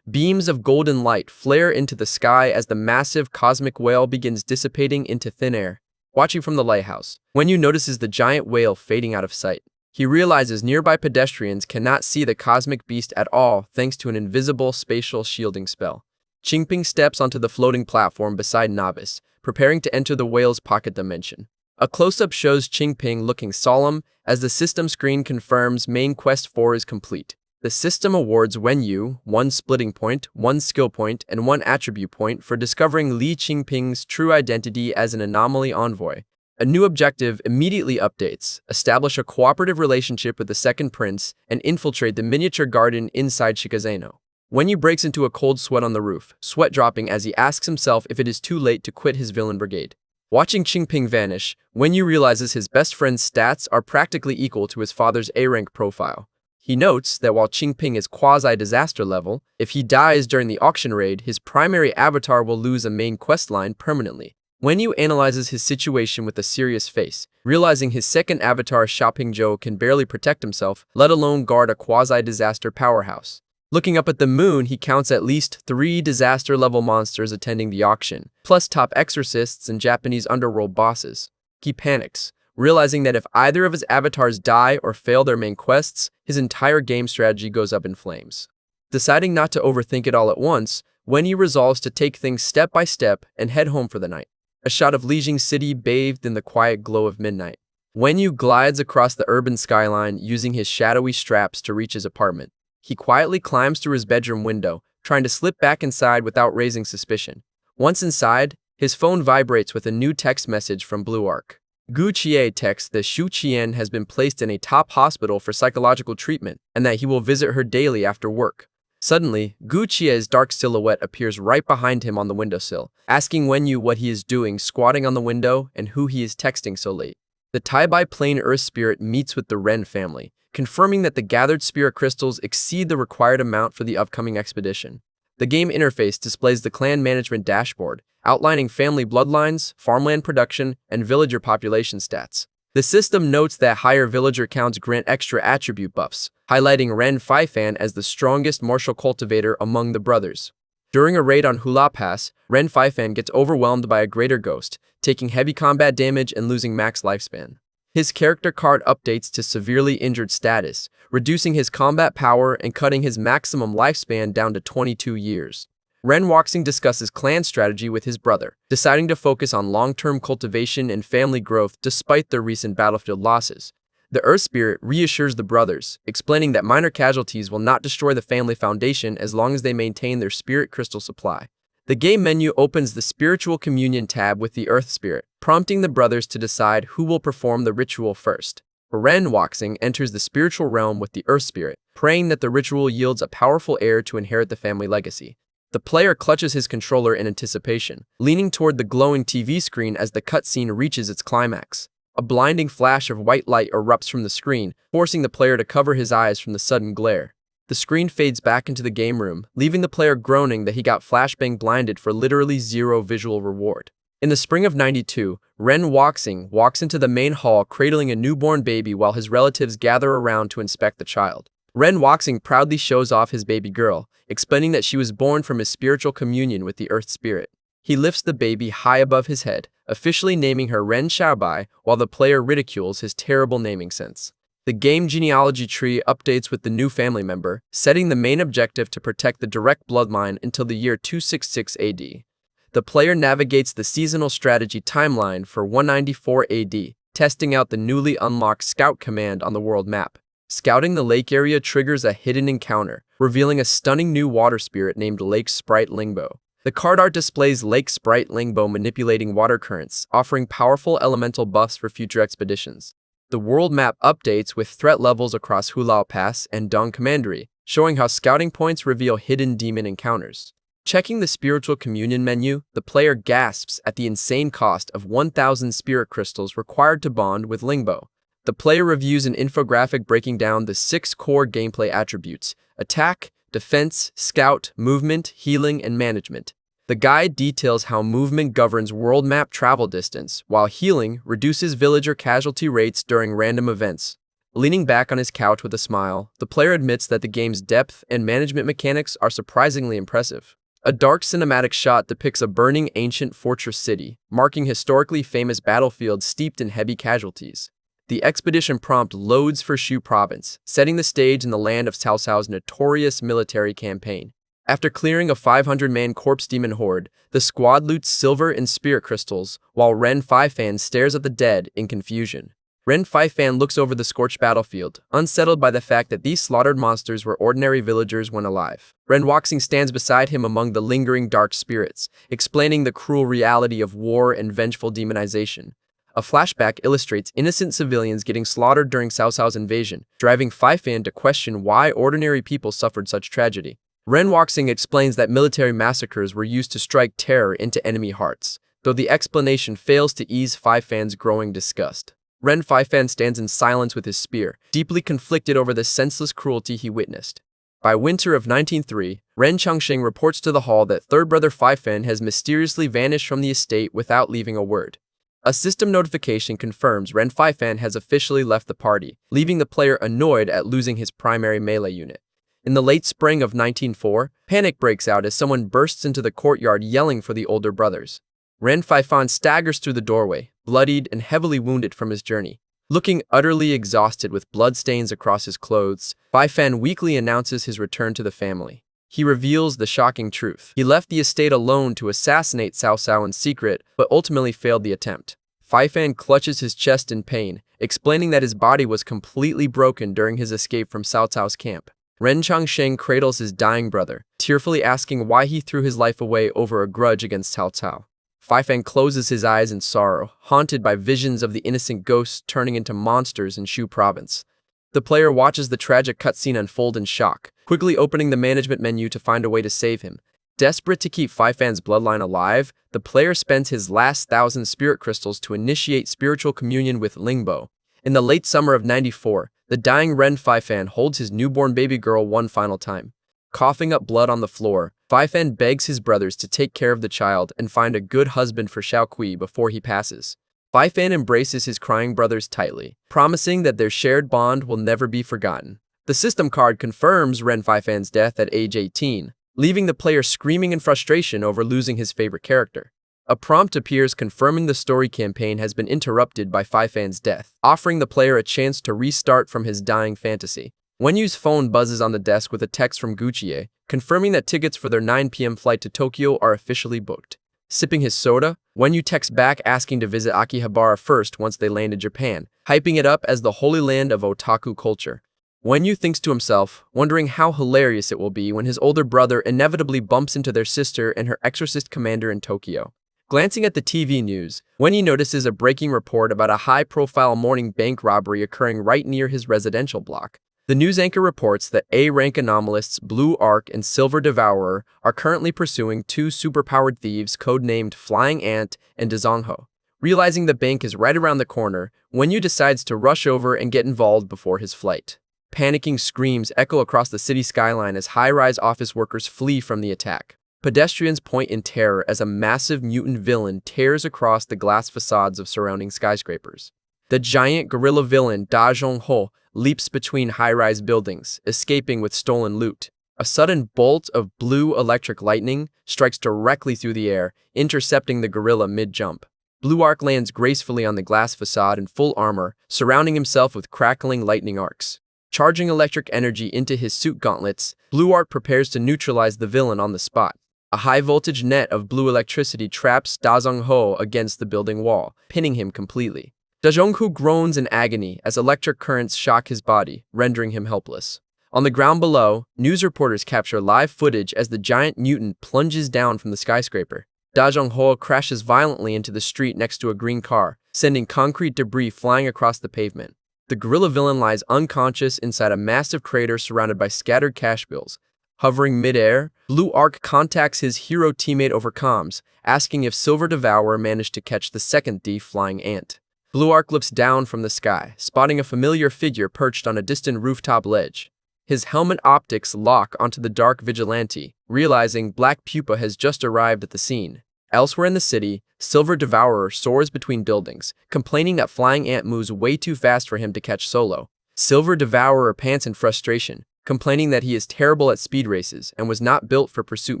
Beams of golden light flare into the sky as the massive cosmic whale begins dissipating into thin air. Watching from the lighthouse, Wenyu notices the giant whale fading out of sight. He realizes nearby pedestrians cannot see the cosmic beast at all thanks to an invisible spatial shielding spell. Qingping steps onto the floating platform beside Nabis, preparing to enter the whale's pocket dimension. A close-up shows Qingping looking solemn as the system screen confirms main quest 4 is complete. The system awards Wenyu 1 splitting point, 1 skill point, and 1 attribute point for discovering Li Qingping's true identity as an anomaly envoy. A new objective immediately updates: establish a cooperative relationship with the second prince and infiltrate the miniature garden inside Shikazeno. Wenyu breaks into a cold sweat on the roof, sweat dropping as he asks himself if it is too late to quit his villain brigade. Watching Qingping vanish, Wenyu realizes his best friend's stats are practically equal to his father's A-rank profile. He notes that while Qingping is quasi-disaster level, if he dies during the auction raid, his primary avatar will lose a main questline permanently. Wenyu analyzes his situation with a serious face, realizing his second avatar Xiaoping Zhou can barely protect himself, let alone guard a quasi-disaster powerhouse. Looking up at the moon, he counts at least 3 disaster-level monsters attending the auction, plus top exorcists and Japanese underworld bosses. He panics, realizing that if either of his avatars die or fail their main quests, his entire game strategy goes up in flames. Deciding not to overthink it all at once, Wenyu resolves to take things step by step and head home for the night. A shot of Lijiang City bathed in the quiet glow of midnight. Wenyu glides across the urban skyline using his shadowy straps to reach his apartment. He quietly climbs through his bedroom window, trying to slip back inside without raising suspicion. Once inside, his phone vibrates with a new text message from Blue Arc. Gu Qie texts that Xu Qian has been placed in a top hospital for psychological treatment and that he will visit her daily after work. Suddenly, Gu Qie's dark silhouette appears right behind him on the windowsill, asking Wenyu what he is doing squatting on the window and who he is texting so late. The Tai-Bai Plain Earth Spirit meets with the Ren family, confirming that the gathered spirit crystals exceed the required amount for the upcoming expedition. The game interface displays the clan management dashboard, outlining family bloodlines, farmland production, and villager population stats. The system notes that higher villager counts grant extra attribute buffs, highlighting Ren Faifan as the strongest martial cultivator among the brothers. During a raid on Hula Pass, Ren Faifan gets overwhelmed by a greater ghost, taking heavy combat damage and losing max lifespan. His character card updates to severely injured status, reducing his combat power and cutting his maximum lifespan down to 22 years. Ren Wuxing discusses clan strategy with his brother, deciding to focus on long-term cultivation and family growth despite their recent battlefield losses. The Earth Spirit reassures the brothers, explaining that minor casualties will not destroy the family foundation as long as they maintain their spirit crystal supply. The game menu opens the Spiritual Communion tab with the Earth Spirit, prompting the brothers to decide who will perform the ritual first. Ren Wuxing enters the spiritual realm with the Earth Spirit, praying that the ritual yields a powerful heir to inherit the family legacy. The player clutches his controller in anticipation, leaning toward the glowing TV screen as the cutscene reaches its climax. A blinding flash of white light erupts from the screen, forcing the player to cover his eyes from the sudden glare. The screen fades back into the game room, leaving the player groaning that he got flashbang blinded for literally zero visual reward. In the spring of '92, Ren Wuxing walks into the main hall cradling a newborn baby while his relatives gather around to inspect the child. Ren Wuxing proudly shows off his baby girl, explaining that she was born from his spiritual communion with the Earth Spirit. He lifts the baby high above his head, officially naming her Ren Xiaobai, while the player ridicules his terrible naming sense. The game genealogy tree updates with the new family member, setting the main objective to protect the direct bloodline until the year 266 AD. The player navigates the seasonal strategy timeline for 194 AD, testing out the newly unlocked Scout command on the world map. Scouting the lake area triggers a hidden encounter, revealing a stunning new water spirit named Lake Sprite Lingbo. The card art displays Lake Sprite Lingbo manipulating water currents, offering powerful elemental buffs for future expeditions. The world map updates with threat levels across Hulao Pass and Dong Commandery, showing how scouting points reveal hidden demon encounters. Checking the Spiritual Communion menu, the player gasps at the insane cost of 1,000 spirit crystals required to bond with Lingbo. The player reviews an infographic breaking down the 6 core gameplay attributes: attack, defense, scout, movement, healing, and management. The guide details how movement governs world map travel distance, while healing reduces villager casualty rates during random events. Leaning back on his couch with a smile, the player admits that the game's depth and management mechanics are surprisingly impressive. A dark cinematic shot depicts a burning ancient fortress city, marking historically famous battlefields steeped in heavy casualties. The expedition prompt loads for Shu Province, setting the stage in the land of Cao Cao's notorious military campaign. After clearing a 500-man corpse demon horde, the squad loots silver and spirit crystals, while Ren Faifan stares at the dead in confusion. Ren Faifan looks over the scorched battlefield, unsettled by the fact that these slaughtered monsters were ordinary villagers when alive. Ren Wuxing stands beside him among the lingering dark spirits, explaining the cruel reality of war and vengeful demonization. A flashback illustrates innocent civilians getting slaughtered during Cao Cao's invasion, driving Faifan to question why ordinary people suffered such tragedy. Ren Waxing explains that military massacres were used to strike terror into enemy hearts, though the explanation fails to ease Phi Fan's growing disgust. Ren Phi Fan stands in silence with his spear, deeply conflicted over the senseless cruelty he witnessed. By winter of 1903, Ren Changxing reports to the hall that third brother Phi Fan has mysteriously vanished from the estate without leaving a word. A system notification confirms Ren Phi Fan has officially left the party, leaving the player annoyed at losing his primary melee unit. In the late spring of 1904, panic breaks out as someone bursts into the courtyard yelling for the older brothers. Ren Phi Fan staggers through the doorway, bloodied and heavily wounded from his journey. Looking utterly exhausted with bloodstains across his clothes, Phi Fan weakly announces his return to the family. He reveals the shocking truth. He left the estate alone to assassinate Cao Cao in secret, but ultimately failed the attempt. Phi Fan clutches his chest in pain, explaining that his body was completely broken during his escape from Cao Cao's camp. Ren Changxing cradles his dying brother, tearfully asking why he threw his life away over a grudge against Cao Cao. Phi Fan closes his eyes in sorrow, haunted by visions of the innocent ghosts turning into monsters in Shu Province. The player watches the tragic cutscene unfold in shock, quickly opening the management menu to find a way to save him. Desperate to keep Phi Fan's bloodline alive, the player spends his last 1,000 spirit crystals to initiate spiritual communion with Lingbo. In the late summer of 94, the dying Ren Phi Fan holds his newborn baby girl one final time. Coughing up blood on the floor, Phi Fan begs his brothers to take care of the child and find a good husband for Xiao Kui before he passes. Phi Fan embraces his crying brothers tightly, promising that their shared bond will never be forgotten. The system card confirms Ren Phi Fan's death at age 18, leaving the player screaming in frustration over losing his favorite character. A prompt appears confirming the story campaign has been interrupted by Phi Fan's death, offering the player a chance to restart from his dying fantasy. Wenyu's phone buzzes on the desk with a text from Guchie, confirming that tickets for their 9 p.m. flight to Tokyo are officially booked. Sipping his soda, Wenyu texts back asking to visit Akihabara first once they land in Japan, hyping it up as the holy land of otaku culture. Wenyu thinks to himself, wondering how hilarious it will be when his older brother inevitably bumps into their sister and her exorcist commander in Tokyo. Glancing at the TV news, Wenyu notices a breaking report about a high-profile morning bank robbery occurring right near his residential block. The news anchor reports that A-rank anomalists Blue Arc and Silver Devourer are currently pursuing 2 superpowered thieves codenamed Flying Ant and Dazongho. Realizing the bank is right around the corner, Wenyu decides to rush over and get involved before his flight. Panicking screams echo across the city skyline as high-rise office workers flee from the attack. Pedestrians point in terror as a massive mutant villain tears across the glass facades of surrounding skyscrapers. The giant gorilla villain Da Zhongho leaps between high-rise buildings, escaping with stolen loot. A sudden bolt of blue electric lightning strikes directly through the air, intercepting the gorilla mid-jump. Blue Arc lands gracefully on the glass facade in full armor, surrounding himself with crackling lightning arcs. Charging electric energy into his suit gauntlets, Blue Arc prepares to neutralize the villain on the spot. A high-voltage net of blue electricity traps Da Zhongho against the building wall, pinning him completely. Da Zhongho groans in agony as electric currents shock his body, rendering him helpless. On the ground below, news reporters capture live footage as the giant mutant plunges down from the skyscraper. Da Zhongho crashes violently into the street next to a green car, sending concrete debris flying across the pavement. The gorilla villain lies unconscious inside a massive crater surrounded by scattered cash bills. Hovering mid-air, Blue Arc contacts his hero teammate over comms, asking if Silver Devourer managed to catch the second thief, Flying Ant. Blue Arc looks down from the sky, spotting a familiar figure perched on a distant rooftop ledge. His helmet optics lock onto the dark vigilante, realizing Black Pupa has just arrived at the scene. Elsewhere in the city, Silver Devourer soars between buildings, complaining that Flying Ant moves way too fast for him to catch solo. Silver Devourer pants in frustration, complaining that he is terrible at speed races and was not built for pursuit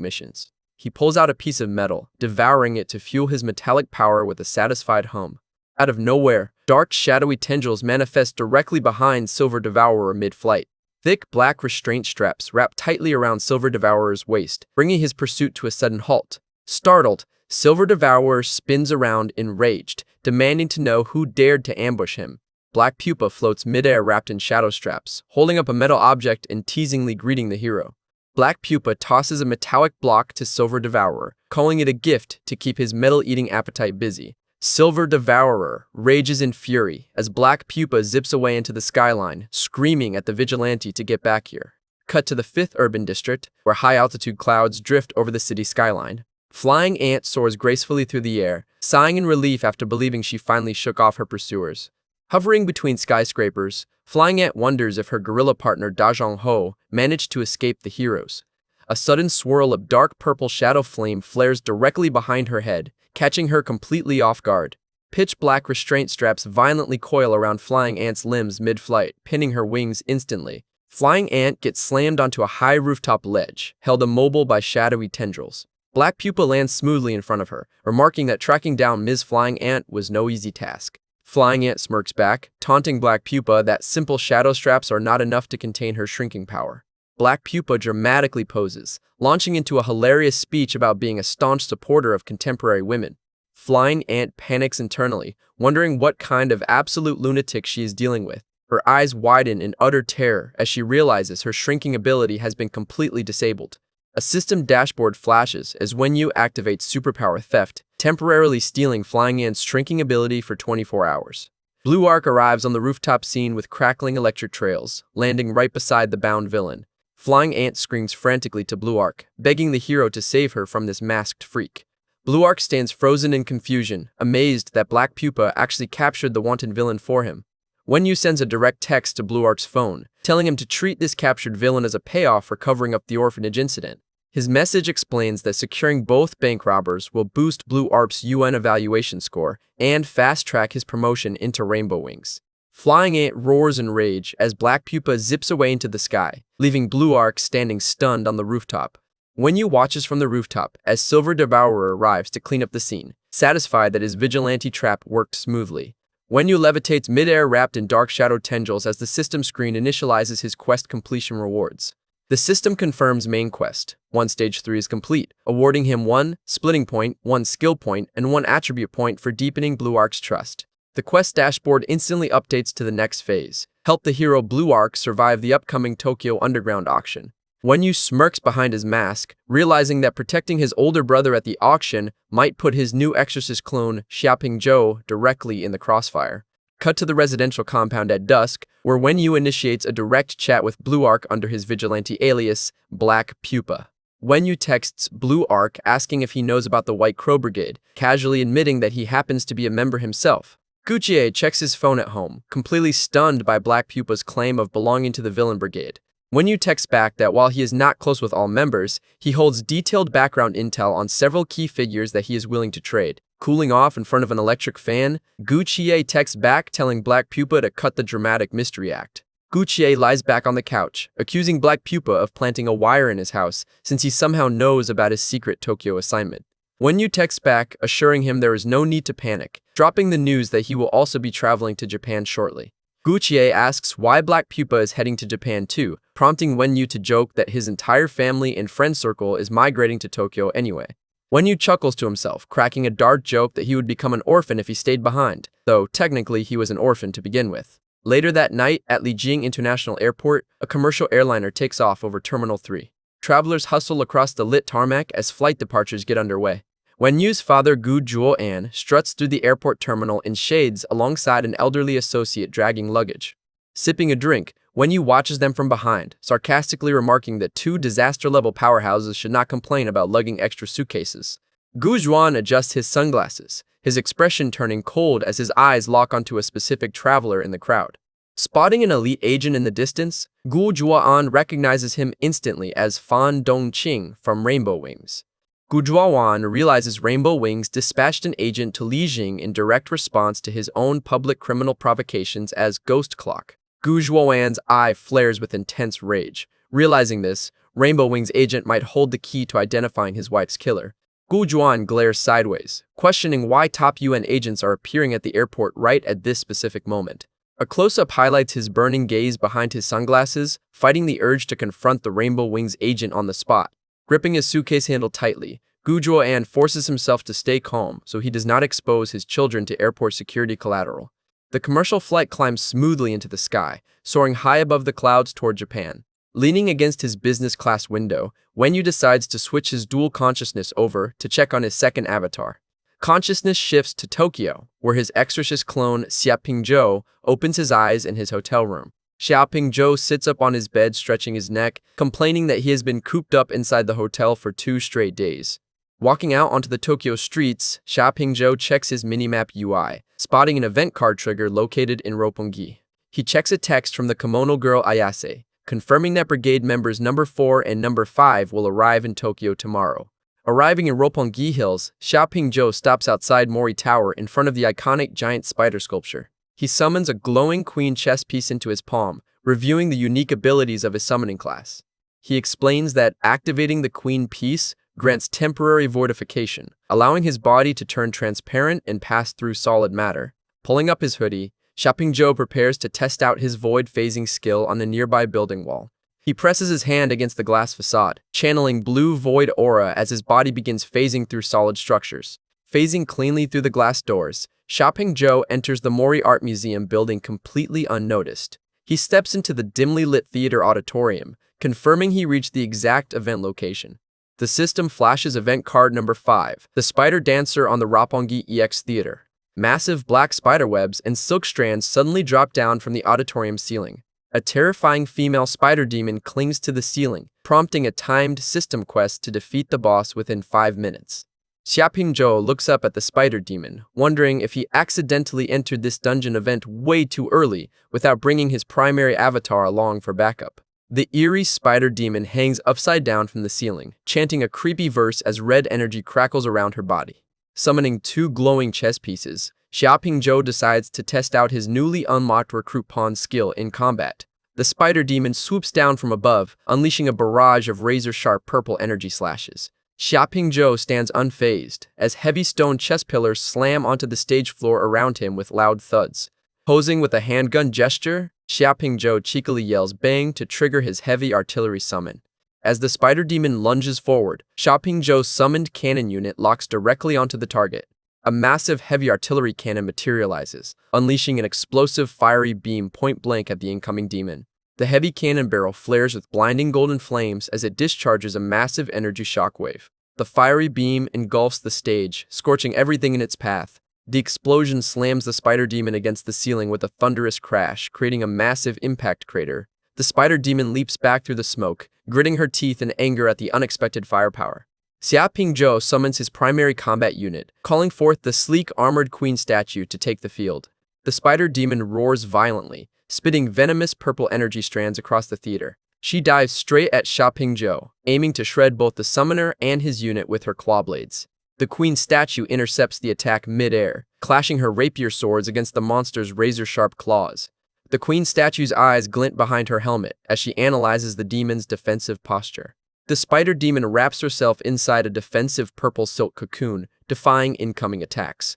missions. He pulls out a piece of metal, devouring it to fuel his metallic power with a satisfied hum. Out of nowhere, dark shadowy tendrils manifest directly behind Silver Devourer mid-flight. Thick black restraint straps wrap tightly around Silver Devourer's waist, bringing his pursuit to a sudden halt. Startled, Silver Devourer spins around enraged, demanding to know who dared to ambush him. Black Pupa floats midair wrapped in shadow straps, holding up a metal object and teasingly greeting the hero. Black Pupa tosses a metallic block to Silver Devourer, calling it a gift to keep his metal-eating appetite busy. Silver Devourer rages in fury as Black Pupa zips away into the skyline, screaming at the vigilante to get back here. Cut to the 5th urban district, where high-altitude clouds drift over the city skyline. Flying Ant soars gracefully through the air, sighing in relief after believing she finally shook off her pursuers. Hovering between skyscrapers, Flying Ant wonders if her gorilla partner Da Ho managed to escape the heroes. A sudden swirl of dark purple shadow flame flares directly behind her head, catching her completely off guard. Pitch-black restraint straps violently coil around Flying Ant's limbs mid-flight, pinning her wings instantly. Flying Ant gets slammed onto a high rooftop ledge, held immobile by shadowy tendrils. Black Pupa lands smoothly in front of her, remarking that tracking down Ms. Flying Ant was no easy task. Flying Ant smirks back, taunting Black Pupa that simple shadow straps are not enough to contain her shrinking power. Black Pupa dramatically poses, launching into a hilarious speech about being a staunch supporter of contemporary women. Flying Ant panics internally, wondering what kind of absolute lunatic she is dealing with. Her eyes widen in utter terror as she realizes her shrinking ability has been completely disabled. A system dashboard flashes as Wenyu activates superpower theft, temporarily stealing Flying Ant's shrinking ability for 24 hours. Blue Arc arrives on the rooftop scene with crackling electric trails, landing right beside the bound villain. Flying Ant screams frantically to Blue Arc, begging the hero to save her from this masked freak. Blue Arc stands frozen in confusion, amazed that Black Pupa actually captured the wanted villain for him. Wenyu sends a direct text to Blue Arc's phone, telling him to treat this captured villain as a payoff for covering up the orphanage incident. His message explains that securing both bank robbers will boost Blue Arc's UN evaluation score and fast-track his promotion into Rainbow Wings. Flying Ant roars in rage as Black Pupa zips away into the sky, leaving Blue Arc standing stunned on the rooftop. Wenyu watches from the rooftop as Silver Devourer arrives to clean up the scene, satisfied that his vigilante trap worked smoothly. Wenyu levitates mid-air wrapped in dark shadow tendrils as the system screen initializes his quest completion rewards. The system confirms main quest. 1 stage 3 is complete, awarding him 1 splitting point, 1 skill point, and 1 attribute point for deepening Blue Arc's trust. The quest dashboard instantly updates to the next phase. Help the hero Blue Arc survive the upcoming Tokyo Underground auction. Wenyu smirks behind his mask, realizing that protecting his older brother at the auction might put his new exorcist clone, Xiaoping Zhou, directly in the crossfire. Cut to the residential compound at dusk, where Wenyu initiates a direct chat with Blue Arc under his vigilante alias, Black Pupa. Wenyu texts Blue Arc asking if he knows about the White Crow Brigade, casually admitting that he happens to be a member himself. Guchie checks his phone at home, completely stunned by Black Pupa's claim of belonging to the villain brigade. Wenyu texts back that while he is not close with all members, he holds detailed background intel on several key figures that he is willing to trade. Cooling off in front of an electric fan, Guchie texts back telling Black Pupa to cut the dramatic mystery act. Guchie lies back on the couch, accusing Black Pupa of planting a wire in his house since he somehow knows about his secret Tokyo assignment. Wenyu texts back, assuring him there is no need to panic, dropping the news that he will also be traveling to Japan shortly. Guchie asks why Black Pupa is heading to Japan too, prompting Wenyu to joke that his entire family and friend circle is migrating to Tokyo anyway. Wenyu chuckles to himself, cracking a dark joke that he would become an orphan if he stayed behind, though technically he was an orphan to begin with. Later that night, at Lijiang International Airport, a commercial airliner takes off over Terminal 3. Travelers hustle across the lit tarmac as flight departures get underway. Wenyu's father Gu Zhuo-an struts through the airport terminal in shades alongside an elderly associate dragging luggage. Sipping a drink, Wenyu watches them from behind, sarcastically remarking that 2 disaster-level powerhouses should not complain about lugging extra suitcases. Gu Zhuan adjusts his sunglasses, his expression turning cold as his eyes lock onto a specific traveler in the crowd. Spotting an elite agent in the distance, Gu Zhuan recognizes him instantly as Fan Dongqing from Rainbow Wings. Gu Zhuan realizes Rainbow Wings dispatched an agent to Lijiang in direct response to his own public criminal provocations as Ghost Clock. Gu Zhuan's eye flares with intense rage. Realizing this, Rainbow Wings' agent might hold the key to identifying his wife's killer. Gu Zhuan glares sideways, questioning why top UN agents are appearing at the airport right at this specific moment. A close-up highlights his burning gaze behind his sunglasses, fighting the urge to confront the Rainbow Wings agent on the spot. Gripping his suitcase handle tightly, Gu Zhuan forces himself to stay calm so he does not expose his children to airport security collateral. The commercial flight climbs smoothly into the sky, soaring high above the clouds toward Japan. Leaning against his business class window, Wenyu decides to switch his dual consciousness over to check on his second avatar. Consciousness shifts to Tokyo, where his exorcist clone Xiaoping Zhou opens his eyes in his hotel room. Xiaoping Zhou sits up on his bed, stretching his neck, complaining that he has been cooped up inside the hotel for 2 straight days. Walking out onto the Tokyo streets, Xiaoping Zhou checks his minimap UI, spotting an event card trigger located in Roppongi. He checks a text from the kimono girl Ayase, confirming that brigade members number 4 and number 5 will arrive in Tokyo tomorrow. Arriving in Roppongi Hills, Xiaoping Zhou stops outside Mori Tower in front of the iconic giant spider sculpture. He summons a glowing queen chess piece into his palm, reviewing the unique abilities of his summoning class. He explains that activating the queen piece grants temporary voidification, allowing his body to turn transparent and pass through solid matter. Pulling up his hoodie, Xiaoping Zhou prepares to test out his void phasing skill on the nearby building wall. He presses his hand against the glass facade, channeling blue void aura as his body begins phasing through solid structures. Phasing cleanly through the glass doors, Xiaoping Zhou enters the Mori Art Museum building completely unnoticed. He steps into the dimly lit theater auditorium, confirming he reached the exact event location. The system flashes event card number 5, the spider dancer on the Roppongi EX Theater. Massive black spiderwebs and silk strands suddenly drop down from the auditorium ceiling. A terrifying female spider demon clings to the ceiling, prompting a timed system quest to defeat the boss within 5 minutes. Xiaoping Zhou looks up at the spider demon, wondering if he accidentally entered this dungeon event way too early without bringing his primary avatar along for backup. The eerie spider demon hangs upside down from the ceiling, chanting a creepy verse as red energy crackles around her body. Summoning 2 glowing chess pieces, Xiaoping Zhou decides to test out his newly unlocked recruit pawn skill in combat. The spider demon swoops down from above, unleashing a barrage of razor-sharp purple energy slashes. Xiaoping Zhou stands unfazed, as heavy stone chess pillars slam onto the stage floor around him with loud thuds. Posing with a handgun gesture, Xiaoping Zhou cheekily yells bang to trigger his heavy artillery summon. As the spider demon lunges forward, Xiaoping Zhou's summoned cannon unit locks directly onto the target. A massive heavy artillery cannon materializes, unleashing an explosive fiery beam point-blank at the incoming demon. The heavy cannon barrel flares with blinding golden flames as it discharges a massive energy shockwave. The fiery beam engulfs the stage, scorching everything in its path. The explosion slams the spider demon against the ceiling with a thunderous crash, creating a massive impact crater. The spider demon leaps back through the smoke, gritting her teeth in anger at the unexpected firepower. Xiaoping Zhou summons his primary combat unit, calling forth the sleek armored queen statue to take the field. The spider demon roars violently, spitting venomous purple energy strands across the theater. She dives straight at Xiaoping Zhou, aiming to shred both the summoner and his unit with her claw blades. The queen statue intercepts the attack mid-air, clashing her rapier swords against the monster's razor-sharp claws. The queen statue's eyes glint behind her helmet as she analyzes the demon's defensive posture. The spider demon wraps herself inside a defensive purple silk cocoon, defying incoming attacks.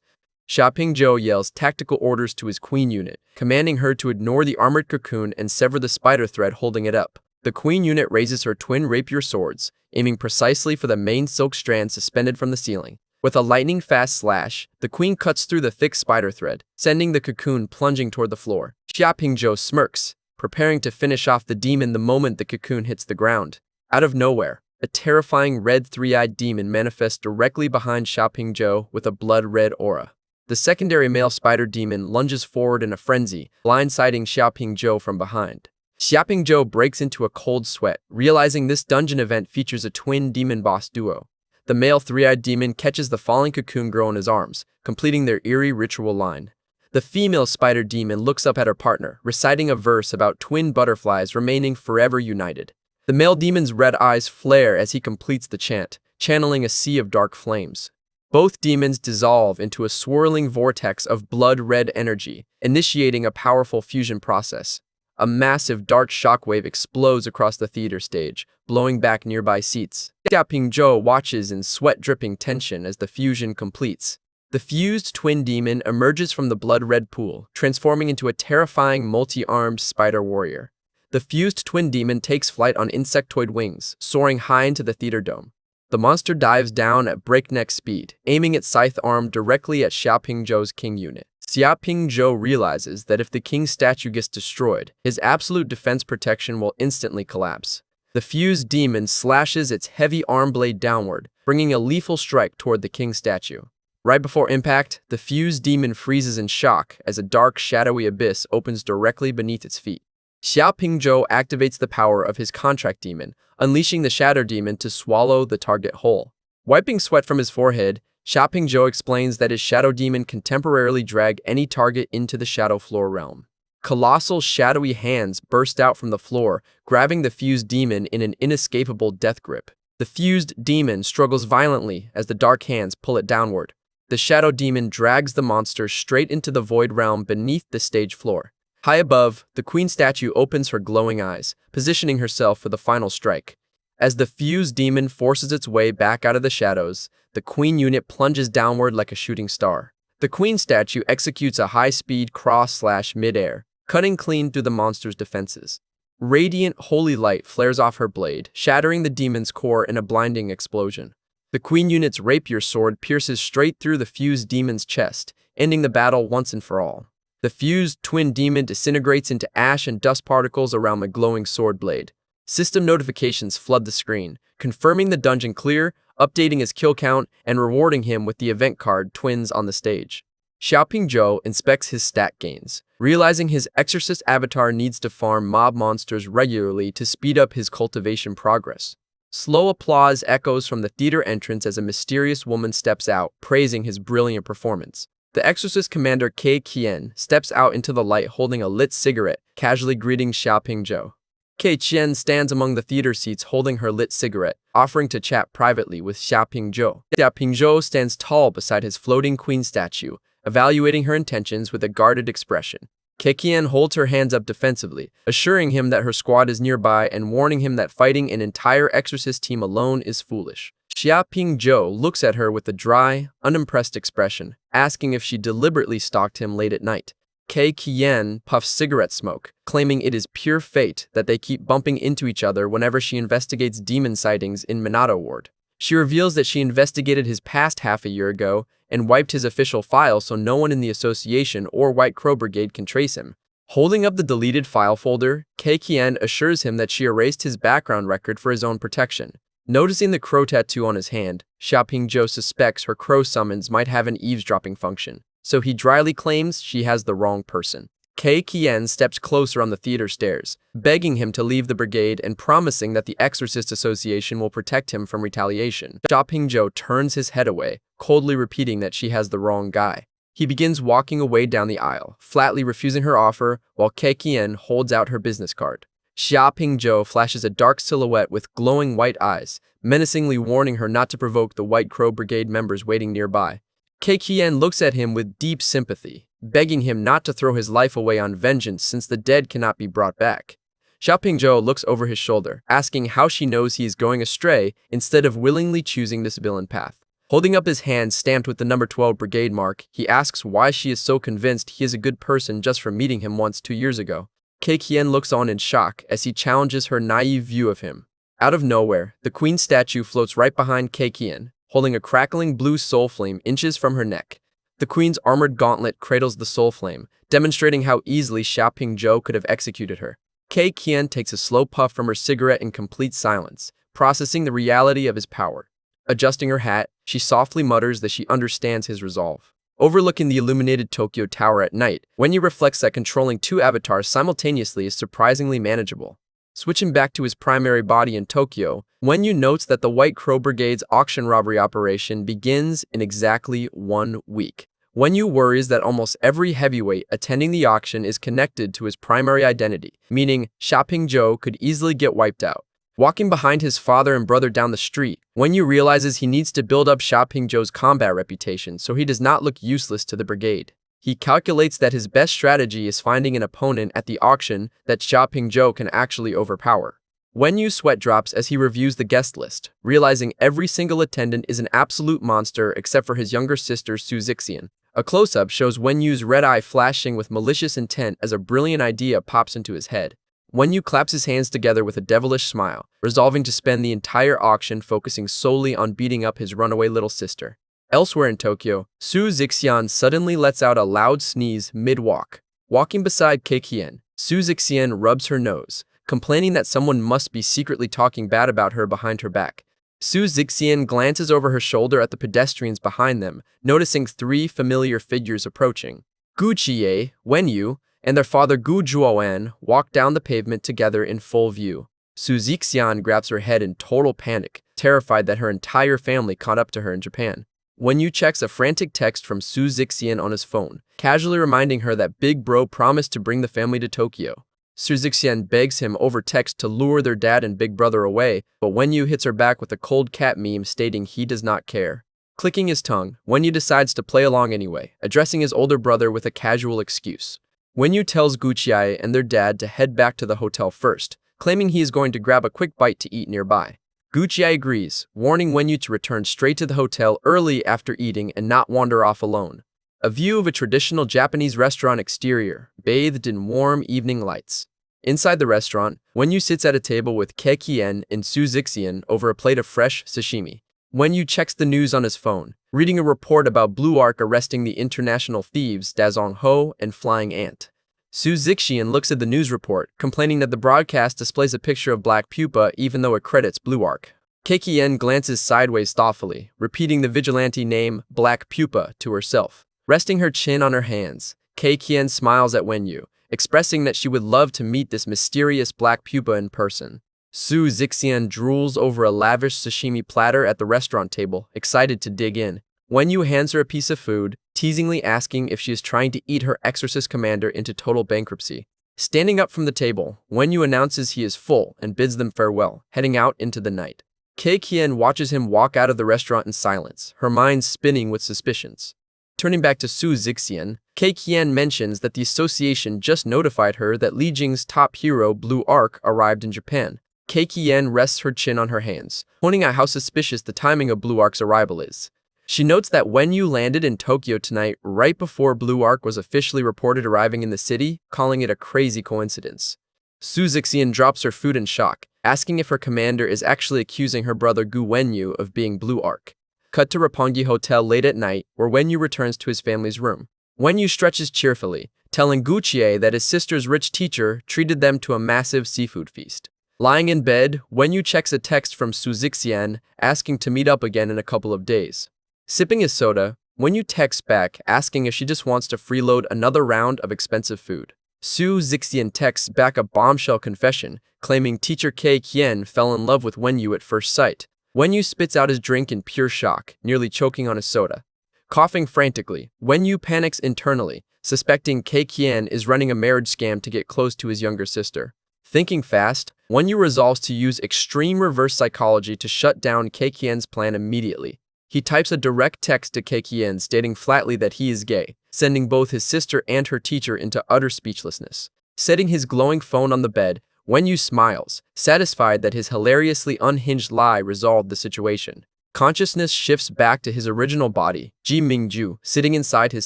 Xiaoping Zhou yells tactical orders to his queen unit, commanding her to ignore the armored cocoon and sever the spider thread holding it up. The queen unit raises her twin rapier swords, aiming precisely for the main silk strand suspended from the ceiling. With a lightning-fast slash, the queen cuts through the thick spider thread, sending the cocoon plunging toward the floor. Xiaoping Zhou smirks, preparing to finish off the demon the moment the cocoon hits the ground. Out of nowhere, a terrifying red three-eyed demon manifests directly behind Xiaoping Zhou with a blood-red aura. The secondary male spider demon lunges forward in a frenzy, blindsiding Xiaoping Zhou from behind. Xiaoping Zhou breaks into a cold sweat, realizing this dungeon event features a twin demon boss duo. The male three-eyed demon catches the falling cocoon girl in his arms, completing their eerie ritual line. The female spider demon looks up at her partner, reciting a verse about twin butterflies remaining forever united. The male demon's red eyes flare as he completes the chant, channeling a sea of dark flames. Both demons dissolve into a swirling vortex of blood-red energy, initiating a powerful fusion process. A massive dark shockwave explodes across the theater stage, blowing back nearby seats. Xiaoping Zhou watches in sweat-dripping tension as the fusion completes. The fused twin demon emerges from the blood-red pool, transforming into a terrifying multi-armed spider warrior. The fused twin demon takes flight on insectoid wings, soaring high into the theater dome. The monster dives down at breakneck speed, aiming its scythe arm directly at Xiaoping Zhou's king unit. Xiaoping Zhou realizes that if the king's statue gets destroyed, his absolute defense protection will instantly collapse. The fused demon slashes its heavy arm blade downward, bringing a lethal strike toward the king's statue. Right before impact, the fused demon freezes in shock as a dark, shadowy abyss opens directly beneath its feet. Xiao Pingzhou activates the power of his contract demon, unleashing the shadow demon to swallow the target whole. Wiping sweat from his forehead, Xiao Pingzhou explains that his shadow demon can temporarily drag any target into the shadow floor realm. Colossal shadowy hands burst out from the floor, grabbing the fused demon in an inescapable death grip. The fused demon struggles violently as the dark hands pull it downward. The shadow demon drags the monster straight into the void realm beneath the stage floor. High above, the queen statue opens her glowing eyes, positioning herself for the final strike. As the fused demon forces its way back out of the shadows, the queen unit plunges downward like a shooting star. The queen statue executes a high-speed cross/mid-air, cutting clean through the monster's defenses. Radiant, holy light flares off her blade, shattering the demon's core in a blinding explosion. The queen unit's rapier sword pierces straight through the fused demon's chest, ending the battle once and for all. The fused twin demon disintegrates into ash and dust particles around the glowing sword blade. System notifications flood the screen, confirming the dungeon clear, updating his kill count, and rewarding him with the event card Twins on the stage. Xiao Pingzhou inspects his stat gains, realizing his exorcist avatar needs to farm mob monsters regularly to speed up his cultivation progress. Slow applause echoes from the theater entrance as a mysterious woman steps out, praising his brilliant performance. The exorcist commander Kei Qian steps out into the light holding a lit cigarette, casually greeting Xiao Pingzhou. Kei Qian stands among the theater seats holding her lit cigarette, offering to chat privately with Xiao Pingzhou. Xiao Pingzhou stands tall beside his floating queen statue, evaluating her intentions with a guarded expression. Kei Qian holds her hands up defensively, assuring him that her squad is nearby and warning him that fighting an entire exorcist team alone is foolish. Xiao Pingzhou looks at her with a dry, unimpressed expression, asking if she deliberately stalked him late at night. Kei Qian puffs cigarette smoke, claiming it is pure fate that they keep bumping into each other whenever she investigates demon sightings in Minato Ward. She reveals that she investigated his past half a year ago and wiped his official file so no one in the association or White Crow Brigade can trace him. Holding up the deleted file folder, Kei Qian assures him that she erased his background record for his own protection. Noticing the crow tattoo on his hand, Xiao Pingzhou suspects her crow summons might have an eavesdropping function, so he dryly claims she has the wrong person. Kei Qian steps closer on the theater stairs, begging him to leave the brigade and promising that the Exorcist Association will protect him from retaliation. Xiao Pingzhou turns his head away, coldly repeating that she has the wrong guy. He begins walking away down the aisle, flatly refusing her offer, while Kei Qian holds out her business card. Xiao Pingzhou flashes a dark silhouette with glowing white eyes, menacingly warning her not to provoke the White Crow Brigade members waiting nearby. Kei Qian looks at him with deep sympathy, begging him not to throw his life away on vengeance since the dead cannot be brought back. Xiao Pingzhou looks over his shoulder, asking how she knows he is going astray instead of willingly choosing this villain path. Holding up his hand stamped with the number 12 brigade mark, he asks why she is so convinced he is a good person just from meeting him once 2 years ago. Kei Qian looks on in shock as he challenges her naive view of him. Out of nowhere, the queen statue floats right behind Kei Qian, holding a crackling blue soul flame inches from her neck. The queen's armored gauntlet cradles the soul flame, demonstrating how easily Xiao Pingzhou could have executed her. Kei Qian takes a slow puff from her cigarette in complete silence, processing the reality of his power. Adjusting her hat, she softly mutters that she understands his resolve. Overlooking the illuminated Tokyo Tower at night, Wenyu reflects that controlling 2 avatars simultaneously is surprisingly manageable. Switching back to his primary body in Tokyo, Wenyu notes that the White Crow Brigade's auction robbery operation begins in exactly 1 week. Wenyu worries that almost every heavyweight attending the auction is connected to his primary identity, meaning Xiao Pingzhou could easily get wiped out. Walking behind his father and brother down the street, Wenyu realizes he needs to build up Xiao Pingzhou's combat reputation so he does not look useless to the brigade. He calculates that his best strategy is finding an opponent at the auction that Xiao Pingzhou can actually overpower. Wenyu's sweat drops as he reviews the guest list, realizing every single attendant is an absolute monster except for his younger sister Su Zixian. A close-up shows Wenyu's red eye flashing with malicious intent as a brilliant idea pops into his head. Wenyu claps his hands together with a devilish smile, resolving to spend the entire auction focusing solely on beating up his runaway little sister. Elsewhere in Tokyo, Su Zixian suddenly lets out a loud sneeze mid-walk. Walking beside Kei Qian, Su Zixian rubs her nose, complaining that someone must be secretly talking bad about her behind her back. Su Zixian glances over her shoulder at the pedestrians behind them, noticing 3 familiar figures approaching. Guqiye, Wenyu, and their father Gu Juoan walk down the pavement together in full view. Su Zixian grabs her head in total panic, terrified that her entire family caught up to her in Japan. Wenyu checks a frantic text from Su Zixian on his phone, casually reminding her that Big Bro promised to bring the family to Tokyo. Su Zixian begs him over text to lure their dad and big brother away, but Wenyu hits her back with a cold cat meme stating he does not care. Clicking his tongue, Wenyu decides to play along anyway, addressing his older brother with a casual excuse. Wenyu tells Guqiai and their dad to head back to the hotel first, claiming he is going to grab a quick bite to eat nearby. Guqiai agrees, warning Wenyu to return straight to the hotel early after eating and not wander off alone. A view of a traditional Japanese restaurant exterior, bathed in warm evening lights. Inside the restaurant, Wenyu sits at a table with Kekien and Su Zixian over a plate of fresh sashimi. Wenyu checks the news on his phone, reading a report about Blue Ark arresting the international thieves Dazong Ho and Flying Ant. Su Zixian looks at the news report, complaining that the broadcast displays a picture of Black Pupa even though it credits Blue Ark. Kekien glances sideways thoughtfully, repeating the vigilante name Black Pupa to herself. Resting her chin on her hands, Kekien smiles at Wenyu, expressing that she would love to meet this mysterious Black Pupa in person. Su Zixian drools over a lavish sashimi platter at the restaurant table, excited to dig in. Wenyu hands her a piece of food, teasingly asking if she is trying to eat her exorcist commander into total bankruptcy. Standing up from the table, Wenyu announces he is full and bids them farewell, heading out into the night. Kekien watches him walk out of the restaurant in silence, her mind spinning with suspicions. Turning back to Su Zixian, Kekien mentions that the association just notified her that Li Jing's top hero, Blue Ark, arrived in Japan. Kekien rests her chin on her hands, pointing out how suspicious the timing of Blue Ark's arrival is. She notes that Wenyu landed in Tokyo tonight right before Blue Ark was officially reported arriving in the city, calling it a crazy coincidence. Su Zixian drops her food in shock, asking if her commander is actually accusing her brother Gu Wenyu of being Blue Ark. Cut to Roppongi Hotel late at night, where Wenyu returns to his family's room. Wenyu stretches cheerfully, telling Guqiai that his sister's rich teacher treated them to a massive seafood feast. Lying in bed, Wenyu checks a text from Su Zixian asking to meet up again in a couple of days. Sipping his soda, Wenyu texts back asking if she just wants to freeload another round of expensive food. Su Zixian texts back a bombshell confession, claiming teacher Kekien fell in love with Wenyu at first sight. Wenyu spits out his drink in pure shock, nearly choking on his soda. Coughing frantically, Wenyu panics internally, suspecting Kekien is running a marriage scam to get close to his younger sister. Thinking fast, Wenyu resolves to use extreme reverse psychology to shut down Kekien's plan immediately. He types a direct text to Kekien stating flatly that he is gay, sending both his sister and her teacher into utter speechlessness. Setting his glowing phone on the bed, Wenyu smiles, satisfied that his hilariously unhinged lie resolved the situation. Consciousness shifts back to his original body, Ji Mingju, sitting inside his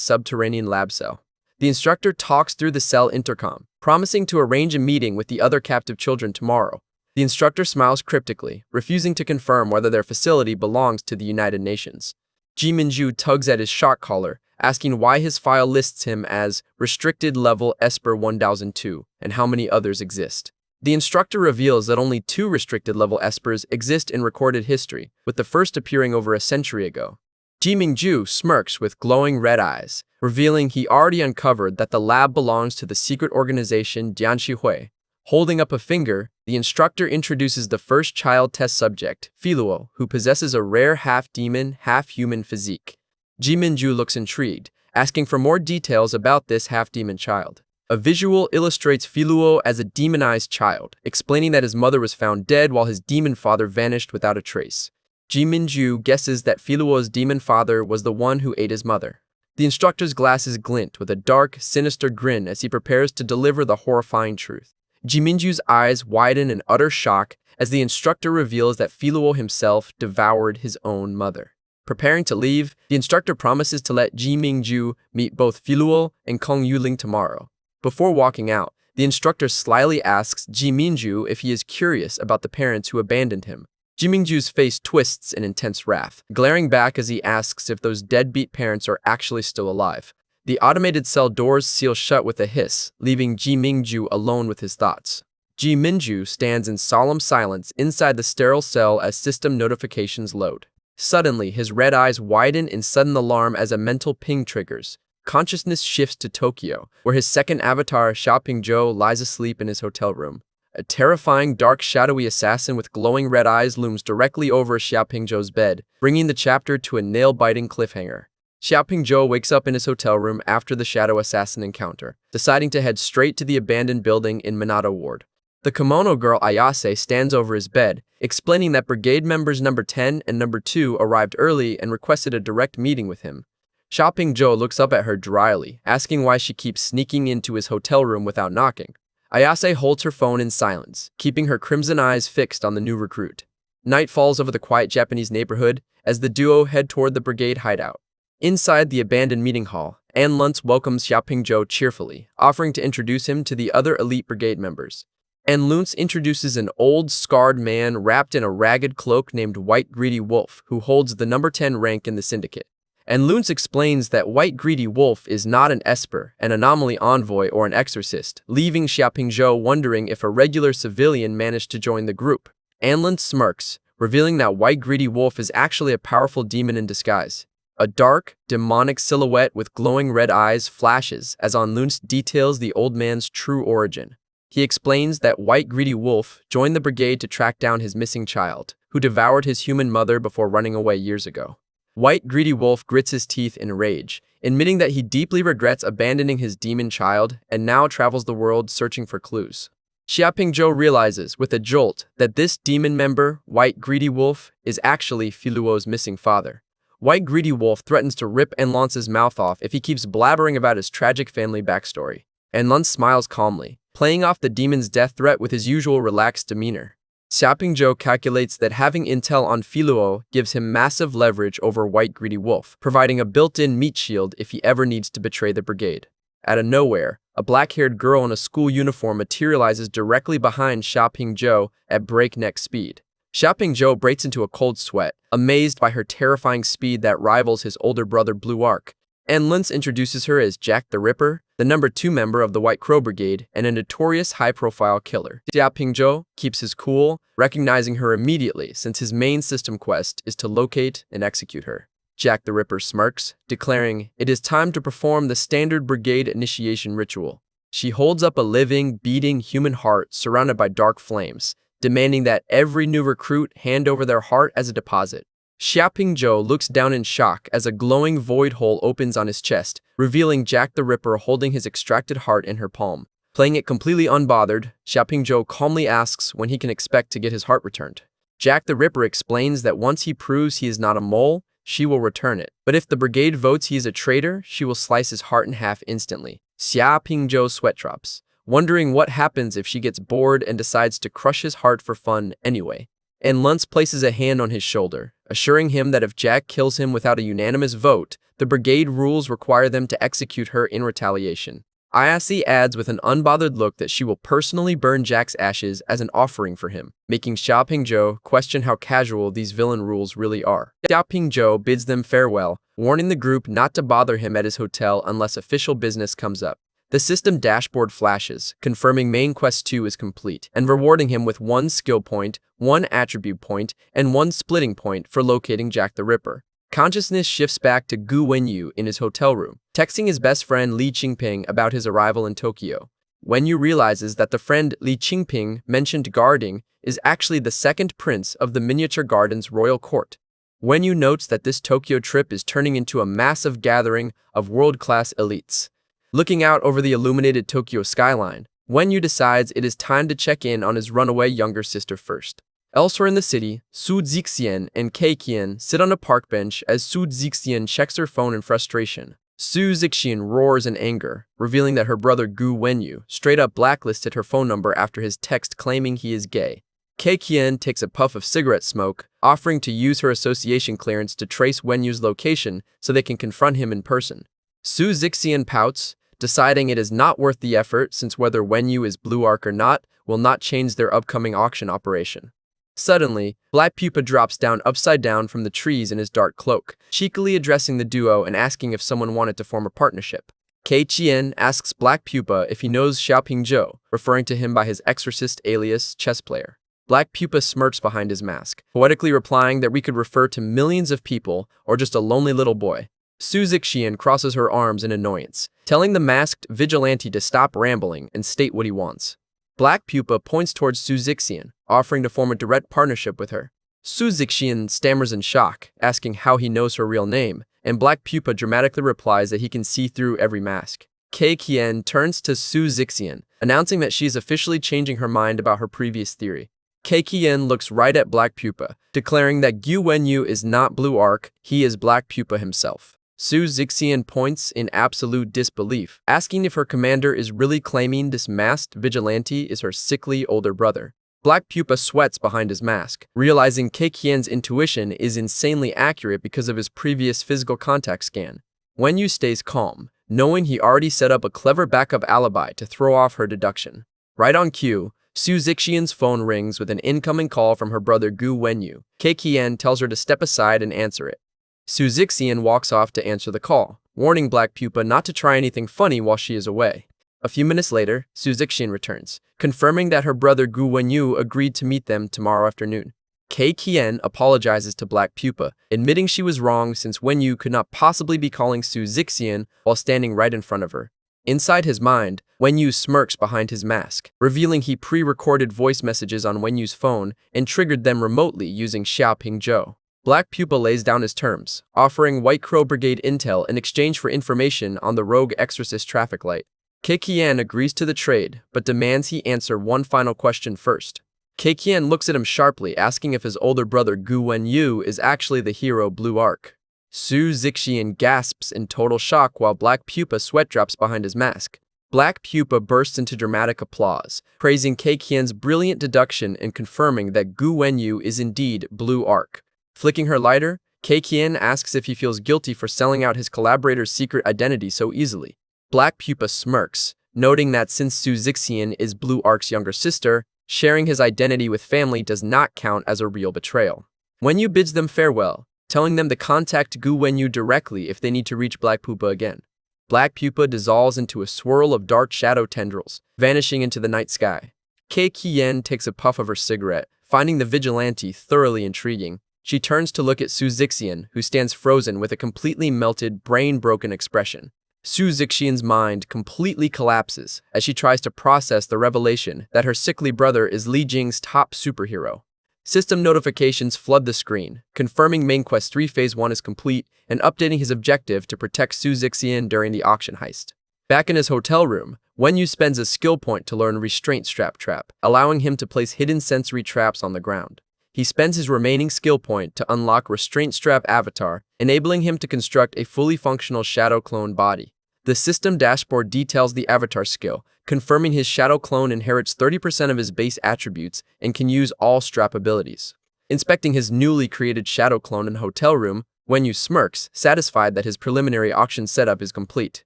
subterranean lab cell. The instructor talks through the cell intercom, promising to arrange a meeting with the other captive children tomorrow. The instructor smiles cryptically, refusing to confirm whether their facility belongs to the United Nations. Ji Minju tugs at his shock collar, asking why his file lists him as Restricted Level Esper 1002 and how many others exist. The instructor reveals that only 2 restricted level espers exist in recorded history, with the first appearing over a century ago. Ji Mingju smirks with glowing red eyes, revealing he already uncovered that the lab belongs to the secret organization Dianxihui. Holding up a finger, the instructor introduces the first child test subject, Filuo, who possesses a rare half-demon, half-human physique. Ji Minju looks intrigued, asking for more details about this half-demon child. A visual illustrates Filuo as a demonized child, explaining that his mother was found dead while his demon father vanished without a trace. Ji Minju guesses that Filuo's demon father was the one who ate his mother. The instructor's glasses glint with a dark, sinister grin as he prepares to deliver the horrifying truth. Ji Minju's eyes widen in utter shock as the instructor reveals that Filuo himself devoured his own mother. Preparing to leave, the instructor promises to let Ji Mingju meet both Filuo and Kong Yuling tomorrow. Before walking out, the instructor slyly asks Ji Minju if he is curious about the parents who abandoned him. Ji Mingju's face twists in intense wrath, glaring back as he asks if those deadbeat parents are actually still alive. The automated cell doors seal shut with a hiss, leaving Ji Mingju alone with his thoughts. Ji Minju stands in solemn silence inside the sterile cell as system notifications load. Suddenly, his red eyes widen in sudden alarm as a mental ping triggers. Consciousness shifts to Tokyo, where his second avatar, Xiaopingzhou, lies asleep in his hotel room. A terrifying, dark, shadowy assassin with glowing red eyes looms directly over Xiaopingzhou's bed, bringing the chapter to a nail-biting cliffhanger. Xiaopingzhou wakes up in his hotel room after the shadow assassin encounter, deciding to head straight to the abandoned building in Minato Ward. The kimono girl Ayase stands over his bed, explaining that brigade members number 10 and number 2 arrived early and requested a direct meeting with him. Xiaopingzhou looks up at her dryly, asking why she keeps sneaking into his hotel room without knocking. Ayase holds her phone in silence, keeping her crimson eyes fixed on the new recruit. Night falls over the quiet Japanese neighborhood as the duo head toward the brigade hideout. Inside the abandoned meeting hall, Ann Luntz welcomes Xiaopingzhou cheerfully, offering to introduce him to the other elite brigade members. Ann Luntz introduces an old, scarred man wrapped in a ragged cloak named White Greedy Wolf, who holds the number 10 rank in the syndicate. And Luntz explains that White Greedy Wolf is not an Esper, an anomaly envoy, or an exorcist, leaving Xiaopingzhou wondering if a regular civilian managed to join the group. Ann Luntz smirks, revealing that White Greedy Wolf is actually a powerful demon in disguise. A dark, demonic silhouette with glowing red eyes flashes as Ann Luntz details the old man's true origin. He explains that White Greedy Wolf joined the brigade to track down his missing child, who devoured his human mother before running away years ago. White Greedy Wolf grits his teeth in rage, admitting that he deeply regrets abandoning his demon child and now travels the world searching for clues. Xiaopingzhou realizes, with a jolt, that this demon member, White Greedy Wolf, is actually Filuo's missing father. White Greedy Wolf threatens to rip Ann Luntz's mouth off if he keeps blabbering about his tragic family backstory. Ann Luntz smiles calmly, playing off the demon's death threat with his usual relaxed demeanor. Xiaopingzhou calculates that having intel on Filuo gives him massive leverage over White Greedy Wolf, providing a built-in meat shield if he ever needs to betray the brigade. Out of nowhere, a black-haired girl in a school uniform materializes directly behind Xiaopingzhou at breakneck speed. Xiaopingzhou breaks into a cold sweat, amazed by her terrifying speed that rivals his older brother Blue Arc. Ann Luntz introduces her as Jack the Ripper, the number 2 member of the White Crow Brigade and a notorious high-profile killer. Xiaopingzhou keeps his cool, recognizing her immediately since his main system quest is to locate and execute her. Jack the Ripper smirks, declaring, "It is time to perform the standard brigade initiation ritual." She holds up a living, beating human heart surrounded by dark flames, demanding that every new recruit hand over their heart as a deposit. Xiaopingzhou looks down in shock as a glowing void hole opens on his chest, revealing Jack the Ripper holding his extracted heart in her palm. Playing it completely unbothered, Xiaopingzhou calmly asks when he can expect to get his heart returned. Jack the Ripper explains that once he proves he is not a mole, she will return it. But if the brigade votes he is a traitor, she will slice his heart in half instantly. Xiaopingzhou sweat drops, wondering what happens if she gets bored and decides to crush his heart for fun anyway. And Luntz places a hand on his shoulder, assuring him that if Jack kills him without a unanimous vote, the brigade rules require them to execute her in retaliation. Ayase adds with an unbothered look that she will personally burn Jack's ashes as an offering for him, making Xiaopingzhou question how casual these villain rules really are. Xiaopingzhou bids them farewell, warning the group not to bother him at his hotel unless official business comes up. The system dashboard flashes, confirming Main Quest 2 is complete, and rewarding him with 1 skill point, 1 attribute point, and 1 splitting point for locating Jack the Ripper. Consciousness shifts back to Gu Wenyu in his hotel room, texting his best friend Li Qingping about his arrival in Tokyo. Wenyu realizes that the friend Li Qingping mentioned guarding is actually the second prince of the Miniature Garden's royal court. Wenyu notes that this Tokyo trip is turning into a massive gathering of world-class elites. Looking out over the illuminated Tokyo skyline, Wenyu decides it is time to check in on his runaway younger sister first. Elsewhere in the city, Su Zixian and Kei Qian sit on a park bench as Su Zixian checks her phone in frustration. Su Zixian roars in anger, revealing that her brother Gu Wenyu straight up blacklisted her phone number after his text claiming he is gay. Kei Qian takes a puff of cigarette smoke, offering to use her association clearance to trace Wenyu's location so they can confront him in person. Su Zixian pouts, deciding it is not worth the effort since whether Wenyu is Blue Arc or not will not change their upcoming auction operation. Suddenly, Black Pupa drops down upside down from the trees in his dark cloak, cheekily addressing the duo and asking if someone wanted to form a partnership. Kei Qian asks Black Pupa if he knows Xiaopingzhou, referring to him by his exorcist alias chess player. Black Pupa smirks behind his mask, poetically replying that we could refer to millions of people or just a lonely little boy. Su Zixian crosses her arms in annoyance, telling the masked vigilante to stop rambling and state what he wants. Black Pupa points towards Su Zixian, offering to form a direct partnership with her. Su Zixian stammers in shock, asking how he knows her real name, and Black Pupa dramatically replies that he can see through every mask. Kei Qian turns to Su Zixian, announcing that she is officially changing her mind about her previous theory. Kei Qian looks right at Black Pupa, declaring that Gu Wenyu is not Blue Arc, he is Black Pupa himself. Su Zixian points in absolute disbelief, asking if her commander is really claiming this masked vigilante is her sickly older brother. Black Pupa sweats behind his mask, realizing Kei Qian's intuition is insanely accurate because of his previous physical contact scan. Wenyu stays calm, knowing he already set up a clever backup alibi to throw off her deduction. Right on cue, Su Zixian's phone rings with an incoming call from her brother Gu Wenyu. Kei Qian tells her to step aside and answer it. Su Zixian walks off to answer the call, warning Black Pupa not to try anything funny while she is away. A few minutes later, Su Zixian returns, confirming that her brother Gu Wenyu agreed to meet them tomorrow afternoon. Kei Qian apologizes to Black Pupa, admitting she was wrong since Wenyu could not possibly be calling Su Zixian while standing right in front of her. Inside his mind, Wenyu smirks behind his mask, revealing he pre-recorded voice messages on Wenyu's phone and triggered them remotely using Xiaoping Zhou. Black Pupa lays down his terms, offering White Crow Brigade intel in exchange for information on the rogue exorcist traffic light. Kei Qian agrees to the trade, but demands he answer one final question first. Kei Qian looks at him sharply, asking if his older brother Gu Wenyu is actually the hero Blue Arc. Su Zixian gasps in total shock while Black Pupa sweat drops behind his mask. Black Pupa bursts into dramatic applause, praising Kei Qian's brilliant deduction and confirming that Gu Wenyu is indeed Blue Arc. Flicking her lighter, Kei Qian asks if he feels guilty for selling out his collaborator's secret identity so easily. Black Pupa smirks, noting that since Su Zixian is Blue Arc's younger sister, sharing his identity with family does not count as a real betrayal. Wenyu bids them farewell, telling them to contact Gu Wenyu directly if they need to reach Black Pupa again. Black Pupa dissolves into a swirl of dark shadow tendrils, vanishing into the night sky. Kei Qian takes a puff of her cigarette, finding the vigilante thoroughly intriguing. She turns to look at Su Zixian, who stands frozen with a completely melted, brain-broken expression. Su Zixian's mind completely collapses as she tries to process the revelation that her sickly brother is Li Jing's top superhero. System notifications flood the screen, confirming Main Quest 3 Phase 1 is complete and updating his objective to protect Su Zixian during the auction heist. Back in his hotel room, Wenyu spends a skill point to learn Restraint Strap Trap, allowing him to place hidden sensory traps on the ground. He spends his remaining skill point to unlock Restraint Strap Avatar, enabling him to construct a fully functional shadow clone body. The system dashboard details the Avatar skill, confirming his shadow clone inherits 30% of his base attributes and can use all strap abilities. Inspecting his newly created shadow clone in the hotel room, Wenyu smirks, satisfied that his preliminary auction setup is complete.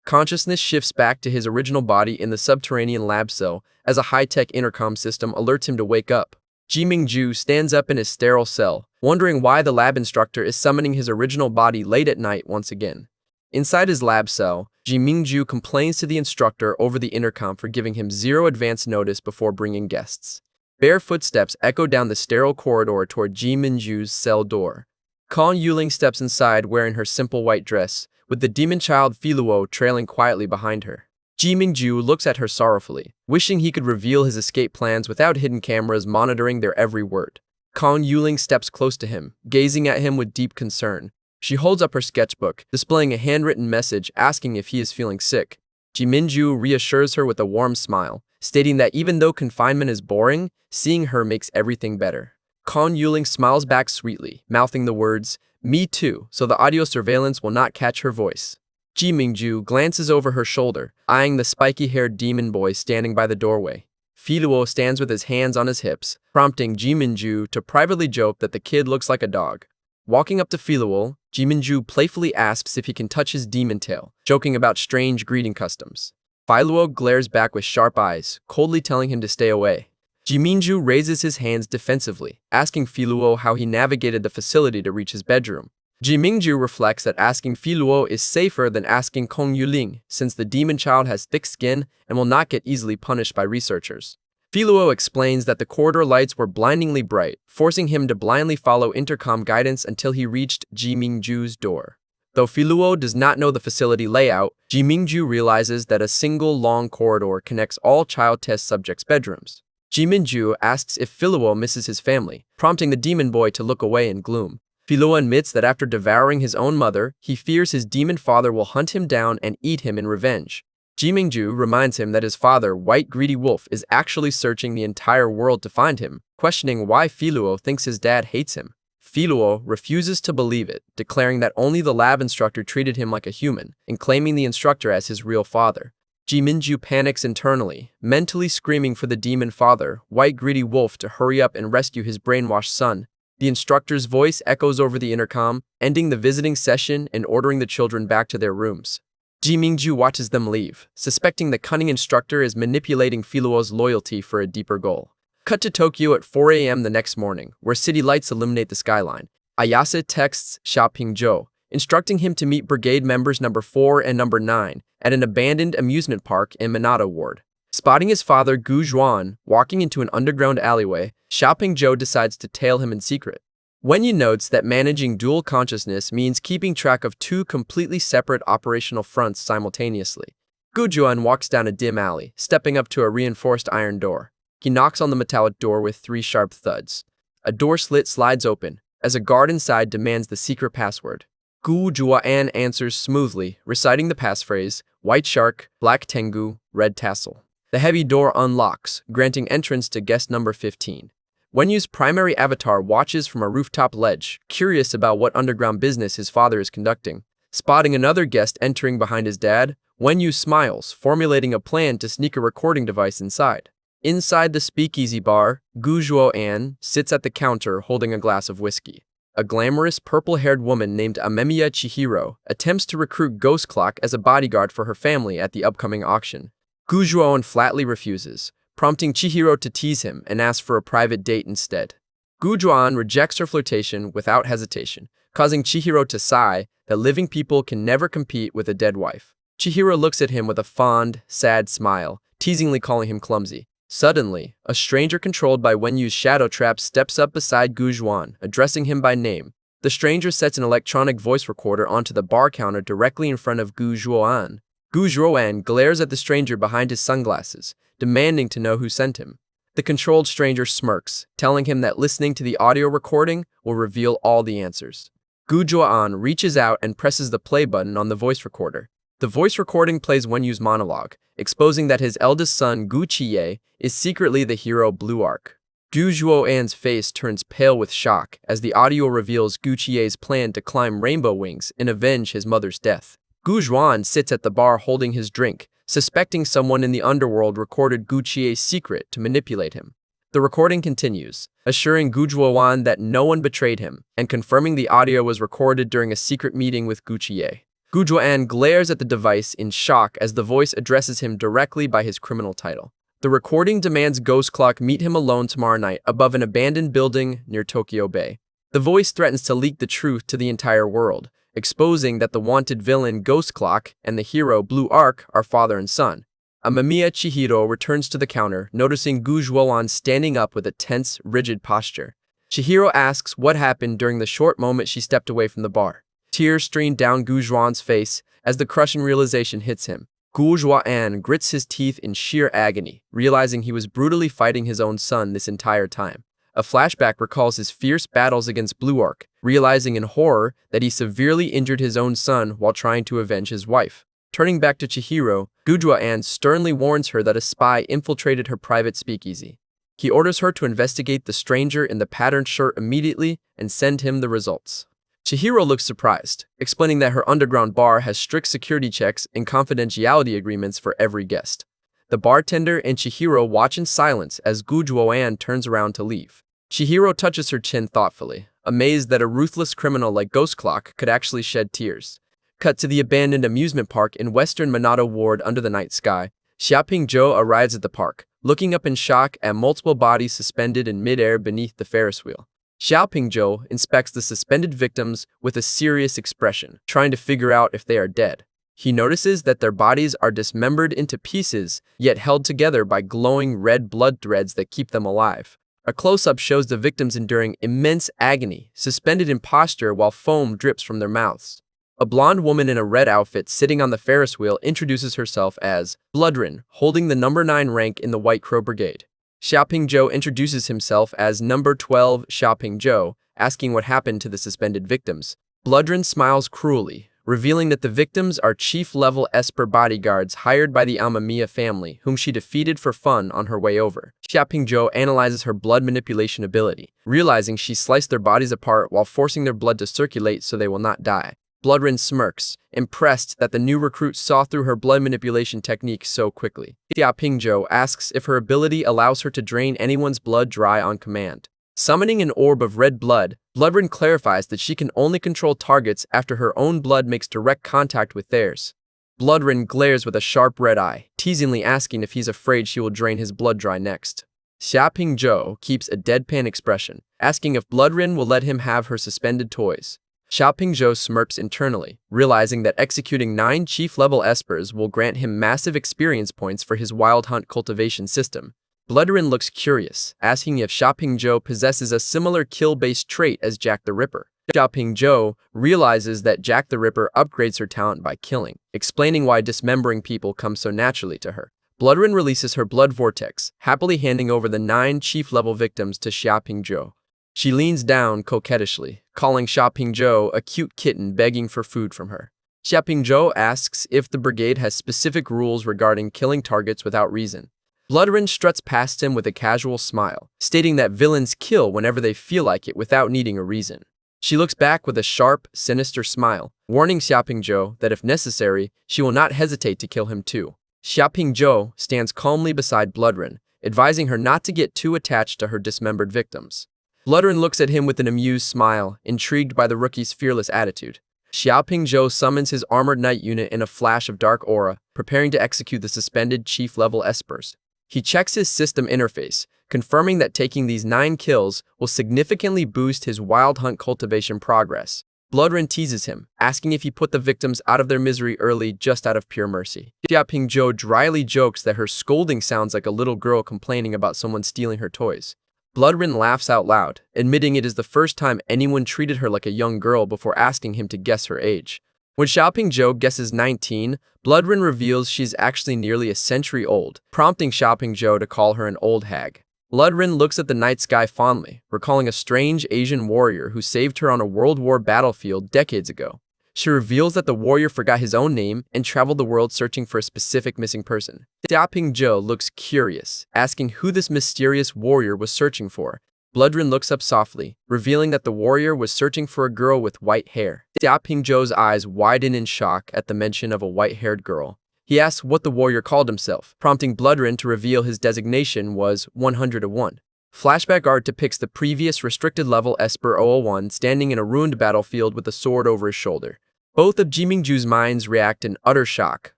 Consciousness shifts back to his original body in the subterranean lab cell as a high-tech intercom system alerts him to wake up. Jimingju stands up in his sterile cell, wondering why the lab instructor is summoning his original body late at night once again. Inside his lab cell, Jimingju complains to the instructor over the intercom for giving him zero advance notice before bringing guests. Bare footsteps echo down the sterile corridor toward Jimingju's cell door. Kong Yuling steps inside wearing her simple white dress, with the demon child Filuo trailing quietly behind her. Jimingju looks at her sorrowfully, wishing he could reveal his escape plans without hidden cameras monitoring their every word. Kong Yuling steps close to him, gazing at him with deep concern. She holds up her sketchbook, displaying a handwritten message asking if he is feeling sick. Jimingju reassures her with a warm smile, stating that even though confinement is boring, seeing her makes everything better. Kong Yuling smiles back sweetly, mouthing the words, "Me too," so the audio surveillance will not catch her voice. Jimingju glances over her shoulder, eyeing the spiky-haired demon boy standing by the doorway. Filuo stands with his hands on his hips, prompting Jimingju to privately joke that the kid looks like a dog. Walking up to Filuo, Jimingju playfully asks if he can touch his demon tail, joking about strange greeting customs. Filuo glares back with sharp eyes, coldly telling him to stay away. Jimingju raises his hands defensively, asking Filuo how he navigated the facility to reach his bedroom. Jimingju reflects that asking Filuo is safer than asking Kong Yuling, since the demon child has thick skin and will not get easily punished by researchers. Filuo explains that the corridor lights were blindingly bright, forcing him to blindly follow intercom guidance until he reached Jimingju's door. Though Filuo does not know the facility layout, Ji Mingju realizes that a single long corridor connects all child test subjects' bedrooms. Ji Mingju asks if Filuo misses his family, prompting the demon boy to look away in gloom. Filuo admits that after devouring his own mother, he fears his demon father will hunt him down and eat him in revenge. Ji Mingju reminds him that his father, White Greedy Wolf, is actually searching the entire world to find him, questioning why Filuo thinks his dad hates him. Filuo refuses to believe it, declaring that only the lab instructor treated him like a human, and claiming the instructor as his real father. Ji Mingju panics internally, mentally screaming for the demon father, White Greedy Wolf, to hurry up and rescue his brainwashed son. The instructor's voice echoes over the intercom, ending the visiting session and ordering the children back to their rooms. Ji Mingju watches them leave, suspecting the cunning instructor is manipulating Filuo's loyalty for a deeper goal. Cut to Tokyo at 4 a.m. the next morning, where city lights illuminate the skyline. Ayase texts Xiaopingzhou, instructing him to meet brigade members number 4 and number 9 at an abandoned amusement park in Minato Ward. Spotting his father Gu Zhuan walking into an underground alleyway, Xiaopingzhou decides to tail him in secret. Wenyu notes that managing dual consciousness means keeping track of two completely separate operational fronts simultaneously. Gu Zhuan walks down a dim alley, stepping up to a reinforced iron door. He knocks on the metallic door with 3 sharp thuds. A door slit slides open, as a guard inside demands the secret password. Gu Zhuan answers smoothly, reciting the passphrase, White Shark, Black Tengu, Red Tassel. The heavy door unlocks, granting entrance to guest number 15. Wenyu's primary avatar watches from a rooftop ledge, curious about what underground business his father is conducting. Spotting another guest entering behind his dad, Wenyu smiles, formulating a plan to sneak a recording device inside. Inside the speakeasy bar, Gu Zhuan sits at the counter holding a glass of whiskey. A glamorous purple-haired woman named Amemiya Chihiro attempts to recruit Ghost Clock as a bodyguard for her family at the upcoming auction. Gu Zhuan flatly refuses, prompting Chihiro to tease him and ask for a private date instead. Gu Zhuan rejects her flirtation without hesitation, causing Chihiro to sigh that living people can never compete with a dead wife. Chihiro looks at him with a fond, sad smile, teasingly calling him clumsy. Suddenly, a stranger controlled by Wenyu's shadow trap steps up beside Gu Zhuan, addressing him by name. The stranger sets an electronic voice recorder onto the bar counter directly in front of Gu Zhuan. Gu Zhuan glares at the stranger behind his sunglasses, demanding to know who sent him. The controlled stranger smirks, telling him that listening to the audio recording will reveal all the answers. Gu Zhuan reaches out and presses the play button on the voice recorder. The voice recording plays Wenyu's monologue, exposing that his eldest son, Gu Qiye, is secretly the hero Blue Arc. Gu Zhuan's face turns pale with shock as the audio reveals Gu Qiye's plan to climb rainbow wings and avenge his mother's death. Gu Zhuan sits at the bar holding his drink, suspecting someone in the underworld recorded Gu Qiye's secret to manipulate him. The recording continues, assuring Gu Zhuan that no one betrayed him, and confirming the audio was recorded during a secret meeting with Gu Qiye. Gu Zhuan glares at the device in shock as the voice addresses him directly by his criminal title. The recording demands Ghost Clock meet him alone tomorrow night above an abandoned building near Tokyo Bay. The voice threatens to leak the truth to the entire world, exposing that the wanted villain Ghost Clock and the hero Blue Arc are father and son. Amemiya Chihiro returns to the counter, noticing Gu Zhuan standing up with a tense, rigid posture. Chihiro asks what happened during the short moment she stepped away from the bar. Tears stream down Gu Zhuan's face as the crushing realization hits him. Gu Zhuan grits his teeth in sheer agony, realizing he was brutally fighting his own son this entire time. A flashback recalls his fierce battles against Blue Arc, realizing in horror that he severely injured his own son while trying to avenge his wife. Turning back to Chihiro, Gu Zhuan sternly warns her that a spy infiltrated her private speakeasy. He orders her to investigate the stranger in the patterned shirt immediately and send him the results. Chihiro looks surprised, explaining that her underground bar has strict security checks and confidentiality agreements for every guest. The bartender and Chihiro watch in silence as Gu Zhuan turns around to leave. Chihiro touches her chin thoughtfully, amazed that a ruthless criminal like Ghost Clock could actually shed tears. Cut to the abandoned amusement park in western Minato Ward under the night sky. Xiaopingzhou arrives at the park, looking up in shock at multiple bodies suspended in midair beneath the Ferris wheel. Xiaopingzhou inspects the suspended victims with a serious expression, trying to figure out if they are dead. He notices that their bodies are dismembered into pieces, yet held together by glowing red blood threads that keep them alive. A close-up shows the victims enduring immense agony, suspended in posture while foam drips from their mouths. A blonde woman in a red outfit sitting on the Ferris wheel introduces herself as Bloodrin, holding the number 9 rank in the White Crow Brigade. Xiaoping Zhou introduces himself as number 12 Xiaoping Zhou, asking what happened to the suspended victims. Bloodrin smiles cruelly, revealing that the victims are chief-level Esper bodyguards hired by the Amamiya family, whom she defeated for fun on her way over. Xiaoping Zhou analyzes her blood manipulation ability, realizing she sliced their bodies apart while forcing their blood to circulate so they will not die. Bloodrin smirks, impressed that the new recruit saw through her blood manipulation technique so quickly. Xiaoping Zhou asks if her ability allows her to drain anyone's blood dry on command. Summoning an orb of red blood, Bloodrin clarifies that she can only control targets after her own blood makes direct contact with theirs. Bloodrin glares with a sharp red eye, teasingly asking if he's afraid she will drain his blood dry next. Xiaoping Zhou keeps a deadpan expression, asking if Bloodrin will let him have her suspended toys. Xiaoping Zhou smirks internally, realizing that executing 9 chief-level espers will grant him massive experience points for his wild hunt cultivation system. Bloodrin looks curious, asking if Xiaoping Zhou possesses a similar kill-based trait as Jack the Ripper. Xiaoping Zhou realizes that Jack the Ripper upgrades her talent by killing, explaining why dismembering people comes so naturally to her. Bloodrin releases her blood vortex, happily handing over the 9 chief-level victims to Xiaoping Zhou. She leans down coquettishly, calling Xiaoping Zhou a cute kitten begging for food from her. Xiaoping Zhou asks if the brigade has specific rules regarding killing targets without reason. Bloodrin struts past him with a casual smile, stating that villains kill whenever they feel like it without needing a reason. She looks back with a sharp, sinister smile, warning Xiaoping Zhou that if necessary, she will not hesitate to kill him too. Xiaoping Zhou stands calmly beside Bloodrin, advising her not to get too attached to her dismembered victims. Bloodrin looks at him with an amused smile, intrigued by the rookie's fearless attitude. Xiaoping Zhou summons his armored knight unit in a flash of dark aura, preparing to execute the suspended chief-level espers. He checks his system interface, confirming that taking these 9 kills will significantly boost his wild hunt cultivation progress. Bloodrin teases him, asking if he put the victims out of their misery early just out of pure mercy. Xiaoping Zhou dryly jokes that her scolding sounds like a little girl complaining about someone stealing her toys. Bloodrin laughs out loud, admitting it is the first time anyone treated her like a young girl before asking him to guess her age. When Xiaoping Zhou guesses 19, Bloodrin reveals she's actually nearly a century old, prompting Xiaoping Zhou to call her an old hag. Bloodrin looks at the night sky fondly, recalling a strange Asian warrior who saved her on a World War battlefield decades ago. She reveals that the warrior forgot his own name and traveled the world searching for a specific missing person. Xiaoping Zhou looks curious, asking who this mysterious warrior was searching for. Bloodrin looks up softly, revealing that the warrior was searching for a girl with white hair. Xiaoping Zhou's eyes widen in shock at the mention of a white-haired girl. He asks what the warrior called himself, prompting Bloodrin to reveal his designation was 101. Flashback art depicts the previous restricted-level Esper 001 standing in a ruined battlefield with a sword over his shoulder. Both of Jimingju's minds react in utter shock,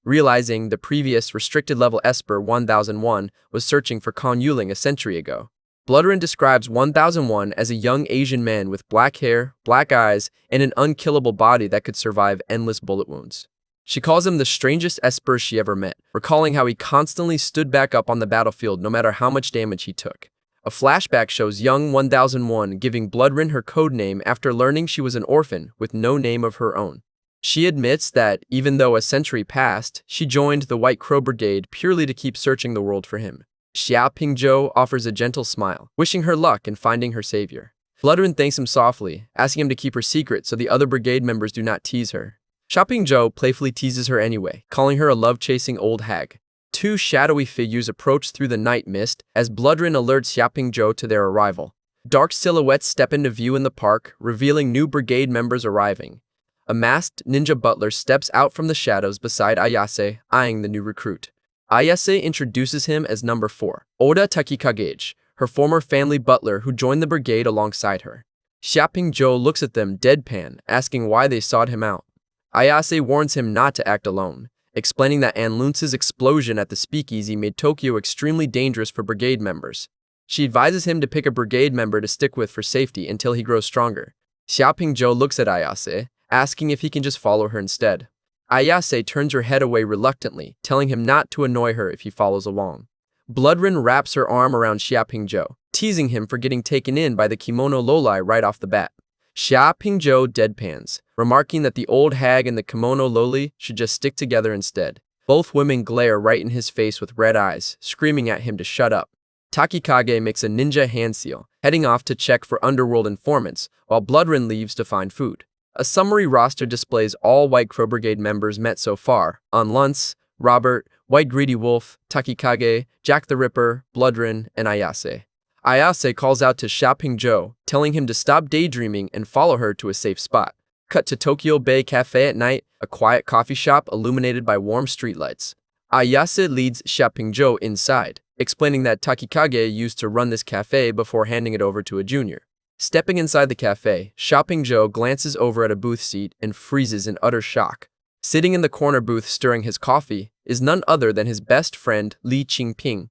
realizing the previous restricted-level Esper 1001 was searching for Con Yuling a century ago. Bloodrin describes 1001 as a young Asian man with black hair, black eyes, and an unkillable body that could survive endless bullet wounds. She calls him the strangest Esper she ever met, recalling how he constantly stood back up on the battlefield no matter how much damage he took. A flashback shows young 1001 giving Bloodrin her code name after learning she was an orphan with no name of her own. She admits that, even though a century passed, she joined the White Crow Brigade purely to keep searching the world for him. Xiaoping Zhou offers a gentle smile, wishing her luck in finding her savior. Bloodrin thanks him softly, asking him to keep her secret so the other brigade members do not tease her. Xiaoping Zhou playfully teases her anyway, calling her a love-chasing old hag. 2 shadowy figures approach through the night mist as Bloodrin alerts Xiaoping Zhou to their arrival. Dark silhouettes step into view in the park, revealing new brigade members arriving. A masked ninja butler steps out from the shadows beside Ayase, eyeing the new recruit. Ayase introduces him as number 4, Oda Takikage, her former family butler who joined the brigade alongside her. Xiaoping Zhou looks at them deadpan, asking why they sought him out. Ayase warns him not to act alone, explaining that Anlunce's explosion at the speakeasy made Tokyo extremely dangerous for brigade members. She advises him to pick a brigade member to stick with for safety until he grows stronger. Xiaoping Zhou looks at Ayase, asking if he can just follow her instead. Ayase turns her head away reluctantly, telling him not to annoy her if he follows along. Bloodrin wraps her arm around Xiaoping Zhou, teasing him for getting taken in by the kimono loli right off the bat. Xia Pingzhou deadpans, remarking that the old hag and the kimono loli should just stick together instead. Both women glare right in his face with red eyes, screaming at him to shut up. Takikage makes a ninja hand seal, heading off to check for underworld informants, while Bloodrin leaves to find food. A summary roster displays all White Crow Brigade members met so far: on Luntz, Robert, White Greedy Wolf, Takikage, Jack the Ripper, Bloodrin, and Ayase. Ayase calls out to Pingzhou, telling him to stop daydreaming and follow her to a safe spot. Cut to Tokyo Bay Cafe at night, a quiet coffee shop illuminated by warm streetlights. Ayase leads Pingzhou inside, explaining that Takikage used to run this cafe before handing it over to a junior. Stepping inside the cafe, Pingzhou glances over at a booth seat and freezes in utter shock. Sitting in the corner booth stirring his coffee is none other than his best friend Li Qingping.